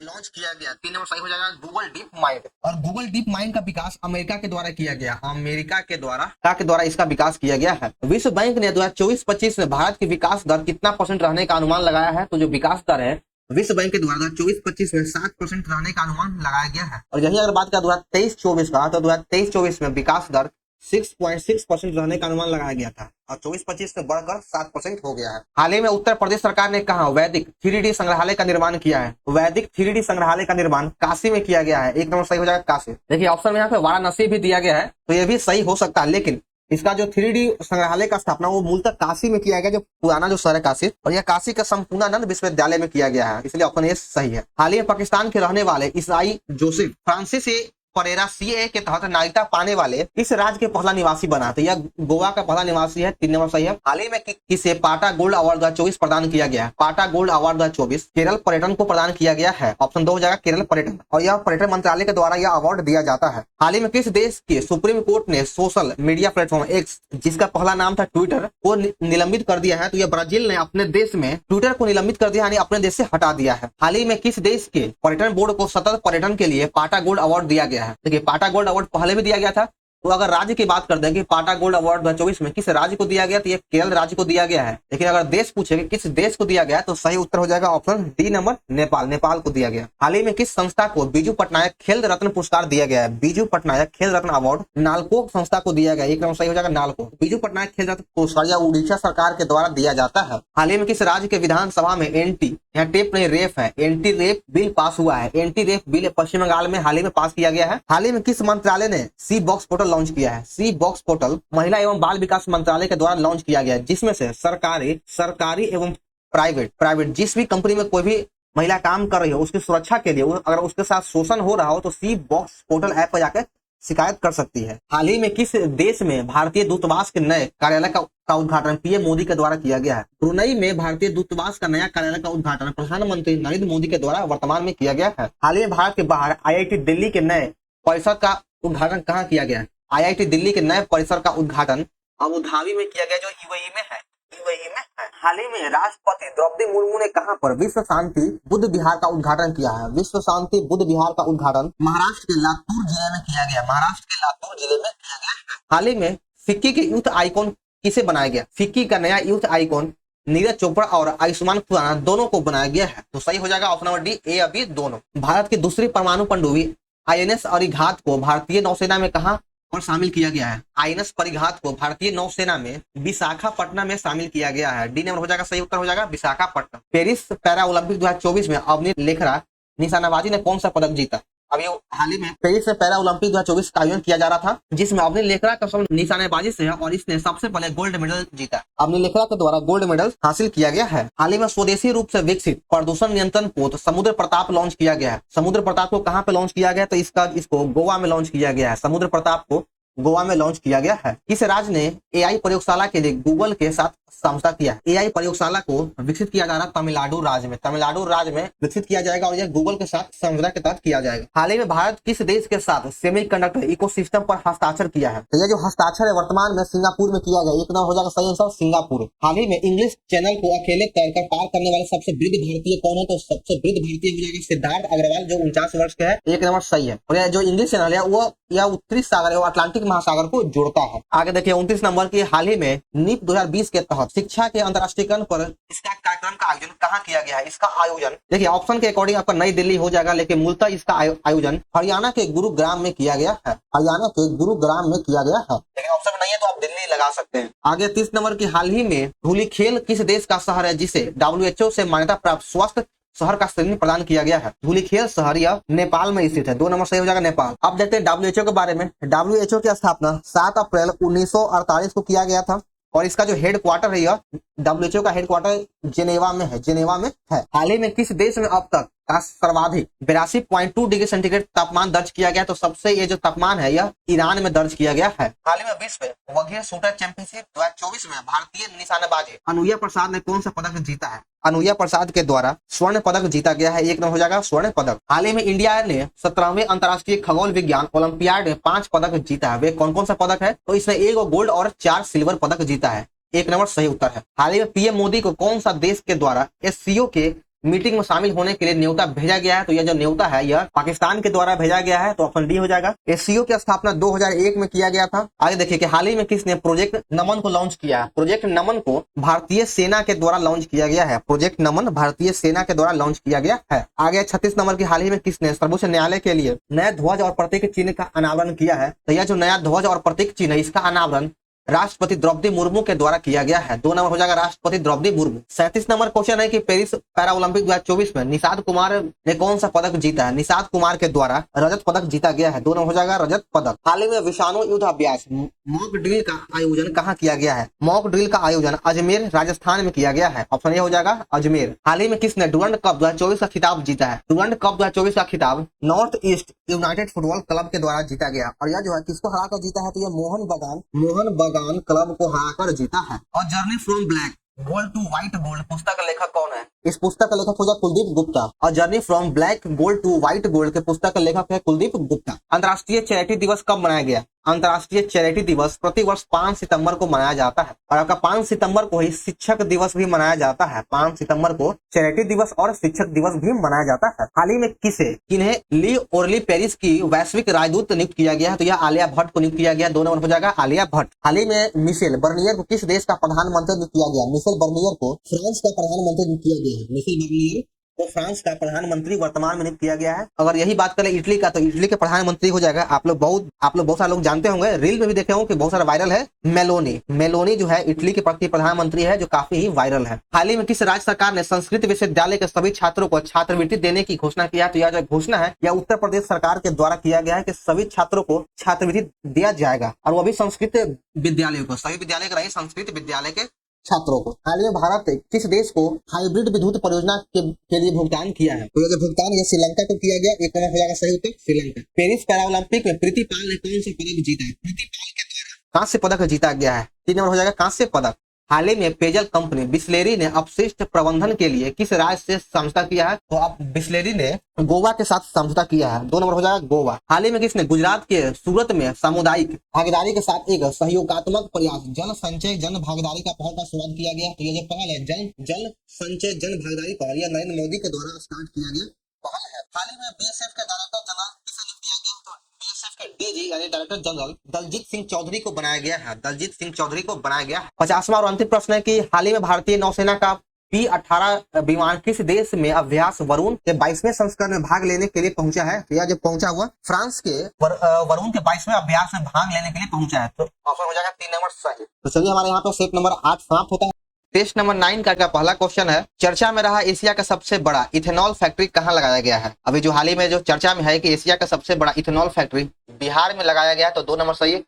लॉन्च किया गया। 3 नंबर सही हो जाएगा, गूगल डीप माइंड। और गूगल डीप माइंड का विकास अमेरिका के द्वारा किया गया, अमेरिका के द्वारा इसका विकास किया गया है। विश्व बैंक ने 2024-25 में भारत की विकास दर कितना % रहने का अनुमान लगाया है? तो जो विकास दर है विश्व बैंक के द्वारा 2024-25 में 7% रहने का अनुमान लगाया गया है। और यही अगर बात करें 2023-24 का, तो 2023-24 में विकास दर 6.6% रहने का अनुमान लगाया गया था और 24-25 में बढ़कर 7% हो गया है। हाल ही में उत्तर प्रदेश सरकार ने कहा वैदिक 3D संग्रहालय का निर्माण किया है। वैदिक 3D संग्रहालय का निर्माण काशी में किया गया है। एक नंबर सही हो जाएगा काशी। देखिए ऑप्शन में यहाँ पे वाराणसी भी दिया गया है तो ये भी सही हो सकता है, लेकिन इसका जो 3D संग्रहालय का स्थापना वो मूलतः काशी में किया गया, जो पुराना जो शहर है काशी, और यह काशी के संपूर्णानंद विश्वविद्यालय में किया गया है, इसलिए ऑप्शन ए सही है। हाल ही में पाकिस्तान के रहने वाले ईसाई जोसेफ फ्रांसिस परेरा सीए के तहत नागरिकता पाने वाले इस राज्य के पहला निवासी बना, तो यह गोवा का पहला निवासी है। 3 नंबर सही है। हाल ही में किसे पाटा गोल्ड अवार्ड 2024 प्रदान किया गया है? पाटा गोल्ड अवार्ड 2024 केरल पर्यटन को प्रदान किया गया है। ऑप्शन 2 हो जाएगा केरल पर्यटन, और यह पर्यटन मंत्रालय के द्वारा यह अवार्ड दिया जाता है। हाल ही में किस देश के सुप्रीम कोर्ट ने सोशल मीडिया प्लेटफॉर्म एक्स, जिसका पहला नाम था ट्विटर, को निलंबित कर दिया है? तो यह ब्राजील ने अपने देश में ट्विटर को निलंबित कर दिया, यानी अपने देश से हटा दिया है। हाल ही में किस देश के पर्यटन बोर्ड को सतत पर्यटन के लिए पाटा गोल्ड अवार्ड दिया गया है? देखिए पाटा गोल्ड अवार्ड पहले भी दिया गया था, तो अगर राज्य की बात कर दें कि पाटा गोल्ड अवार्ड 2024 में किस राज्य को दिया गया, तो ये केरल राज्य को दिया गया है। लेकिन अगर देश पूछे कि किस देश को दिया गया, तो सही उत्तर हो जाएगा option D number Nepal, Nepal को दिया गया। हाल ही में किस संस्था को बीजू पटनायक खेल रत्न पुरस्कार दिया गया है? बीजू पटनायक खेल रत्न अवार्ड नालको संस्था को दिया गया। एक नंबर सही हो जाएगा नालको। बीजू पटनायक खेल रत्न पुरस्कार या उड़ीसा सरकार के द्वारा दिया जाता है। हाल ही में किस राज्य के विधानसभा में एंटी, यहाँ टेप नहीं रेप है, एंटी रेप बिल पास हुआ है? एंटी रेप बिल पश्चिम बंगाल में हाल ही में पास किया गया है। हाल ही में किस मंत्रालय ने सी बॉक्स पोर्टल लॉन्च किया है? सी बॉक्स पोर्टल महिला एवं बाल विकास मंत्रालय के द्वारा लॉन्च किया गया है, जिसमें से सरकारी एवं प्राइवेट जिस भी कंपनी में कोई भी महिला काम कर रही हो उसकी सुरक्षा के लिए अगर उसके साथ शोषण हो रहा हो तो सी बॉक्स पोर्टल ऐप पर जाकर शिकायत कर सकती है। हाल ही में किस देश में भारतीय दूतावास के नए कार्यालय का उद्घाटन पीएम मोदी के द्वारा किया गया है? ब्रुनई में भारतीय दूतावास का नया कार्यालय का उद्घाटन प्रधानमंत्री नरेंद्र मोदी के द्वारा वर्तमान में किया गया है। हाल ही में भारत के बाहर आईआईटी दिल्ली के नए परिसर का उद्घाटन कहाँ किया गया है? आईआईटी दिल्ली के नए परिसर का उद्घाटन अबू धाबी में किया गया, जो यूएई में है। हाल ही में राष्ट्रपति द्रौपदी मुर्मू ने कहां पर विश्व शांति बुद्ध विहार का उद्घाटन किया है? विश्व शांति बुद्ध विहार का उद्घाटन महाराष्ट्र के लातूर जिले में किया गया। हाल ही में फिक्की के यूथ आइकॉन किसे बनाया गया? फिक्की का नया यूथ आइकॉन नीरज चोपड़ा और आयुष्मान खुराना दोनों को बनाया गया है, तो सही हो जाएगा ऑप्शन नंबर डी ए, अभी दोनों। भारत की दूसरी परमाणु पनडुब्बी आईएनएस अरिघात को भारतीय नौसेना में कहां और शामिल किया गया है? आईएनएस परिघात को भारतीय नौसेना में विशाखापट्टनम में शामिल किया गया है। डी नंबर हो जाएगा, सही उत्तर हो जाएगा विशाखापट्टनम। पेरिस पैरा ओलंपिक 2024 में अवनीत लेखरा निशानेबाजी ने कौन सा पदक जीता? अभी हाल ही में पेरिस में पैरा ओलंपिक 2024 का आयोजन किया जा रहा था, जिसमें अवनीत लेखरा का संबंध निशानेबाजी से है और इसने सबसे पहले गोल्ड मेडल जीता। अवनीत लेखरा के द्वारा गोल्ड मेडल हासिल किया गया है। हाल ही में स्वदेशी रूप से विकसित प्रदूषण नियंत्रण पोत समुद्र प्रताप लॉन्च किया गया है। समुद्र प्रताप को कहाँ पे लॉन्च किया गया? तो इसको गोवा में लॉन्च किया गया है। समुद्र प्रताप को गोवा में लॉन्च किया गया है। किस राज्य ने एआई प्रयोगशाला के लिए गूगल के साथ समझौता किया है? एआई प्रयोगशाला को विकसित किया जा रहा है तमिलनाडु राज्य में विकसित किया जाएगा और यह गूगल के साथ समझौता के तहत किया जाएगा। हाल ही में भारत किस देश के साथ सेमीकंडक्टर इकोसिस्टम पर हस्ताक्षर किया है? तो यह जो हस्ताक्षर है वर्तमान में सिंगापुर में किया गया। एक नाम हो जाएगा सही आंसर सिंगापुर। हाल ही में इंग्लिश चैनल को अकेले तैरकर पार करने वाले सबसे वृद्ध भारतीय कौन है? तो सबसे वृद्ध भारतीय हो जाएगा सिद्धार्थ अग्रवाल, जो 49 वर्ष के है। एक नंबर सही है। और यह जो इंग्लिश चैनल है वो यह उत्तरी सागर है, अटलांटिक महासागर को जोड़ता है। आगे देखिए 29 नंबर की, हाल ही में नीप 2020 के तहत शिक्षा के अंतर्राष्ट्रीयकरण पर इसका कार्यक्रम का आयोजन कहाँ किया गया है? इसका आयोजन देखिए ऑप्शन के अकॉर्डिंग आपका नई दिल्ली हो जाएगा, लेकिन मूलतः इसका आयोजन हरियाणा के गुरुग्राम में किया गया है। लेकिन ऑप्शन नहीं है तो आप दिल्ली लगा सकते हैं। आगे 30 नंबर की, हाल ही में धूलिखेल किस देश का शहर है जिसे WHO से मान्यता प्राप्त स्वस्थ शहर का श्रेणी प्रदान किया गया है? धूलिखेल शहर यह नेपाल में स्थित है। 2 नंबर सही हो जाएगा नेपाल। अब देखते हैं WHO के बारे में। WHO की स्थापना 7 अप्रैल 1948 को किया गया था और इसका जो हेड क्वार्टर है यह WHO का हेड क्वार्टर जेनेवा में है। हाल ही में किस देश में अब तक का सर्वाधिक 82.2 डिग्री सेंटीग्रेड तापमान दर्ज किया गया? तो सबसे ये जो तापमान है यह ईरान में दर्ज किया गया है। हाल ही में विश्व वगीर शूटर चैंपियनशिप 2024 में भारतीय निशानेबाज अनुया प्रसाद ने कौन सा पदक जीता है? अनुया प्रसाद के द्वारा स्वर्ण पदक जीता गया है। एक नंबर हो जाएगा स्वर्ण पदक। हाल ही में इंडिया ने 17वें अंतर्राष्ट्रीय खगोल विज्ञान ओलंपियाड में 5 पदक जीता है। वे कौन कौन सा पदक है? तो इसमें 1 गोल्ड और 4 सिल्वर पदक जीता है। एक नंबर सही उत्तर है। हाल ही में पीएम मोदी को कौन सा देश के द्वारा SCO के मीटिंग में शामिल होने के लिए न्योता भेजा गया है। तो यह जो न्योता है यह पाकिस्तान के द्वारा भेजा गया है, तो ऑप्शन डी हो जाएगा। एससीओ की स्थापना 2001 में किया गया था। आगे देखिए कि हाल ही में किसने प्रोजेक्ट नमन को लॉन्च किया है। प्रोजेक्ट नमन को भारतीय सेना के द्वारा लॉन्च किया गया है। प्रोजेक्ट नमन भारतीय सेना के द्वारा लॉन्च किया गया है। आगे 36 नंबर की हाल ही में किसने सर्वोच्च न्यायालय के लिए नया ध्वज और प्रतीक चिन्ह का अनावरण किया है। तो यह जो नया ध्वज और प्रतीक चिन्ह है इसका अनावरण राष्ट्रपति द्रौपदी मुर्मू के द्वारा किया गया है। 2 नंबर हो जाएगा राष्ट्रपति द्रौपदी मुर्मू। 37 नंबर क्वेश्चन है कि पेरिस पैरा ओलंपिक 2024 में निषाद कुमार ने कौन सा पदक जीता है। निषाद कुमार के द्वारा रजत पदक जीता गया है। 2 नंबर हो जाएगा रजत पदक। हाल ही में विषाणु युद्ध अभ्यास मॉक ड्रिल का आयोजन कहाँ किया गया है। मॉक ड्रिल का आयोजन अजमेर राजस्थान में किया गया है। ऑप्शन ए हो जाएगा अजमेर। हाल ही में किसने डुरंड कप 2024 का खिताब जीता है। डुरंड कप 2024 का खिताब north east United football club के द्वारा जीता गया और यह जो है किसको हराकर जीता है, तो यह मोहन बगान क्लब को हराकर जीता है। और journey from black gold to white gold पुस्तक का लेखक कौन है। इस पुस्तक का लेखक हो जाए कुलदीप गुप्ता। और journey from black gold to white gold के पुस्तक का लेखक है कुलदीप गुप्ता। अंतर्राष्ट्रीय चैरिटी दिवस कब मनाया गया। अंतर्राष्ट्रीय चैरिटी दिवस प्रतिवर्ष 5 सितंबर को मनाया जाता है और आपका 5 सितंबर को ही शिक्षक दिवस भी मनाया जाता है। 5 सितंबर को चैरिटी दिवस और शिक्षक दिवस भी मनाया जाता है। हाल ही में किन्हें ली ओरली पेरिस की वैश्विक राजदूत नियुक्त किया गया है, तो यह आलिया भट्ट को नियुक्त किया गया। 2 नंबर हो जाएगा आलिया भट्ट। हाल ही में मिशेल बर्नियर को किस देश का प्रधानमंत्री नियुक्त किया गया। मिशेल बर्नियर को फ्रांस का प्रधानमंत्री नियुक्त किया गया है। मिशेल बर्नियर को फ्रांस का प्रधानमंत्री वर्तमान में नियुक्त किया गया है। अगर यही बात करें इटली का, तो इटली के प्रधानमंत्री हो जाएगा आप लोग बहुत सारे लोग जानते होंगे, रील में भी देखे होंगे कि बहुत सारा वायरल है, मेलोनी जो है इटली के प्रधानमंत्री है जो काफी ही वायरल है। हाल ही में किस राज्य सरकार ने संस्कृत विश्वविद्यालय के सभी छात्रों को छात्रवृत्ति देने की घोषणा किया है। तो यह जो घोषणा है यह उत्तर प्रदेश सरकार के द्वारा किया गया है कि सभी छात्रों को छात्रवृत्ति दिया जाएगा और वो भी संस्कृत विद्यालयों को, सभी विद्यालय का नहीं संस्कृत विद्यालय के छात्रों को। हाल ही में भारत किस देश को हाइब्रिड विद्युत परियोजना के लिए भुगतान किया है। तो यह भुगतान यह श्रीलंका को किया गया। एक हो जाएगा सही उत्तर श्रीलंका। पेरिस पैरा ओलंपिक में प्रीति पाल ने कौन सा पदक जीता है। प्रीति पाल के द्वारा कांस्य पदक जीता गया है। 3 नंबर हो जाएगा कांस्य पदक। हाल ही में पेयजल कंपनी बिस्लेरी ने अपशिष्ट प्रबंधन के लिए किस राज्य से समझौता किया है। तो अब बिस्लेरी ने गोवा के साथ समझौता किया है। 2 नंबर हो जाएगा गोवा। हाल ही में किसने गुजरात के सूरत में सामुदायिक भागीदारी के साथ एक सहयोगात्मक प्रयास जल संचय जन भागीदारी का पहल का शुरुआत किया गया। तो ये जो पहल है जल संचय जन भागीदारी पहल यह नरेंद्र मोदी के द्वारा स्टार्ट किया गया पहल है। हाल ही में बीएसएफ के डायरेक्टर जनरल किसे नियुक्त किया गया। तो बीएसएफ के डीजी यानी डायरेक्टर जनरल दलजीत सिंह चौधरी को बनाया गया है। दलजीत सिंह चौधरी को बनाया गया। 50वां और अंतिम प्रश्न है कि हाल ही में भारतीय नौसेना का P-18 विमान किस देश में अभ्यास वरुण के 22वें संस्करण में भाग लेने के लिए पहुंचा है। तो यह जो पहुंचा हुआ फ्रांस के वरुण के 22वें अभ्यास में भाग लेने के लिए पहुंचा है। तो ऑप्शन हो जाएगा 3 नंबर सही। तो चलिए हमारे यहाँ पे सेट नंबर 8 समाप्त होता है। टेस्ट नंबर 9 का पहला क्वेश्चन है, चर्चा में रहा एशिया का सबसे बड़ा इथेनॉल फैक्ट्री कहाँ लगाया गया है। अभी जो हाल ही में जो चर्चा में है कि एशिया का सबसे बड़ा इथेनॉल फैक्ट्री बिहार में लगाया गया है। तो 2 नंबर सही है।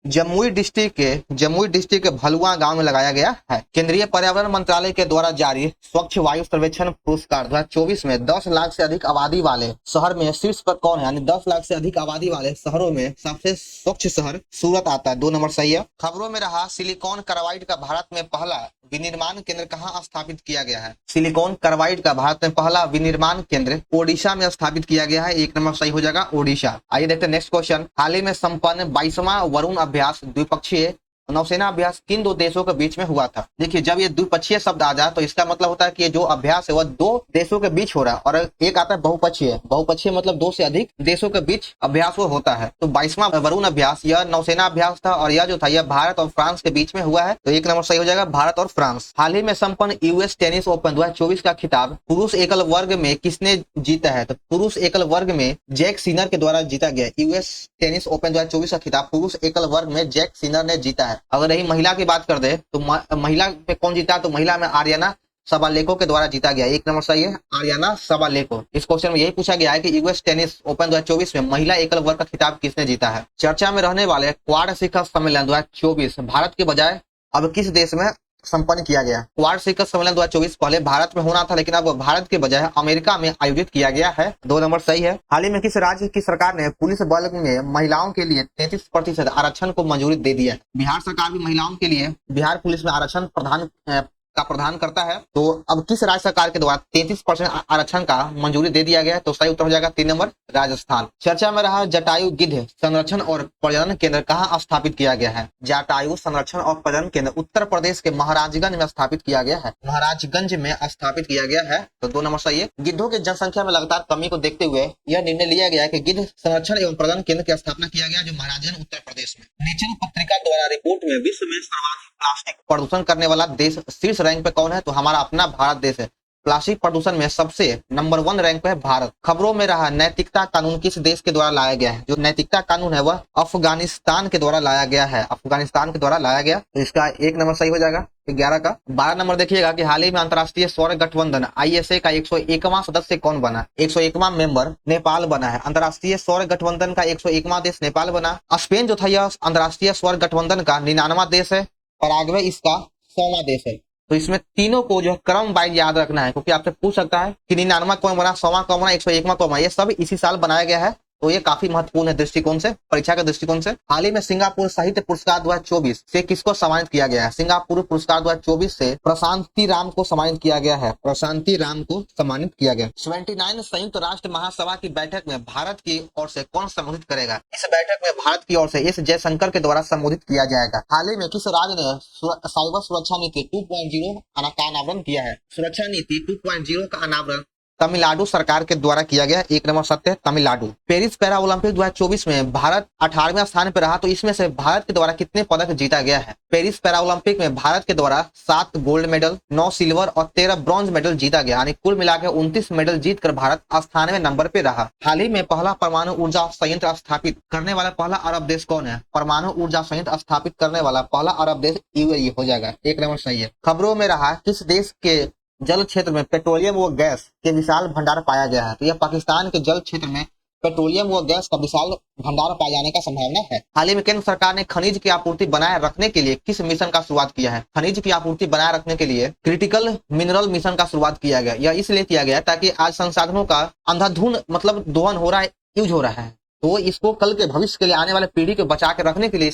जमुई डिस्ट्रिक्ट के भलुआ गांव में लगाया गया है। केंद्रीय पर्यावरण मंत्रालय के द्वारा जारी स्वच्छ वायु सर्वेक्षण पुरस्कार 2024 में 10 लाख से अधिक आबादी वाले शहर में शीर्ष पर कौन है। यानी 10 लाख से अधिक आबादी वाले शहरों में सबसे स्वच्छ शहर सूरत आता है। 2 नंबर सही है। खबरों में रहा सिलिकॉन कार्बाइड का भारत में पहला विनिर्माण केंद्र कहाँ स्थापित किया गया है। सिलिकॉन कार्बाइड का भारत में पहला विनिर्माण केंद्र ओडिशा में स्थापित किया गया है। 1 नंबर सही हो जाएगा ओडिशा। आइए देखते हैं नेक्स्ट क्वेश्चन। हाल ही में संपन्न 22वां वरुण अभ्यास द्विपक्षीय नौसेना अभ्यास किन 2 देशों के बीच में हुआ था। देखिए जब ये द्विपक्षीय शब्द आ जाए तो इसका मतलब होता है कि ये जो अभ्यास है वह 2 देशों के बीच हो रहा है और एक आता है बहुपक्षीय मतलब 2 से अधिक देशों के बीच अभ्यास वो होता है। तो 22वां वरुण अभ्यास यह नौसेना अभ्यास था और यह जो था यह भारत और फ्रांस के बीच में हुआ है। तो 1 नंबर सही हो जाएगा भारत और फ्रांस। हाल ही में संपन्न यूएस टेनिस ओपन 2024 का खिताब पुरुष एकल वर्ग में किसने जीता है। तो पुरुष एकल वर्ग में जैक सिनर के द्वारा जीता गया। यूएस टेनिस ओपन 2024 का खिताब पुरुष एकल वर्ग में जैक सिनर ने जीता है। अगर यही महिला की बात कर दे तो महिला पे कौन जीता, तो महिला में आर्याना सबालेको के द्वारा जीता गया। 1 नंबर सही है आर्याना सबालेको। इस क्वेश्चन में यही पूछा गया है कि यूएस टेनिस ओपन 2024 में महिला एकल वर्ग का खिताब किसने जीता है। चर्चा में रहने वाले क्वाड शिखर सम्मेलन 2024 भारत के बजाय अब किस देश में संपन्न किया गया। क्वाड शिखर सम्मेलन 2024 पहले भारत में होना था लेकिन अब भारत के बजाय अमेरिका में आयोजित किया गया है। 2 नंबर सही है। हाल ही में किस राज्य की सरकार ने पुलिस बल में महिलाओं के लिए 33% आरक्षण को मंजूरी दे दिया है। बिहार सरकार भी महिलाओं के लिए बिहार पुलिस में आरक्षण प्रदान का प्रावधान करता है। तो अब किस राज्य सरकार के द्वारा 33% आरक्षण का मंजूरी दे दिया गया है? तो सही उत्तर हो जाएगा 3 नंबर राजस्थान। चर्चा में रहा जटायु गिद्ध संरक्षण और प्रजनन केंद्र कहाँ स्थापित किया गया है? जटायु संरक्षण और प्रजनन केंद्र उत्तर प्रदेश के महाराजगंज में स्थापित किया गया है। महाराजगंज में स्थापित किया गया है, तो 2 नंबर सही है। गिद्धों की जनसंख्या में लगातार कमी को देखते हुए यह निर्णय लिया गया है कि गिद्ध संरक्षण एवं प्रजनन केंद्र की स्थापना किया गया जो महाराजगंज उत्तर प्रदेश में। नेचर पत्रिका द्वारा रिपोर्ट में विश्व में सर्वाधिक प्लास्टिक प्रदूषण करने वाला देश शीर्ष रैंक पे कौन है? तो हमारा अपना भारत देश है। प्लास्टिक प्रदूषण में सबसे नंबर 1 रैंक पे है भारत। खबरों में रहा नैतिकता कानून किस देश के द्वारा लाया गया है? जो नैतिकता कानून है वह अफगानिस्तान के द्वारा लाया गया है। अफगानिस्तान के द्वारा लाया गया, तो इसका 1 नंबर सही हो जाएगा 11 का। 12 नंबर देखिएगा कि हाल ही में अंतर्राष्ट्रीय सौर गठबंधन ISA का 101वां सदस्य कौन बना? 101वां मेंबर नेपाल बना है। अंतर्राष्ट्रीय सौर गठबंधन का 101वां देश नेपाल बना। स्पेन जो था यह अंतर्राष्ट्रीय सौर गठबंधन का 99वां देश है। पराग्वे इसका 100वां देश है। तो इसमें तीनों को जो है क्रम वाइज याद रखना है, क्योंकि आपसे पूछ सकता है कि 99वां कौन बना, 100वां कौन बना, 101वां कौन बना। ये सब इसी साल बनाया गया है, तो ये काफी महत्वपूर्ण है दृष्टिकोण से, परीक्षा के दृष्टिकोण से। हाल ही में सिंगापुर साहित्य पुरस्कार 2024 से किसको सम्मानित किया गया है? सिंगापुर पुरस्कार 2024 से प्रशांति राम को सम्मानित किया गया है। प्रशांति राम को सम्मानित किया गया। 79 संयुक्त राष्ट्र महासभा की बैठक में भारत की ओर से कौन संबोधित करेगा? इस बैठक में भारत की ओर से एस जयशंकर के द्वारा संबोधित किया जाएगा। हाल ही में किस राज्य ने साइबर सुरक्षा नीति 2.0 का अनावरण किया है? सुरक्षा नीति 2.0 का अनावरण तमिलनाडु सरकार के द्वारा किया गया। 1 नंबर सत्य है तमिलनाडु। पेरिस पैरा ओलंपिक 2024 में भारत 18वें स्थान पर रहा, तो इसमें से भारत के द्वारा कितने पदक जीता गया है? पेरिस पैरा ओलंपिक में भारत के द्वारा 7 गोल्ड मेडल, 9 सिल्वर और 13 ब्रॉन्ज मेडल जीता गया, यानी कुल मिलाकर 29 मेडल जीतकर भारत 98वें नंबर पे रहा। हाल ही में पहला परमाणु ऊर्जा संयंत्र स्थापित करने वाला पहला अरब देश कौन है? परमाणु ऊर्जा संयंत्र स्थापित करने वाला पहला अरब देश UAE हो जाएगा। 1 नंबर सही है। खबरों में रहा किस देश के जल क्षेत्र में पेट्रोलियम व गैस के विशाल भंडार पाया गया है? तो यह पाकिस्तान के जल क्षेत्र में पेट्रोलियम व गैस का विशाल भंडार पाए जाने का संभावना है। हाल ही में केंद्र सरकार ने खनिज की आपूर्ति बनाए रखने के लिए किस मिशन का शुरुआत किया है? खनिज की आपूर्ति बनाए रखने के लिए क्रिटिकल मिनरल मिशन का शुरुआत किया गया। यह इसलिए किया गया ताकि आज संसाधनों का अंधाधुंध मतलब दोहन हो रहा है, यूज हो रहा है, तो इसको कल के भविष्य के लिए आने वाले पीढ़ी को बचा के रखने के लिए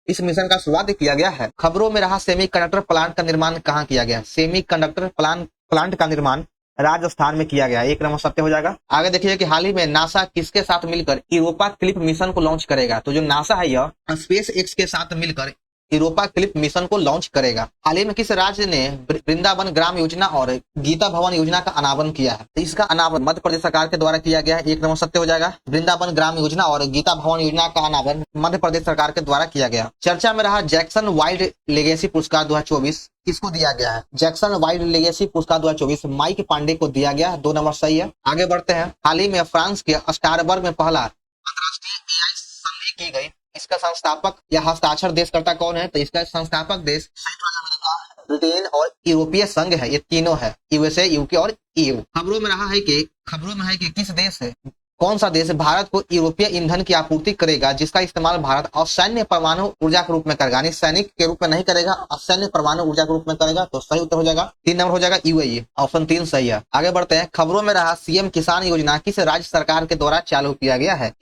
इस मिशन का शुरुआत किया गया है। खबरों में रहा सेमीकंडक्टर प्लांट का निर्माण कहाँ किया गया? सेमीकंडक्टर प्लांट का निर्माण राजस्थान में किया गया। 1 नंबर सत्य हो जाएगा। आगे देखिए कि हाल ही में नासा किसके साथ मिलकर यूरोपा क्लिप मिशन को लॉन्च करेगा? तो जो नासा है यह स्पेस एक्स के साथ मिलकर यूरोपा क्लिप मिशन को लॉन्च करेगा। हाल ही में किस राज्य ने वृंदावन ग्राम योजना और गीता भवन योजना का अनावरण किया है? तो इसका अनावरण मध्य प्रदेश सरकार के द्वारा किया गया है। 1 नंबर सत्य हो जाएगा। वृंदावन ग्राम योजना और गीता भवन योजना का अनावरण मध्य प्रदेश सरकार के द्वारा किया गया। चर्चा में रहा जैक्सन वाइल्ड लेगेसी पुरस्कार 2024 किसको दिया गया है? जैक्सन वाइल्ड लेगेसी पुरस्कार 2024 माइक पांडे को दिया गया। 2 नंबर सही है। आगे बढ़ते हैं। हाल ही में फ्रांस के स्टारबर्ग में पहला अंतरराष्ट्रीय AI संधि की गई। इसका संस्थापक या हस्ताक्षर देशकर्ता कौन है? तो इसका संस्थापक देश संयुक्त अमेरिका, ब्रिटेन और यूरोपीय संघ है। ये तीनों है, USA, UK और EU। खबरों में है कि किस देश है, कौन सा देश भारत को यूरोपीय ईंधन की आपूर्ति करेगा जिसका इस्तेमाल भारत असैन्य परमाणु ऊर्जा के रूप में करेगा? यानी सैनिक के रूप में नहीं करेगा, असैन्य परमाणु ऊर्जा के रूप में करेगा। तो सही उत्तर हो जाएगा 3 नंबर हो जाएगा UAE। ऑप्शन 3 सही है। आगे बढ़ते हैं। खबरों में रहा CM किसान योजना किस राज्य सरकार के द्वारा चालू किया गया है?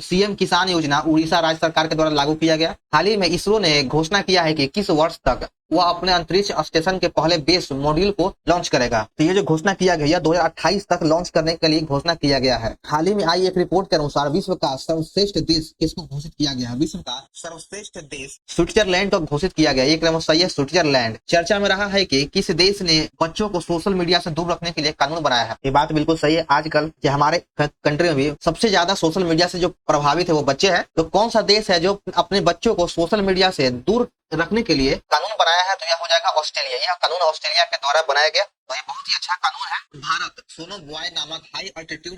CM किसान योजना उड़ीसा राज्य सरकार के द्वारा लागू किया गया। हाल ही में इसरो ने घोषणा किया है कि किस वर्ष तक वह अपने अंतरिक्ष स्टेशन के पहले बेस मॉड्यूल को लॉन्च करेगा। तो ये जो घोषणा किया गया 2028 तक लॉन्च करने के लिए घोषणा किया गया है। हाल ही में आई एक रिपोर्ट के अनुसार विश्व का सर्वश्रेष्ठ देश किसको घोषित किया गया है? विश्व का सर्वश्रेष्ठ देश स्विट्जरलैंड को घोषित किया गया। 1 नंबर सही है, स्विट्जरलैंड। चर्चा में रहा है कि किस देश ने बच्चों को सोशल मीडिया से दूर रखने के लिए कानून बनाया है? ये बात बिल्कुल सही है। आजकल कि हमारे कंट्री में भी सबसे ज्यादा सोशल मीडिया से जो प्रभावित है वो बच्चे हैं। तो कौन सा देश है जो अपने बच्चों को सोशल मीडिया से दूर रखने के लिए कानून बनाया है? तो यह हो जाएगा ऑस्ट्रेलिया। यह कानून ऑस्ट्रेलिया के द्वारा बनाया गया, तो ये बहुत ही अच्छा कानून है। भारत सोनो बॉय नामक हाई अल्टीट्यूड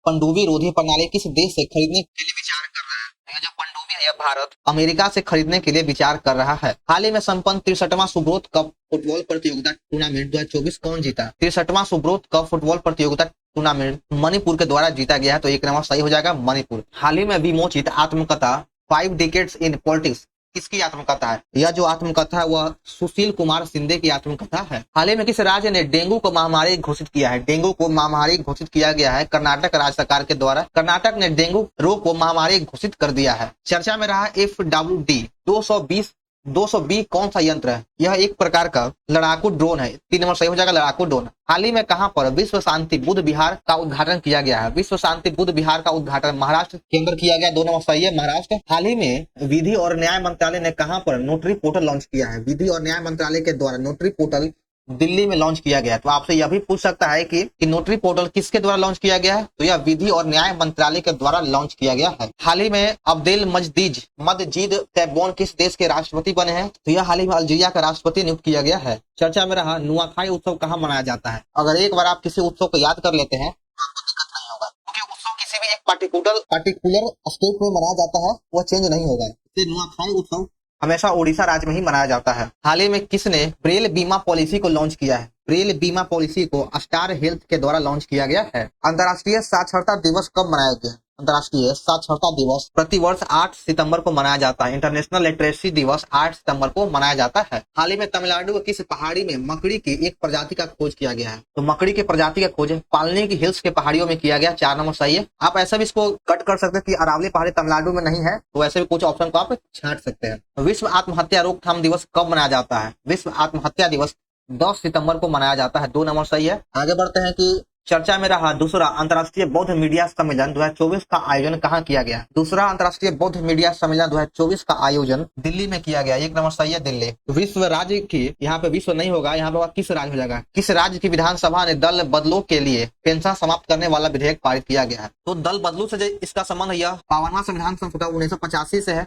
पनडुब्बी रोधी प्रणाली किस देश से खरीदने के लिए विचार कर रहा है? तो ये जो पनडुब्बी है यह भारत अमेरिका से खरीदने के लिए विचार कर रहा है। हाल ही में संपन्न 63वां सुब्रोत कप फुटबॉल प्रतियोगिता टूर्नामेंट 2024 कौन जीता? 63वां सुब्रोत कप फुटबॉल प्रतियोगिता टूर्नामेंट मणिपुर के द्वारा जीता गया है। तो 1 नंबर सही हो जाएगा, मणिपुर। हाल ही में विमोचित आत्मकथा 5 डिकेड्स इन पॉलिटिक्स किसकी आत्मकथा है? यह जो आत्मकथा है वह सुशील कुमार शिंदे की आत्मकथा है। हाल ही में किस राज्य ने डेंगू को महामारी घोषित किया है? डेंगू को महामारी घोषित किया गया है कर्नाटक राज्य सरकार के द्वारा। कर्नाटक ने डेंगू रोग को महामारी घोषित कर दिया है। चर्चा में रहा FWD 220 220 कौन सा यंत्र है? यह एक प्रकार का लड़ाकू ड्रोन है। 3 नंबर सही हो जाएगा, लड़ाकू ड्रोन। हाल ही में कहां पर विश्व शांति बुद्ध विहार का उद्घाटन किया गया है? विश्व शांति बुद्ध विहार का उद्घाटन महाराष्ट्र के अंदर किया गया। 2 नंबर सही है, महाराष्ट्र। हाल ही में विधि और न्याय मंत्रालय ने कहां पर नोटरी पोर्टल लॉन्च किया है? विधि और न्याय मंत्रालय के द्वारा नोटरी पोर्टल दिल्ली में लॉन्च किया गया है। तो आपसे यह भी पूछ सकता है कि नोटरी पोर्टल किसके द्वारा लॉन्च किया गया है? तो यह विधि और न्याय मंत्रालय के द्वारा लॉन्च किया गया है। हाल ही में अब्देल मजीद तैब्बोन किस देश के राष्ट्रपति बने हैं? तो यह हाल ही में अल्जीरिया का राष्ट्रपति नियुक्त किया गया है। चर्चा में रहा नुआखाई उत्सव कहाँ मनाया जाता है? अगर एक बार आप किसी उत्सव को याद कर लेते हैं तो आपको दिक्कत नहीं होगा, क्योंकि उत्सव किसी भी एक पार्टिकुलर स्टेट में मनाया जाता है, वह चेंज नहीं होगा। इसलिए नुआखाई उत्सव हमेशा ओडिशा राज्य में ही मनाया जाता है। हाल ही में किसने ब्रेल बीमा पॉलिसी को लॉन्च किया है? ब्रेल बीमा पॉलिसी को स्टार हेल्थ के द्वारा लॉन्च किया गया है। अंतर्राष्ट्रीय साक्षरता दिवस कब मनाया गया? अंतर्राष्ट्रीय साक्षरता दिवस प्रतिवर्ष 8 सितंबर को मनाया जाता है। इंटरनेशनल लिटरेसी दिवस 8 सितंबर को मनाया जाता है। हाल ही में तमिलनाडु की किस पहाड़ी में मकड़ी की एक प्रजाति का खोज किया गया है? तो मकड़ी की प्रजाति का खोज पालनी की हिल्स के पहाड़ियों में किया गया। 4 नंबर सही है। आप ऐसा भी इसको कट कर सकते हैं कि अरावली पहाड़ी तमिलनाडु में नहीं है, तो ऐसे भी कुछ ऑप्शन को आप छांट सकते हैं। विश्व आत्महत्या रोकथाम दिवस कब मनाया जाता है? विश्व आत्महत्या दिवस 10 सितंबर को मनाया जाता है। 2 नंबर सही है। आगे बढ़ते हैं कि चर्चा में रहा दूसरा अंतर्राष्ट्रीय बौद्ध मीडिया सम्मेलन 2024 का आयोजन कहाँ किया गया? दूसरा अंतर्राष्ट्रीय बौद्ध मीडिया सम्मेलन 2024 का आयोजन दिल्ली में किया गया। 1 नंबर सही है, दिल्ली। विश्व राज्य की, यहाँ पे विश्व नहीं होगा, यहाँ पे किस राज्य हो जाएगा? किस राज्य की विधानसभा ने दल बदलों के लिए पेंशन समाप्त करने वाला विधेयक पारित किया गया है? तो दल बदलों से इसका संबंध यह 52वां संविधान संशोधन 1985 से है।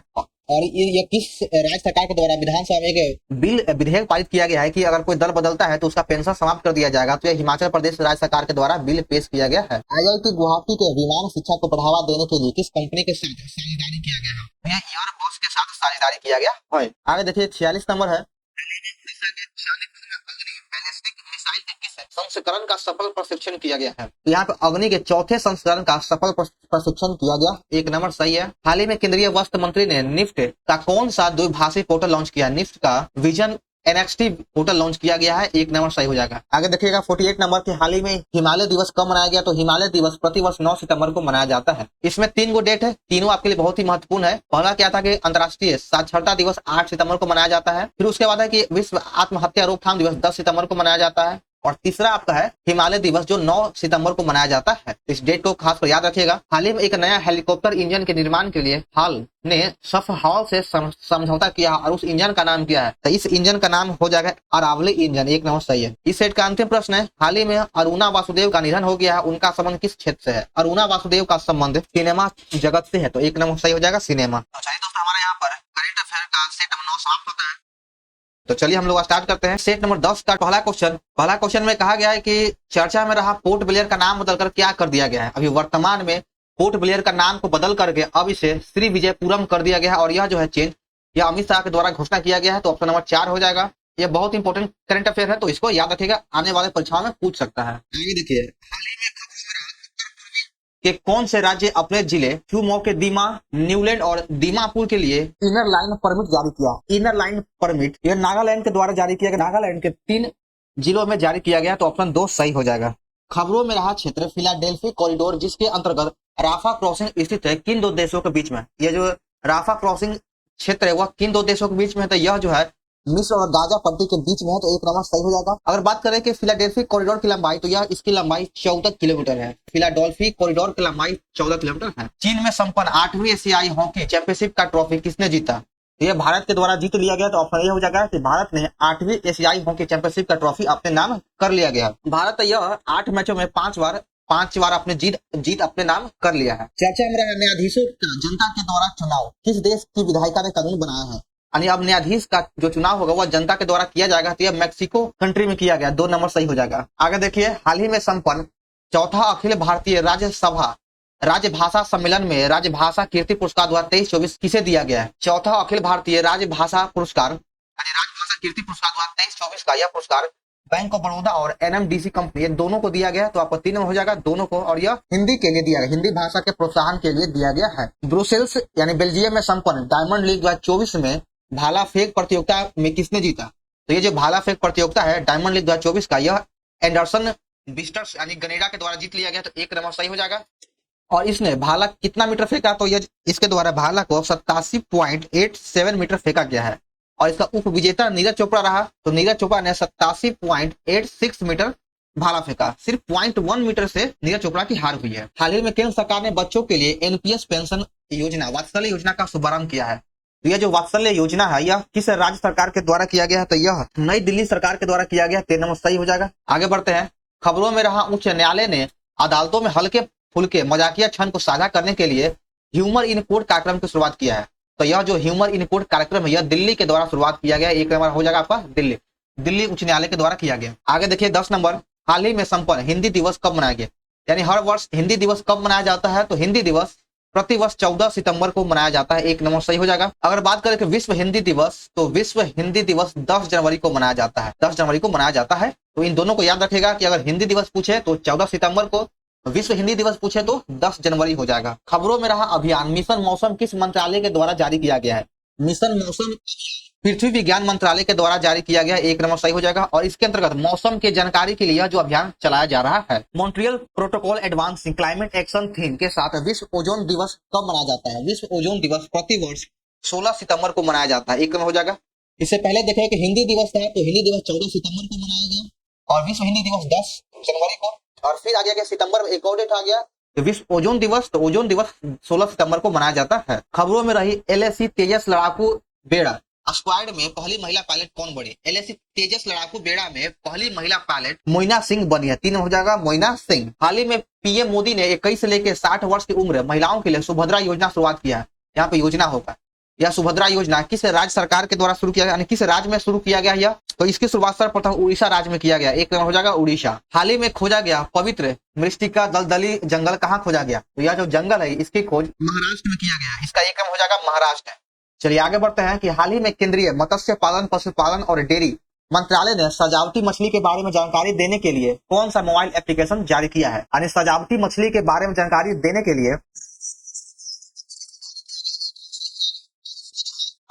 और ये किस राज्य सरकार के द्वारा विधानसभा में एक विधेयक पारित किया गया है कि अगर कोई दल बदलता है तो उसका पेंशन समाप्त कर दिया जाएगा। तो यह हिमाचल प्रदेश राज्य सरकार के द्वारा बिल पेश किया गया है। IIT गुवाहाटी के विमान शिक्षा को बढ़ावा देने के लिए किस कंपनी के साथ साझेदारी किया गया है? यह एयरबस के साथ साझेदारी किया गया है। आगे देखिए 46 नंबर है। संस्करण का सफल प्रशिक्षण किया गया है। यहाँ पे अग्नि के चौथे संस्करण का सफल प्रशिक्षण किया गया। 1 नंबर सही है। हाल ही में केंद्रीय वस्त्र मंत्री ने निफ्ट का कौन सा द्विभाषी पोर्टल लॉन्च किया? निफ्ट का विजन NXT पोर्टल लॉन्च किया गया है। 1 नंबर सही हो जाएगा। आगे देखिएगा 48 नंबर के हाल ही में हिमालय दिवस कब मनाया गया? तो हिमालय दिवस प्रतिवर्ष 9 सितंबर को मनाया जाता है। इसमें 3 गो डेट है, तीनों आपके लिए बहुत ही महत्वपूर्ण है। पहला क्या था कि अंतर्राष्ट्रीय साक्षरता दिवस 8 सितंबर को मनाया जाता है। फिर उसके बाद है कि विश्व आत्महत्या रोकथाम दिवस 10 सितंबर को मनाया जाता है। और तीसरा आपका है हिमालय दिवस जो 9 सितंबर को मनाया जाता है। इस डेट को खास कर याद रखिएगा। हाल ही में एक नया हेलीकॉप्टर इंजन के निर्माण के लिए हाल ने सफहाल से समझौता किया और उस इंजन का नाम क्या है? तो इस इंजन का नाम हो जाएगा अरावली इंजन। 1 नंबर सही है। इस सेट का अंतिम प्रश्न है, हाल ही में अरुणा वासुदेव का निधन हो गया है, उनका संबंध किस क्षेत्र से है? अरुणा वासुदेव का संबंध सिनेमा जगत से है। तो 1 नंबर सही हो जाएगा, सिनेमा। तो चलिए दोस्तों, हमारे यहाँ पर करंट अफेयर का सेट नंबर 9 समाप्त होता है। तो चलिए हम लोग स्टार्ट करते हैं। सेट नंबर 10 का पहला क्वेश्चन में कहा गया है कि चर्चा में रहा पोर्ट ब्लेयर का नाम बदलकर क्या कर दिया गया है? अभी वर्तमान में पोर्ट ब्लेयर का नाम को बदल करके अब इसे श्री विजयपुरम कर दिया गया है। और यह जो है चेंज यह अमित शाह के द्वारा घोषणा किया गया है। तो ऑप्शन नंबर 4 हो जाएगा। यह बहुत इंपॉर्टेंट करंट अफेयर है, तो इसको याद रखिएगा, आने वाले परीक्षाओं में पूछ सकता है। आगे देखिए, कि कौन से राज्य अपने जिले क्यूमो के दीमा, न्यूलैंड और दीमापुर के लिए इनर लाइन परमिट जारी किया? इनर लाइन परमिट यह नागालैंड के द्वारा जारी किया गया। नागालैंड के 3 जिलों में जारी किया गया। तो ऑप्शन 2 सही हो जाएगा। खबरों में रहा क्षेत्र फिलाडेल्फी कॉरिडोर जिसके अंतर्गत राफा क्रॉसिंग स्थित है, किन 2 देशों के बीच में? यह जो राफा क्रॉसिंग क्षेत्र है वह किन 2 देशों के बीच में है? तो यह जो है मिस्र और गाजा पट्टी के बीच में है। तो 1 नंबर सही हो जाएगा। अगर बात करें कि फिलाडेल्फी कॉरिडोर की लंबाई, तो यह इसकी लंबाई 14 किलोमीटर है। फिलाडेल्फी कॉरिडोर की लंबाई 14 किलोमीटर है। चीन में संपन्न 8वीं एशियाई हॉकी चैंपियनशिप का ट्रॉफी किसने जीता? यह भारत के द्वारा जीत लिया गया। तो ऑप्शन यह हो जाएगा कि भारत ने 8वीं एशियाई हॉकी चैंपियनशिप का ट्रॉफी अपने नाम कर लिया गया। भारत यह 8 मैचों में 5 बार अपने जीत अपने नाम कर लिया है। चर्चा में रहा न्यायाधीशों का जनता के द्वारा चुनाव किस देश की विधायिका ने कानून बनाया है? यानी अब न्यायाधीश का जो चुनाव होगा वह जनता के द्वारा किया जाएगा। तो यह मैक्सिको कंट्री में किया गया। 2 नंबर सही हो जाएगा। आगे देखिए, हाल ही में संपन्न 4था अखिल भारतीय राज्यसभा राजभाषा सम्मेलन में राजभाषा कीर्ति पुरस्कार 2023-24 किसे दिया गया है? 4था अखिल भारतीय राजभाषा पुरस्कार राजभाषा कीर्ति पुरस्कार 2023-24 का यह पुरस्कार बैंक ऑफ बड़ौदा और NMDC कंपनी दोनों को दिया गया। तो आपको 3 नंबर हो जाएगा दोनों को। और यह हिंदी के लिए दिया गया, हिंदी भाषा के प्रोत्साहन के लिए दिया गया है। ब्रुसेल्स यानी बेल्जियम में संपन्न डायमंड लीग 2024 में भाला फेंक प्रतियोगिता में किसने जीता? तो ये जो भाला फेंक प्रतियोगिता है डायमंड लीग 2024 का, यह एंडरसन बिस्टर्स यानी गनेडा के द्वारा जीत लिया गया। तो 1 नंबर सही हो जाएगा। और इसने भाला कितना मीटर फेंका? तो ये इसके द्वारा भाला को 87.87 मीटर फेंका गया है। और इसका उप विजेता नीरज चोपड़ा रहा। तो नीरज चोपड़ा ने 87.86 मीटर भाला फेंका। सिर्फ 0.1 मीटर से नीरज चोपड़ा की हार हुई है। हाल ही में केंद्र सरकार ने बच्चों के लिए एनपीएस पेंशन योजना वात्सल्य योजना का शुभारंभ किया है। तो यह जो वात्सल्य योजना है यह किस राज्य सरकार के द्वारा किया गया है? तो यह नई दिल्ली सरकार के द्वारा किया गया है। 3 नंबर सही हो जाएगा। आगे बढ़ते हैं। खबरों में रहा, उच्च न्यायालय ने अदालतों में हल्के फुल्के मजाकिया क्षण को साझा करने के लिए ह्यूमर इन कोर्ट कार्यक्रम की शुरुआत किया है। तो यह जो ह्यूमर इन कोर्ट कार्यक्रम है यह दिल्ली के द्वारा शुरुआत किया गया। 1 नंबर हो जाएगा आपका दिल्ली उच्च न्यायालय के द्वारा किया गया। आगे देखिए 10 नंबर, हाल ही में संपन्न हिंदी दिवस कब मनाया गया? यानी हर वर्ष हिंदी दिवस कब मनाया जाता है? तो हिंदी दिवस प्रतिवर्ष 14 सितंबर को मनाया जाता है। 1 नंबर सही हो जाएगा। अगर बात करें कि विश्व हिंदी दिवस, तो विश्व हिंदी दिवस 10 जनवरी को मनाया जाता है। 10 जनवरी को मनाया जाता है। तो इन दोनों को याद रखेगा कि अगर हिंदी दिवस पूछे तो 14 सितंबर को, विश्व हिंदी दिवस पूछे तो 10 जनवरी हो जाएगा। खबरों में रहा अभियान मिशन मौसम किस मंत्रालय के द्वारा जारी किया गया है? मिशन मौसम पृथ्वी विज्ञान मंत्रालय के द्वारा जारी किया गया। 1 नंबर सही हो जाएगा। और इसके अंतर्गत मौसम की जानकारी के लिए जो अभियान चलाया जा रहा है। Montreal protocol advancing climate action theme के साथ विश्व ओजोन दिवस कब मनाया जाता है? विश्व ओजोन दिवस प्रतिवर्ष 16 सितंबर को मनाया जाता है। 1 नंबर हो जाएगा। इससे पहले देखें कि हिंदी दिवस था, तो हिंदी दिवस 14 सितंबर को मनाया गया और विश्व हिंदी दिवस 10 जनवरी को, और फिर आ गया सितंबर में एक और डेट आ गया तो विश्व ओजोन दिवस। तो ओजोन दिवस 16 सितंबर को मनाया जाता है। खबरों में रही LAC तेजस लड़ाकू बेड़ा स्क्वाड में पहली महिला पायलट कौन बनी? LAC तेजस लड़ाकू बेड़ा में पहली महिला पायलट मोइना सिंह बनी है। 3 हो जाएगा, मोइना सिंह। हाल ही में पीएम मोदी ने 21 से लेकर 60 वर्ष की उम्र महिलाओं के लिए सुभद्रा योजना शुरुआत किया है। यहाँ पे योजना होगा। यह सुभद्रा योजना किस राज्य सरकार के द्वारा शुरू किया गया, यानी किस राज्य में शुरू किया गया यह? तो इसकी शुरुआत सर्वप्रथम उड़ीसा राज्य में किया गया। 1 नंबर हो जाएगा उड़ीसा। हाल ही में खोजा गया पवित्र मृत्तिका दलदली जंगल कहाँ खोजा गया? तो यह जो जंगल है इसकी खोज महाराष्ट्र में किया गया। इसका 1 नंबर हो जाएगा महाराष्ट्र। चलिए आगे बढ़ते हैं कि हाल ही में केंद्रीय मत्स्य पालन, पशुपालन और डेयरी मंत्रालय ने सजावटी मछली के बारे में जानकारी देने के लिए कौन सा मोबाइल एप्लीकेशन जारी किया है? यानी सजावटी मछली के बारे में जानकारी देने के लिए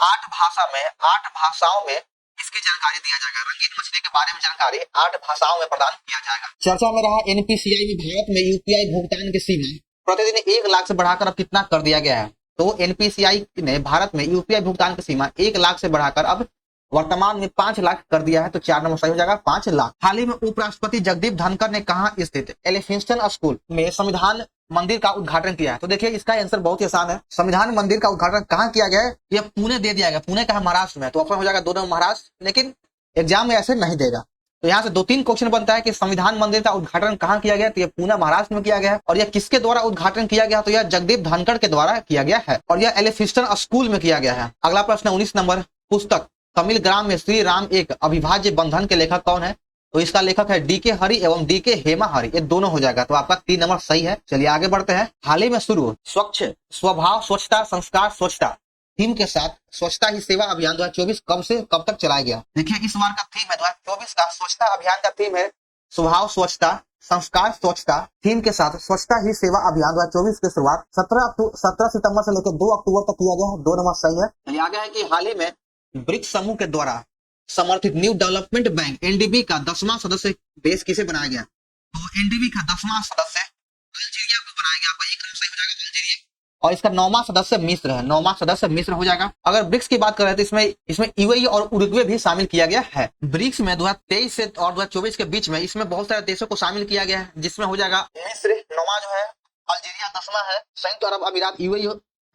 8 भाषाओं में इसकी जानकारी दिया जाएगा। रंगीन मछली के बारे में जानकारी 8 भाषाओं में प्रदान किया जाएगा। चर्चा में रहा एनपीसीआई में भारत में यूपीआई भुगतान की सीमा प्रतिदिन 1 लाख से बढ़ाकर अब कितना कर दिया गया है? तो एनपीसीआई ने भारत में यूपीआई भुगतान की सीमा 1 लाख से बढ़ाकर अब वर्तमान में 5 लाख कर दिया है। तो 4 नंबर सही हो जाएगा, 5 लाख। हाल ही में उपराष्ट्रपति जगदीप धनखड़ ने कहाँ स्थित एलिफिंस्टन स्कूल में संविधान मंदिर का उद्घाटन किया है? तो देखिए इसका आंसर बहुत ही आसान है। संविधान मंदिर का उद्घाटन कहाँ किया गया है? यह पुणे दे दिया गया। पुणे का है महाराष्ट्र में। तो ऑप्शन हो जाएगा 2 नंबर महाराष्ट्र, लेकिन एग्जाम में ऐसे नहीं देगा। तो यहाँ से 2-3 क्वेश्चन बनता है कि संविधान मंदिर का उद्घाटन कहाँ किया गया? तो यह पुणे महाराष्ट्र में किया गया है। और यह किसके द्वारा उद्घाटन किया गया? तो यह जगदीप धनखड़ के द्वारा किया गया है और यह एलिफिंस्टन स्कूल में किया गया है। अगला प्रश्न 19 नंबर, पुस्तक तमिल ग्राम में श्री राम एक अविभाज्य बंधन के लेखक कौन है? तो इसका लेखक है डीके हरि एवं डीके हेमा हरि। ये दोनों हो जाएगा। तो आपका 3 नंबर सही है। चलिए आगे बढ़ते हैं। हाल ही में शुरू स्वच्छ स्वभाव स्वच्छता संस्कार स्वच्छता थीम के साथ स्वच्छता ही सेवा अभियान 2024 कब से कब तक चलाया गया? देखिए इस बार का थीम है 2024 का स्वच्छता अभियान का थीम है स्वभाव स्वच्छता संस्कार स्वच्छता। थीम के साथ स्वच्छता ही सेवा अभियान 2024 की शुरुआत 17 सितंबर से लेकर 2 अक्टूबर तक किया गया है। 2 नंबर सही है। चलिए आगे है कि हाल ही में ब्रिक्स समूह के द्वारा समर्थित न्यू डेवलपमेंट बैंक एनडीबी का 10वां सदस्य देश किसे बनाया गया? तो एनडीबी का 10वां सदस्य अल्जीरिया को बनाया गया। आपका 1 नंबर सही हो जाएगा, अल्जीरिया। और इसका 9वां सदस्य मिस्र है। 9वां सदस्य मिस्र हो जाएगा। अगर ब्रिक्स की बात करें तो इसमें यूएई और उरुग्वे भी शामिल किया गया है। ब्रिक्स में 2023 से और 2024 के बीच में इसमें बहुत सारे देशों को शामिल किया गया है, जिसमें हो जाएगा मिस्र 9वां जो है, अल्जीरिया 10वां है, संयुक्त अरब अमीरात यूएई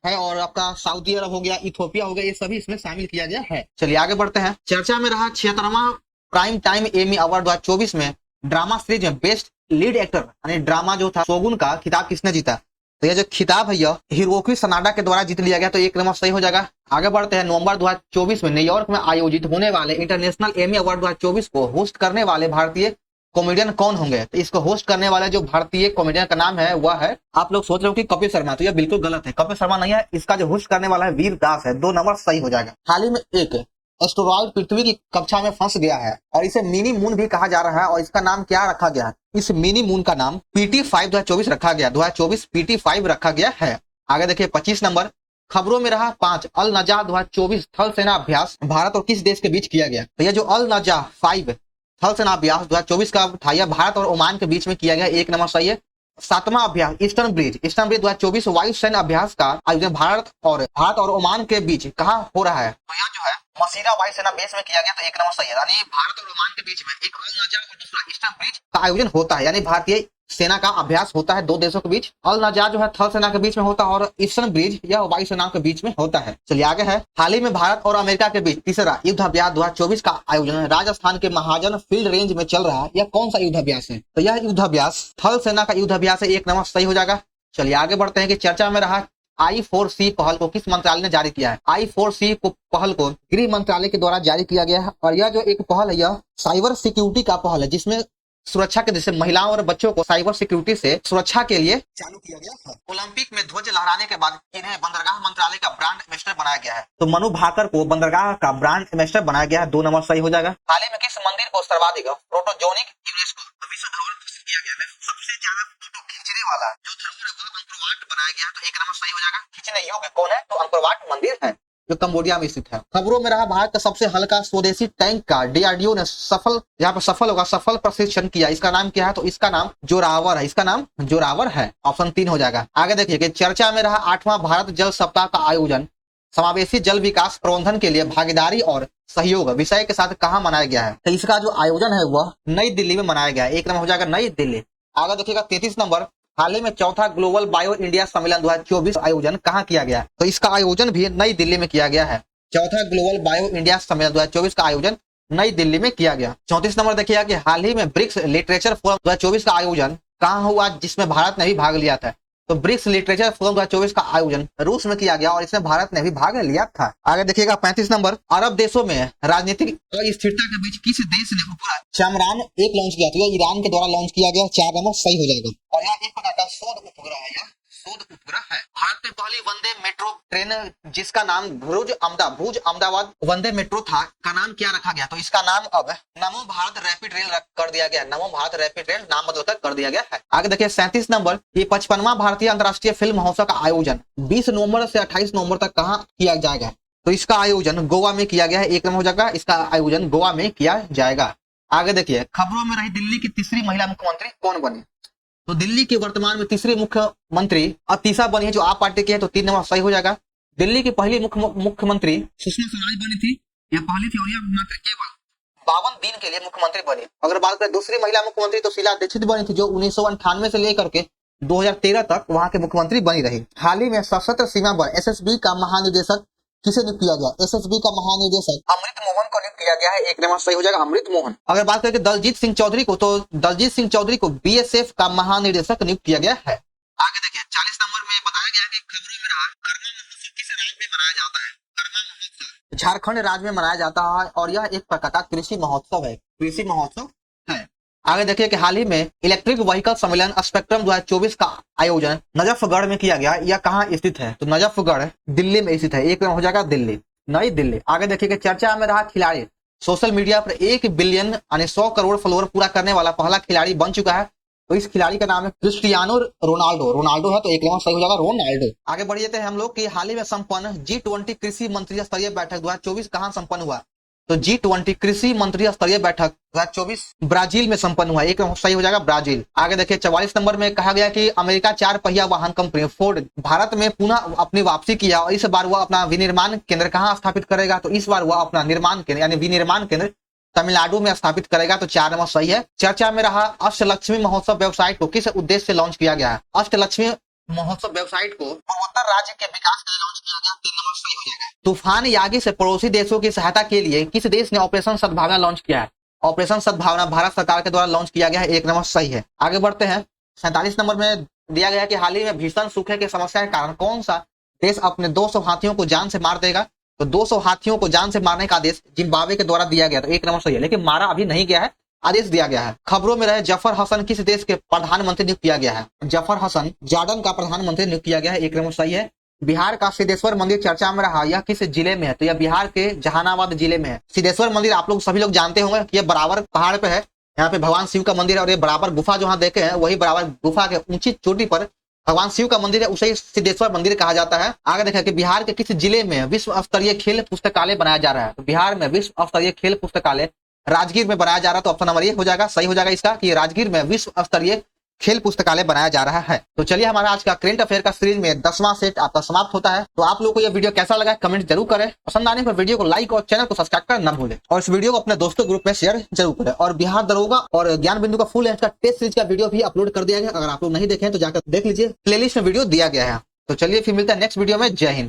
है और आपका सऊदी अरब हो गया, इथियोपिया हो गया, ये सभी इसमें शामिल किया गया है। चलिए आगे बढ़ते हैं। चर्चा में रहा 76वां प्राइम टाइम एमी अवार्ड 2024 में ड्रामा सीरीज में बेस्ट लीड एक्टर यानी ड्रामा जो था शोगुन का खिताब किसने जीता? तो यह जो खिताब है यह हिरोकी सनाडा के द्वारा जीत लिया गया। तो 1 नंबर सही हो जाएगा। आगे बढ़ते हैं। नवंबर 2024 में न्यूयॉर्क में आयोजित होने वाले इंटरनेशनल एमी अवार्ड 2024 को होस्ट करने वाले भारतीय कॉमेडियन कौन होंगे? तो इसको होस्ट करने वाले जो भारतीय कॉमेडियन का नाम है वह है, आप लोग सोच रहे हो कि कपिल शर्मा, तो यह बिल्कुल गलत है। कपिल शर्मा नहीं है। इसका जो होस्ट करने वाला है वीर दास है। 2 नंबर सही हो जाएगा। हाल ही में एक एस्टेरॉयड पृथ्वी की कक्षा में फंस गया है और इसे मिनी मून भी कहा जा रहा है और इसका नाम क्या रखा गया है? इस मिनी मून का नाम PT5 2024 रखा गया। 2024 PT5 रखा गया है। आगे देखिए 25 नंबर, खबरों में रहा 5 अल नजा 2024 थल सेना अभ्यास भारत और किस देश के बीच किया गया? तो यह जो अल नजा 5 थल सेना अभ्यास 2024 का था, यह भारत और ओमान के बीच में किया गया। 1 नंबर सही है। 7वां अभ्यास ईस्टर्न ब्रिज 2024 वायु सैन्य अभ्यास का आयोजन भारत और ओमान के बीच कहाँ हो रहा है? तो यह जो है मसीरा वायुसेना बेस में किया गया, तो एक नंबर सही है। यानी भारत और ओमान के बीच में एक अल नजा और दूसरा ईस्टर्न ब्रिज का आयोजन होता है, यानी भारतीय सेना का अभ्यास होता है दो देशों के बीच। अल नजा जो है थल सेना के बीच में होता है और ईस्टर्न ब्रिज यह वायुसेना के बीच में होता है। चलिए आगे है, हाल ही में भारत और अमेरिका के बीच तीसरा युद्ध अभ्यास 2024 का आयोजन राजस्थान के महाजन फील्ड रेंज में चल रहा है। यह कौन सा युद्ध अभ्यास है? तो यह युद्ध अभ्यास थल सेना का युद्ध अभ्यास है, एक नंबर सही हो जाएगा। चलिए आगे बढ़ते हैं कि चर्चा में रहा I4C पहल को किस मंत्रालय ने जारी किया है? I4C को पहल को गृह मंत्रालय के द्वारा जारी किया गया है और यह जो एक पहल है यह साइबर सिक्योरिटी का पहल है, जिसमें सुरक्षा के जैसे महिलाओं और बच्चों को साइबर सिक्योरिटी से सुरक्षा के लिए चालू किया गया है। ओलंपिक में ध्वज लहराने के बाद इन्हें बंदरगाह मंत्रालय का ब्रांड एम्बेसडर बनाया गया है। तो मनु भाकर को बंदरगाह का ब्रांड एम्बेसडर बनाया गया है, 2 नंबर सही हो जाएगा। हाल ही में किस मंदिर को सर्वाधिक प्रोटोजोनिक यूनेस्को विश्व धरोहर घोषित किया गया है? सबसे ज्यादा फोटो खींचने वाला जो धरोहर है वह अंकोर वाट बनाया गया है, तो एक नंबर सही हो जाएगा। खींचने योग्य कौन है? तो अंकोर वाट मंदिर है जो कंबोडिया में स्थित है। खबरों में रहा भारत का सबसे हल्का स्वदेशी टैंक का डीआरडीओ ने यहाँ पर सफल प्रशिक्षण किया। इसका नाम क्या है? तो इसका नाम जोरावर है। इसका नाम जोरावर है, ऑप्शन 3 हो जाएगा। आगे देखिए कि चर्चा में रहा 8वां भारत जल सप्ताह का आयोजन समावेशी जल विकास प्रबंधन के लिए भागीदारी और सहयोग विषय के साथ कहाँ मनाया गया है? तो इसका जो आयोजन है वह नई दिल्ली में मनाया गया है, एक नंबर हो जाएगा नई दिल्ली। आगे देखिएगा 33 नंबर, हाल ही में चौथा ग्लोबल बायो इंडिया सम्मेलन 2024 आयोजन कहाँ किया गया? तो इसका आयोजन भी नई दिल्ली में किया गया है। चौथा ग्लोबल बायो इंडिया सम्मेलन 2024 का आयोजन नई दिल्ली में किया गया। 34 नंबर देखिएगा कि हाल ही में ब्रिक्स लिटरेचर फोरम 2024 का आयोजन कहाँ हुआ, जिसमें भारत ने भी भाग लिया था? तो ब्रिक्स लिटरेचर फोरम 2024 का आयोजन रूस में किया गया और इसमें भारत ने भी भाग लिया था। आगे देखिएगा 35 नंबर, अरब देशों में राजनीतिक अस्थिरता के बीच किस देश ने उपग्रह चामरान 1 लॉन्च किया? तो यह ईरान के द्वारा लॉन्च किया गया, 4 नंबर सही हो जाएगा। और यह एक प्रकार का शोध उपग्रह है, यह शोध उपग्रह है। भारत में पहली वंदे मेट्रो ट्रेन जिसका नाम भुज अहमदाबाद वंदे मेट्रो था, का नाम क्या रखा गया? तो इसका नाम अब नमो भारत रैपिड रेल कर दिया गया, नमो भारत रैपिड रेल नाम बदलकर कर दिया गया है। आगे देखिए 37 नंबर, ये 55वां भारतीय अंतर्राष्ट्रीय फिल्म महोत्सव का आयोजन 20 नवंबर से 28 नवंबर तक कहाँ किया जाएगा? तो इसका आयोजन गोवा में किया गया है, एक नंबर हो जाएगा। इसका आयोजन गोवा में किया जाएगा। आगे देखिए, खबरों में रही दिल्ली की तीसरी महिला मुख्यमंत्री कौन बनी? तो दिल्ली के वर्तमान में तीसरी मुख्यमंत्री अतीशा बनी है, जो आप पार्टी की है, तो 3 नंबर सही हो जाएगा। दिल्ली की पहली मुख्यमंत्री सुषमा स्वराज बनी थी, यह पहली थी और यह मात्र केवल 52 दिन के लिए मुख्यमंत्री बनी। अगर बात करें दूसरी महिला मुख्यमंत्री तो शीला दीक्षित बनी थी, जो 1998 से लेकर के 2013 तक वहां के मुख्यमंत्री बनी रही। हाल ही में सशस्त्र सीमा बल एसएसबी का महानिदेशक किसे नियुक्त किया गया? एसएसबी का महानिदेशक अमृत मोहन को नियुक्त किया गया है, एक नंबर सही हो जाएगा अमृत मोहन। अगर बात करें दलजीत सिंह चौधरी को, तो दलजीत सिंह चौधरी को बीएसएफ का महानिदेशक नियुक्त किया गया है। आगे देखिए 40 नंबर में बताया गया कि खबरों में रहा कर्मा महोत्सव किस राज्य में मनाया जाता है? कर्मा महोत्सव झारखंड राज्य में मनाया जाता है और यह एक प्रकार का कृषि महोत्सव है, कृषि महोत्सव है। आगे देखिए कि हाल ही में इलेक्ट्रिक व्हीकल सम्मेलन स्पेक्ट्रम 2024 का आयोजन नजफगढ़ में किया गया। यह कहाँ स्थित है? तो नजफगढ़ दिल्ली में स्थित है, एक नंबर हो जाएगा दिल्ली, नई दिल्ली। आगे देखिए कि चर्चा में रहा खिलाड़ी सोशल मीडिया पर 1 बिलियन यानी 100 करोड़ फॉलोअर पूरा करने वाला पहला खिलाड़ी बन चुका है। तो इस खिलाड़ी का नाम है क्रिस्टियानो रोनाल्डो है, तो एक नंबर सही हो जाएगा रोनाल्डो। आगे बढ़ जाते हैं हम लोग कि हाल ही में संपन्न G20 कृषि मंत्री स्तरीय बैठक 2024 कहाँ संपन्न हुआ? तो G20 कृषि मंत्री स्तरीय बैठक 2024 ब्राजील में संपन्न हुआ, एक सही हो जाएगा ब्राजील। आगे देखिए 44 नंबर में कहा गया कि अमेरिका 4 पहिया वाहन कंपनी फोर्ड भारत में पुनः अपनी वापसी किया और इस बार वह अपना विनिर्माण केंद्र कहाँ स्थापित करेगा? तो इस बार वह अपना निर्माण केंद्र यानी विनिर्माण केंद्र तमिलनाडु में स्थापित करेगा, तो 4 नंबर सही है। चर्चा में रहा अष्टलक्ष्मी महोत्सव वेबसाइट को किस उद्देश्य से लॉन्च किया गया है? अष्टलक्ष्मी महोत्सव वेबसाइट को पूर्वोत्तर राज्य के विकास के लिए लॉन्च किया गया, 3 नंबर सही हो जाएगा। तूफान यागी से पड़ोसी देशों की सहायता के लिए किस देश ने ऑपरेशन सद्भावना लॉन्च किया है? ऑपरेशन सद्भावना भारत सरकार के द्वारा लॉन्च किया गया है, 1 नंबर सही है। आगे बढ़ते हैं 47 नंबर में दिया गया कि हाल ही में भीषण सूखे की समस्या के कारण कौन सा देश अपने 200 हाथियों को जान से मार देगा? तो 200 हाथियों को जान से मारने का आदेश जिम्बाब्वे के द्वारा दिया गया, तो 1 नंबर सही है, लेकिन मारा अभी नहीं गया है, आदेश दिया गया है। खबरों में रहे जफर हसन किस देश के प्रधानमंत्री नियुक्त किया गया है? जफर हसन जॉर्डन का प्रधानमंत्री नियुक्त किया गया है, 1 नंबर सही है। बिहार का सिद्धेश्वर मंदिर चर्चा में रहा, यह किस जिले में है? तो यह बिहार के जहानाबाद जिले में है। सिद्धेश्वर मंदिर आप लोग सभी लोग जानते होंगे कि यह बराबर पहाड़ पे है, यहाँ पे भगवान शिव का मंदिर है और ये बराबर गुफा जो देखे हैं वही बराबर गुफा के ऊंची चोटी पर भगवान शिव का मंदिर है, उसे सिद्धेश्वर मंदिर कहा जाता है। आगे देखा कि बिहार के किस जिले में विश्व स्तरीय खेल पुस्तकालय बनाया जा रहा है? तो बिहार में विश्व स्तरीय खेल पुस्तकालय राजगीर में बनाया जा रहा है, तो ऑप्शन नंबर 1 हो जाएगा, सही हो जाएगा इसका कि राजगीर में विश्व स्तरीय खेल पुस्तकालय बनाया जा रहा है। तो चलिए हमारा आज का करंट अफेयर का सीरीज में 10वां सेट आपका समाप्त होता है। तो आप लोगों को यह वीडियो कैसा लगा कमेंट जरूर करें, पसंद आने पर वीडियो को लाइक और चैनल को सब्सक्राइब करना न भूलें और इस वीडियो को अपने दोस्तों ग्रुप में शेयर जरूर करें। और बिहार दरोगा और ज्ञान बिंदु का फुल लेंथ का टेस्ट सीरीज का वीडियो भी अपलोड कर दिया गया, अगर आप लोग नहीं देखें तो जाकर देख लीजिए, प्लेलिस्ट में वीडियो दिया गया है। तो चलिए फिर मिलता है नेक्स्ट वीडियो में। जय हिंद।